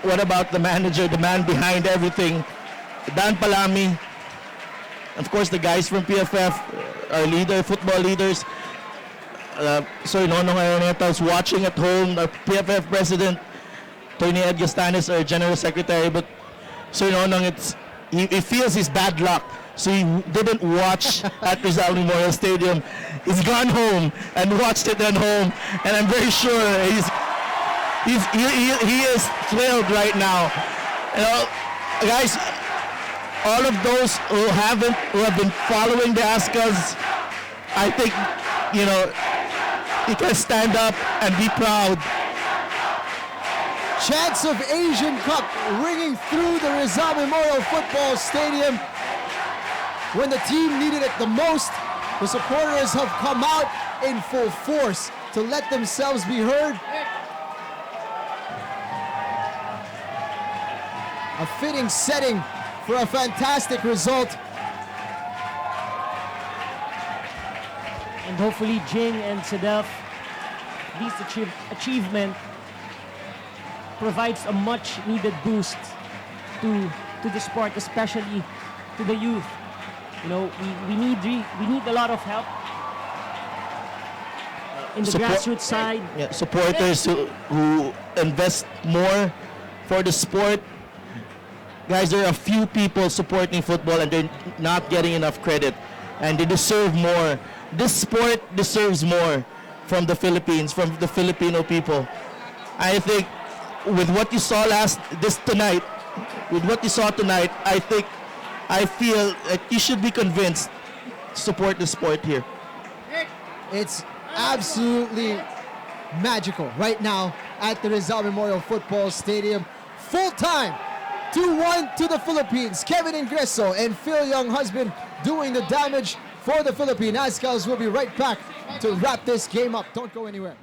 what about the manager, the man behind everything, Dan Palami, of course the guys from PFF, our football leaders, Sir Nonong Araneta is watching at home, our PFF president, Tony Ed Gastanes, our general secretary, but Sir Nonong, he feels his bad luck. So he didn't watch at Rizal Memorial Stadium. He's gone home and watched it at home, and I'm very sure he is thrilled right now. You know, guys, all of those who have been following the Azcals, I think, you know, you can stand up and be proud. Chants of Asian Cup ringing through the Rizal Memorial Football Stadium. When the team needed it the most, the supporters have come out in full force to let themselves be heard. A fitting setting for a fantastic result. And hopefully Jing and Sedef, this achievement provides a much needed boost to the sport, especially to the youth. You know, we need a lot of help in the grassroots side. Yeah, supporters who invest more for the sport. Guys, there are a few people supporting football and they're not getting enough credit, and they deserve more. This sport deserves more from the Philippines, from the Filipino people. I think with what you saw tonight, I feel that you should be convinced to support the sport here. It's absolutely magical right now at the Rizal Memorial Football Stadium. Full time, 2-1 to the Philippines. Kevin Ingreso and Phil Younghusband doing the damage for the Philippine Azcals. Will be right back to wrap this game up. Don't go anywhere.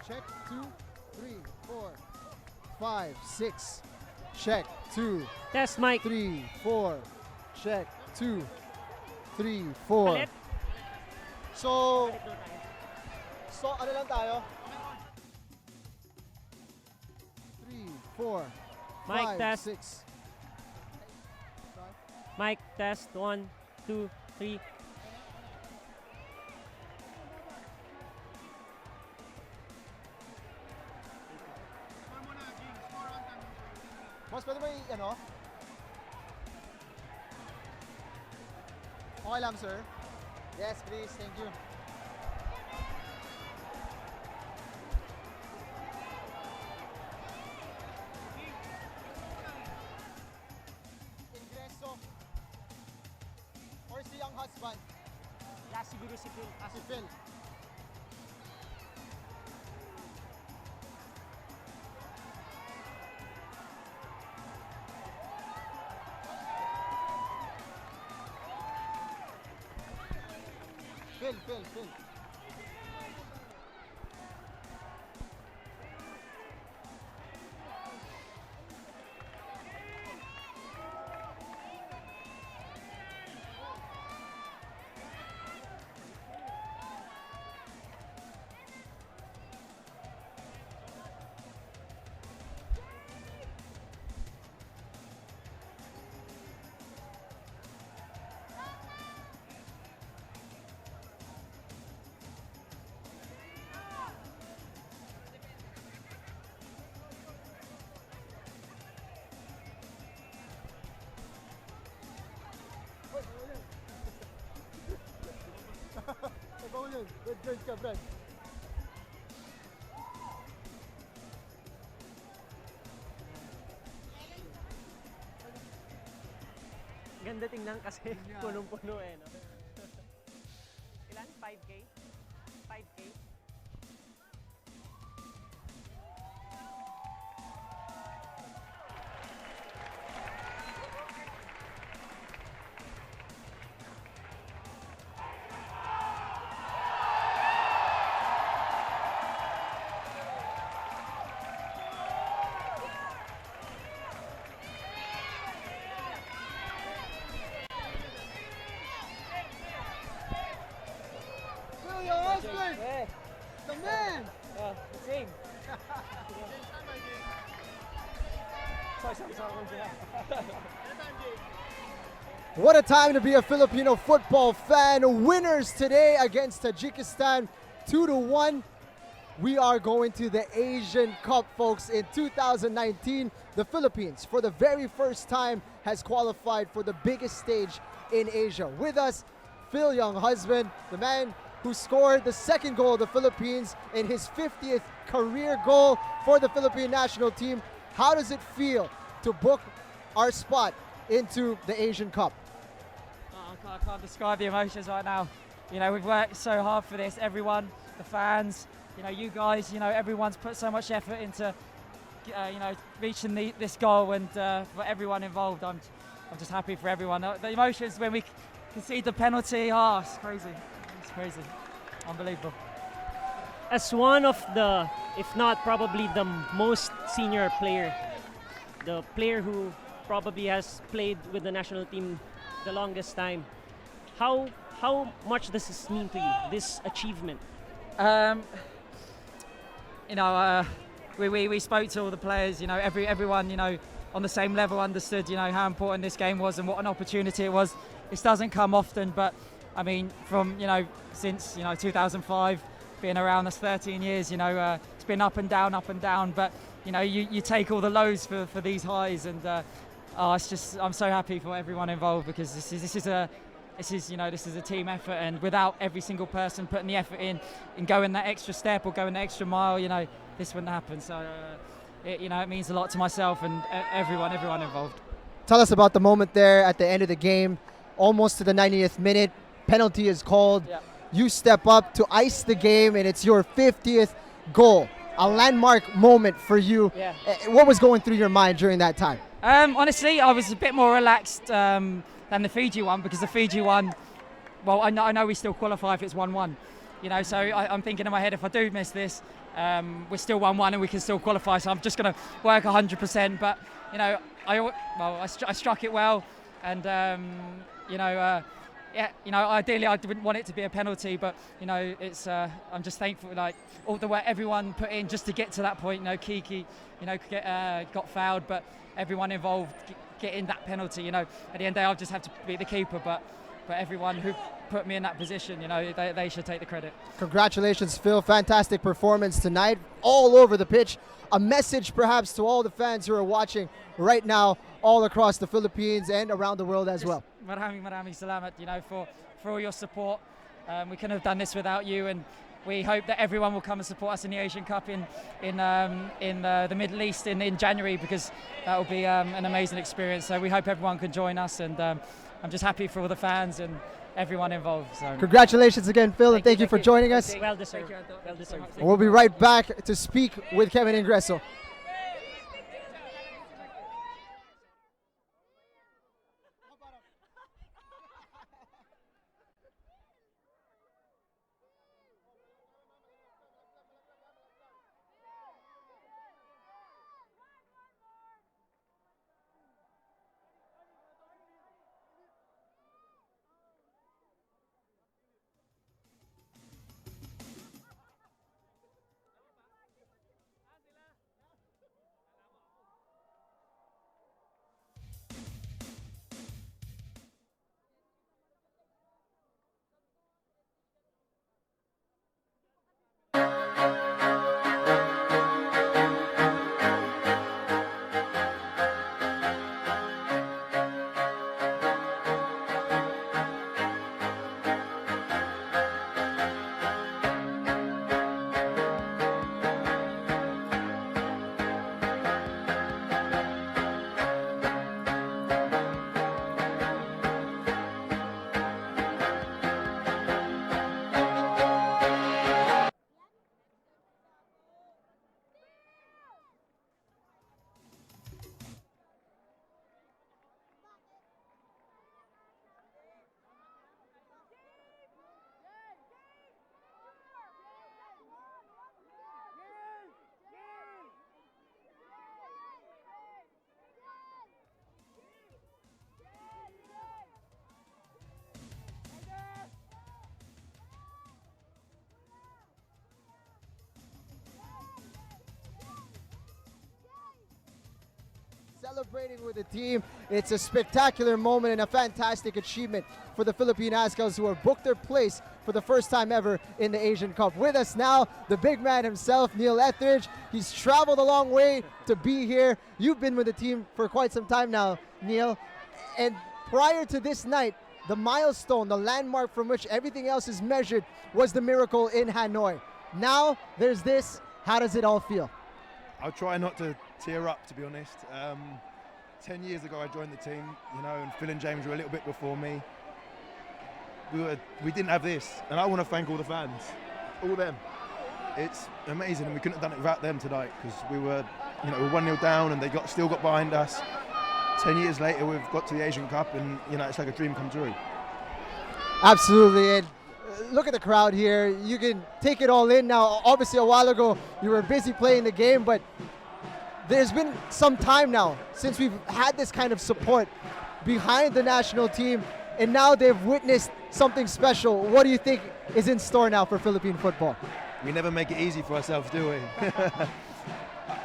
Check 2, 3, 4, 5, 6. Check 2. Test mic. 3, 4. Check 2, 3, 4. Ulit. So ano lang tayo? 3, 4, Mic 5, test. 6. Mic test. 1, 2, 3. Boss, pwede ba ano? Okay lang, sir. Yes, please. Thank you. Ingreso. Or si young husband. Yeah, siguro si Phil. Si Phil. Phil. Ikaw yun. Red guard ka, Brad. Ganda tingnan kasi punong-puno eh, no? Ilan? 5K? 5K? The man! Same. What a time to be a Filipino football fan. Winners today against Tajikistan, 2-1. We are going to the Asian Cup, folks, in 2019. The Philippines, for the very first time, has qualified for the biggest stage in Asia. With us, Phil Young husband, the man who scored the second goal of the Philippines in his 50th career goal for the Philippine national team. How does it feel to book our spot into the Asian Cup? I can't describe the emotions right now. You know, we've worked so hard for this. Everyone, the fans, you know, you guys, you know, everyone's put so much effort into, you know, reaching this goal, and for everyone involved, I'm just happy for everyone. The emotions when we concede the penalty, it's crazy. It's crazy. Unbelievable. As one of the, if not probably the most senior player, the player who probably has played with the national team the longest time, how much does this mean to you, this achievement? You know, we spoke to all the players. You know, everyone, you know, on the same level understood, you know, how important this game was and what an opportunity it was. This doesn't come often, but I mean, from, you know, since, you know, 2005, being around, that's 13 years, you know, it's been up and down, but, you know, you take all the lows for these highs, and it's just, I'm so happy for everyone involved, because this is a team effort, and without every single person putting the effort in and going that extra step or going the extra mile, you know, this wouldn't happen. So, you know, it means a lot to myself and everyone involved. Tell us about the moment there at the end of the game, almost to the 90th minute. Penalty is called. Yeah. You step up to ice the game, and it's your 50th goal. A landmark moment for you. Yeah. What was going through your mind during that time? Honestly, I was a bit more relaxed than the Fiji one, because the Fiji one, well, I know we still qualify if it's 1-1. you know, so I'm thinking in my head, if I do miss this, we're still 1-1 and we can still qualify. So I'm just going to work 100%. But you know, I struck it well, and yeah, you know, ideally I wouldn't want it to be a penalty, but you know, it's I'm just thankful, like all the work everyone put in just to get to that point. You know, Kiki, you know, got fouled, but everyone involved getting that penalty. You know, at the end of the day, I'll just have to be the keeper, but everyone who put me in that position, you know, they should take the credit. Congratulations, Phil. Fantastic performance tonight, all over the pitch. A message perhaps to all the fans who are watching right now all across the Philippines and around the world as well. Maraming salamat, you know, for all your support. We couldn't have done this without you, and we hope that everyone will come and support us in the Asian Cup in the Middle East in January, because that will be an amazing experience. So we hope everyone can join us, and I'm just happy for all the fans and everyone involved. So. Congratulations again, Phil, and thank you for joining us. Well deserved. Well deserved. We'll be right back to speak with Kevin Ingreso. Celebrating with the team. It's a spectacular moment and a fantastic achievement for the Philippine Azkals, who have booked their place for the first time ever in the Asian Cup. With us now, the big man himself, Neil Etheridge. He's traveled a long way to be here. You've been with the team for quite some time now, Neil. And prior to this night, the milestone, the landmark from which everything else is measured, was the miracle in Hanoi. Now there's this. How does it all feel? I'll try not to tear up, to be honest. 10 years ago I joined the team, you know, and Phil and James were a little bit before me. We didn't have this, and I want to thank all the fans, all them. It's amazing, and we couldn't have done it without them tonight, because we were, you know, 1-0 down, and they still got behind us. 10 years later, we've got to the Asian Cup, and you know, it's like a dream come true. Absolutely, and look at the crowd here. You can take it all in now. Obviously, a while ago, you were busy playing the game, but there's been some time now since we've had this kind of support behind the national team, and now they've witnessed something special. What do you think is in store now for Philippine football? We never make it easy for ourselves, do we?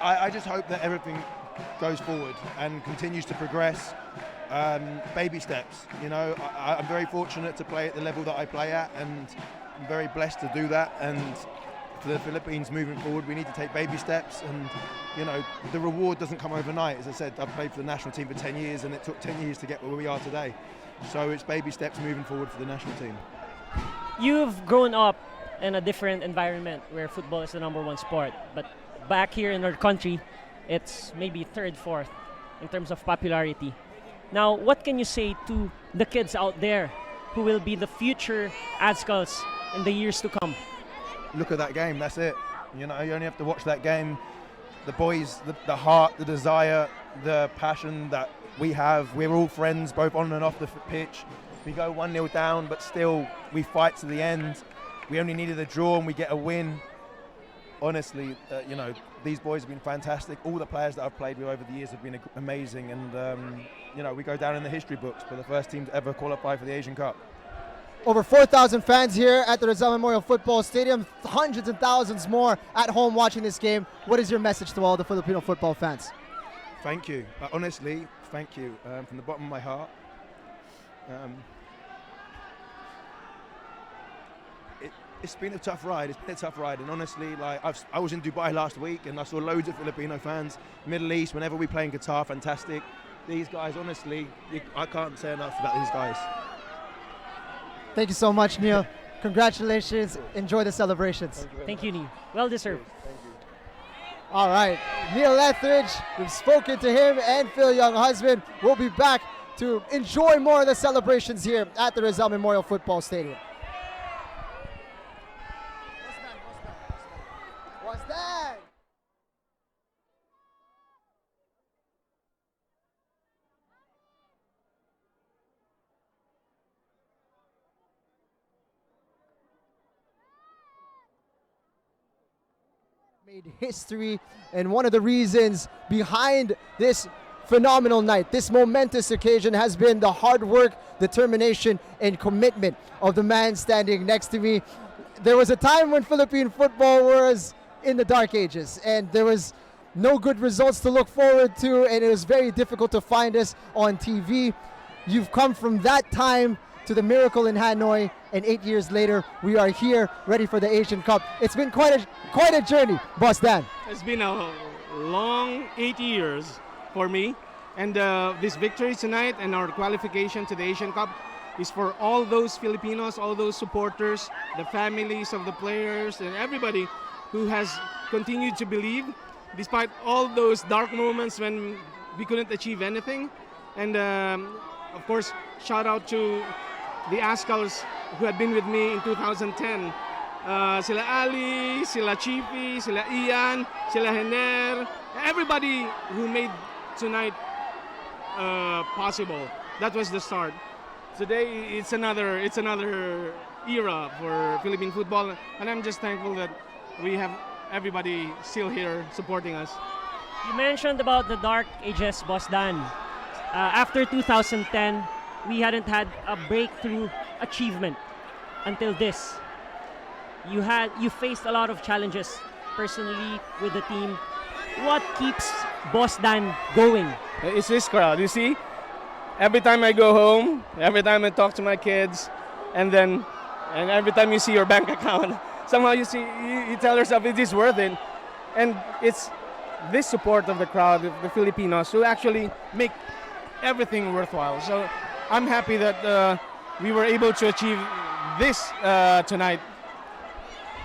I just hope that everything goes forward and continues to progress. Baby steps, you know. I'm very fortunate to play at the level that I play at, and I'm very blessed to do that. And for the Philippines moving forward, we need to take baby steps, and you know, the reward doesn't come overnight. As I said, I've played for the national team for 10 years, and it took 10 years to get where we are today. So it's baby steps moving forward for the national team. You've grown up in a different environment where football is the #1 sport, but back here in our country, it's maybe third, fourth in terms of popularity. Now, what can you say to the kids out there who will be the future Azkals in the years to come? Look at that game, that's it. You know, you only have to watch that game. The boys, the heart, the desire, the passion that we have. We're all friends, both on and off the pitch. We go 1-0 down, but still we fight to the end. we only needed a draw and we get a win. Honestly, you know, these boys have been fantastic. All the players that I've played with over the years have been amazing, and you know, we go down in the history books for the first team to ever qualify for the Asian Cup. Over 4,000 fans here at the Rizal Memorial Football Stadium, hundreds and thousands more at home watching this game. What is your message to all the Filipino football fans? Thank you. Honestly, thank you from the bottom of my heart. It's been a tough ride. It's been a tough ride, and honestly, like I was in Dubai last week, and I saw loads of Filipino fans. Middle East, whenever we play in Qatar, fantastic. These guys, honestly, I can't say enough about these guys. Thank you so much, Neil. Congratulations. Enjoy the celebrations. Thank you, Neil. Well deserved. All right, Neil Etheridge, we've spoken to him and Phil Young husband. We'll be back to enjoy more of the celebrations here at the Rizal Memorial Football Stadium. What's that? Made history, and one of the reasons behind this phenomenal night, this momentous occasion, has been the hard work, determination, and commitment of the man standing next to me. There was a time when Philippine football was in the dark ages, and there was no good results to look forward to, and it was very difficult to find us on TV. You've come from that time to the miracle in Hanoi, and 8 years later, we are here, ready for the Asian Cup. It's been quite a journey, Boss Dan. It's been a long 8 years for me, and this victory tonight and our qualification to the Asian Cup is for all those Filipinos, all those supporters, the families of the players, and everybody who has continued to believe despite all those dark moments when we couldn't achieve anything. And of course, shout out to the Ascals who had been with me in 2010. Sila Ali, sila Chiefy, sila Ian, sila Hener, everybody who made tonight possible. That was the start. Today it's another era for Philippine football, and I'm just thankful that we have everybody still here supporting us. You mentioned about the dark ages, Boss Dan. After 2010, we hadn't had a breakthrough achievement until this. You faced a lot of challenges personally with the team. What keeps Boss Dan going? It's this crowd, you see? Every time I go home, every time I talk to my kids, and every time you see your bank account, somehow you tell yourself it is worth it. And it's this support of the crowd, the Filipinos, who actually make everything worthwhile. So I'm happy that we were able to achieve this tonight.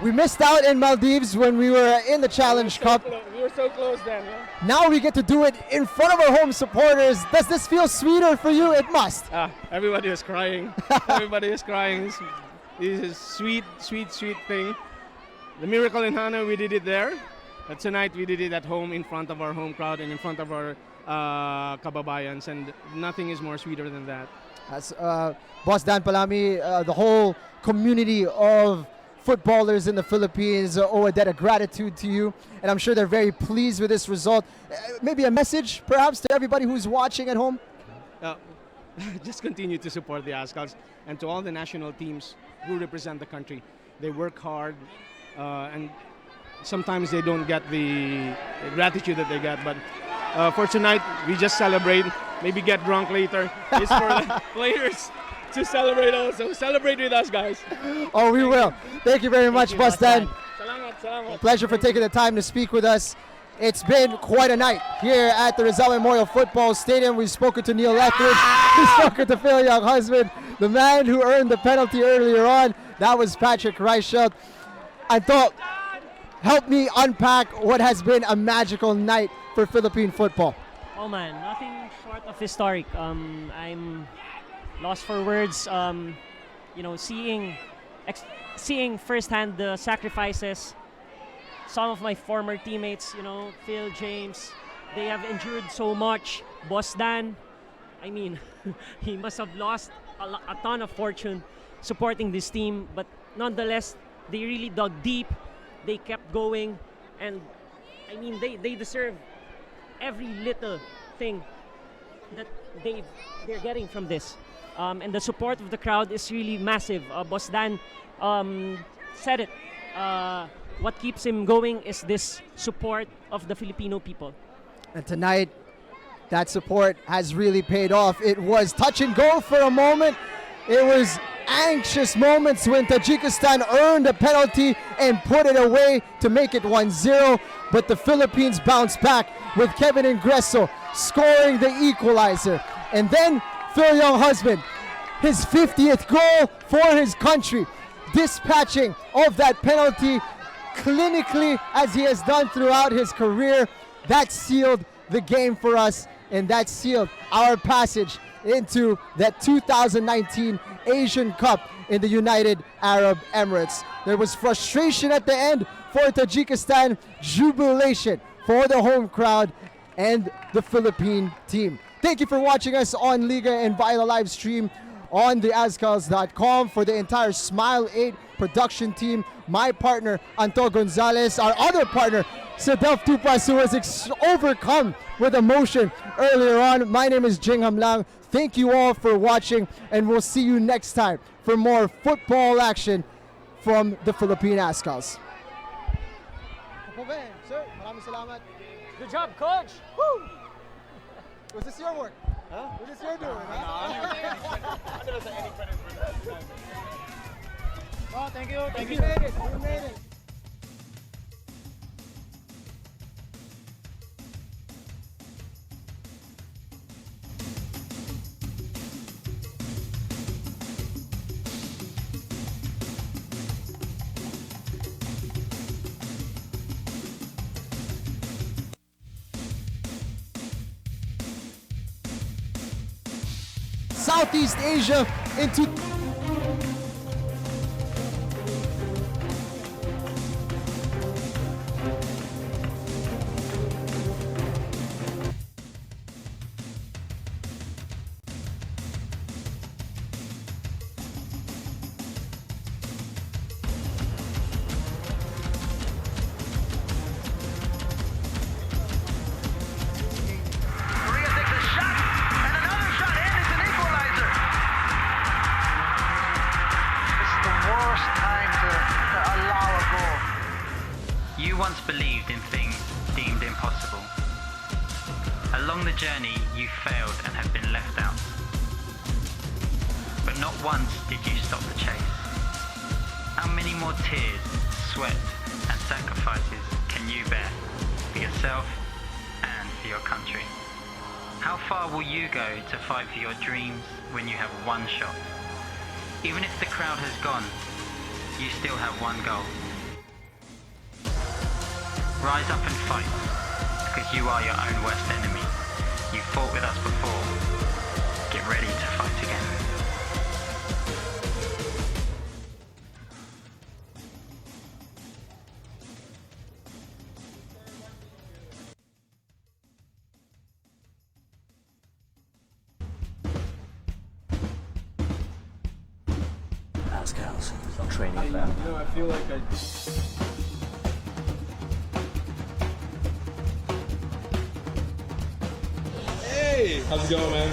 We missed out in Maldives when we were in the Challenge Cup. We were so close then. Yeah? Now we get to do it in front of our home supporters. Does this feel sweeter for you? It must. Everybody is crying. Everybody is crying. This is sweet thing. The miracle in Hanoi, we did it there. But tonight we did it at home in front of our home crowd and in front of our kababayans, and nothing is more sweeter than that. As Boss Dan Palami, the whole community of footballers in the Philippines owe a debt of gratitude to you, and I'm sure they're very pleased with this result. Maybe a message, perhaps, to everybody who's watching at home? Just continue to support the Ascals, and to all the national teams who represent the country. They work hard, and sometimes they don't get the gratitude that they get, but for tonight, we just celebrate, maybe get drunk later. It's for the players to celebrate also. Celebrate with us, guys. Oh, we will. Thank you very much, Boss Dan. Salamat. Pleasure for taking the time to speak with us. It's been quite a night here at the Rizal Memorial Football Stadium. We've spoken to Neil Etheridge. We've spoken to Phil Young husband, the man who earned the penalty earlier on. That was Patrick Reichelt. I thought, help me unpack what has been a magical night for Philippine football. Oh man, nothing short of historic. I'm lost for words. Seeing firsthand the sacrifices. Some of my former teammates, Phil, James, they have endured so much. Boss Dan, I mean, he must have lost a ton of fortune supporting this team, but nonetheless, They really dug deep. They kept going, and I mean they deserve every little thing that they're getting from this. And the support of the crowd is really massive. Boss Dan said it. What keeps him going is this support of the Filipino people. And tonight, that support has really paid off. It was touch and go for a moment. It was anxious moments when Tajikistan earned a penalty and put it away to make it 1-0. But the Philippines bounced back with Kevin Ingreso scoring the equalizer. And then Phil Younghusband, his 50th goal for his country, dispatching of that penalty clinically as he has done throughout his career. That sealed the game for us, and that sealed our passage into that 2019 Asian Cup in the United Arab Emirates. There was frustration at the end for Tajikistan, jubilation for the home crowd and the Philippine team. Thank you for watching us on Liga and via the live stream on the ASCALs.com. For the entire Smile 8 production team, my partner Anto Gonzalez, our other partner Sadelf Tupas, who was overcome with emotion earlier on. My name is Jing Hamlang. Thank you all for watching, and we'll see you next time for more football action from the Philippine ASCALs. Sir, maraming salamat. Good job, coach. Woo! Was this your work? Huh? Was this your doing? I never say any credit for that. Oh, thank you. Thank you. We made it. We made it. Southeast Asia into once believed in things deemed impossible. Along the journey, you failed and have been left out. But not once did you stop the chase. How many more tears, sweat, and sacrifices can you bear for yourself and for your country? How far will you go to fight for your dreams when you have one shot? Even if the crowd has gone, you still have one goal. Rise up and fight, because you are your own worst enemy. You fought with us before. Get ready to fight again. ASCALs, training ground. You know, I feel like Hey! How's it going, man?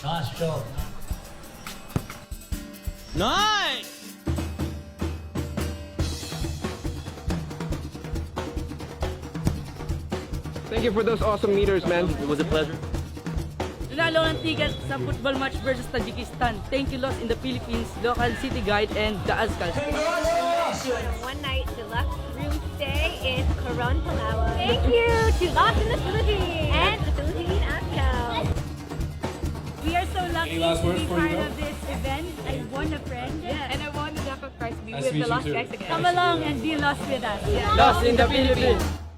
Nice job. Nice! Thank you for those awesome meters, man. It was a pleasure. Nanalo ng ticket sa football match versus Tajikistan. Thank you, Lost in the Philippines, local city guide, and the ASIAN. One night deluxe room stay in Coron, Palawan. Thank you to Lost in the Philippines and the Philippine AFC. We are so lucky Any last to words be before you part go? of this event. I won a friend. And I won the deck of cards Nice to meet you too. Come along and be lost with us. Lost in the Philippines.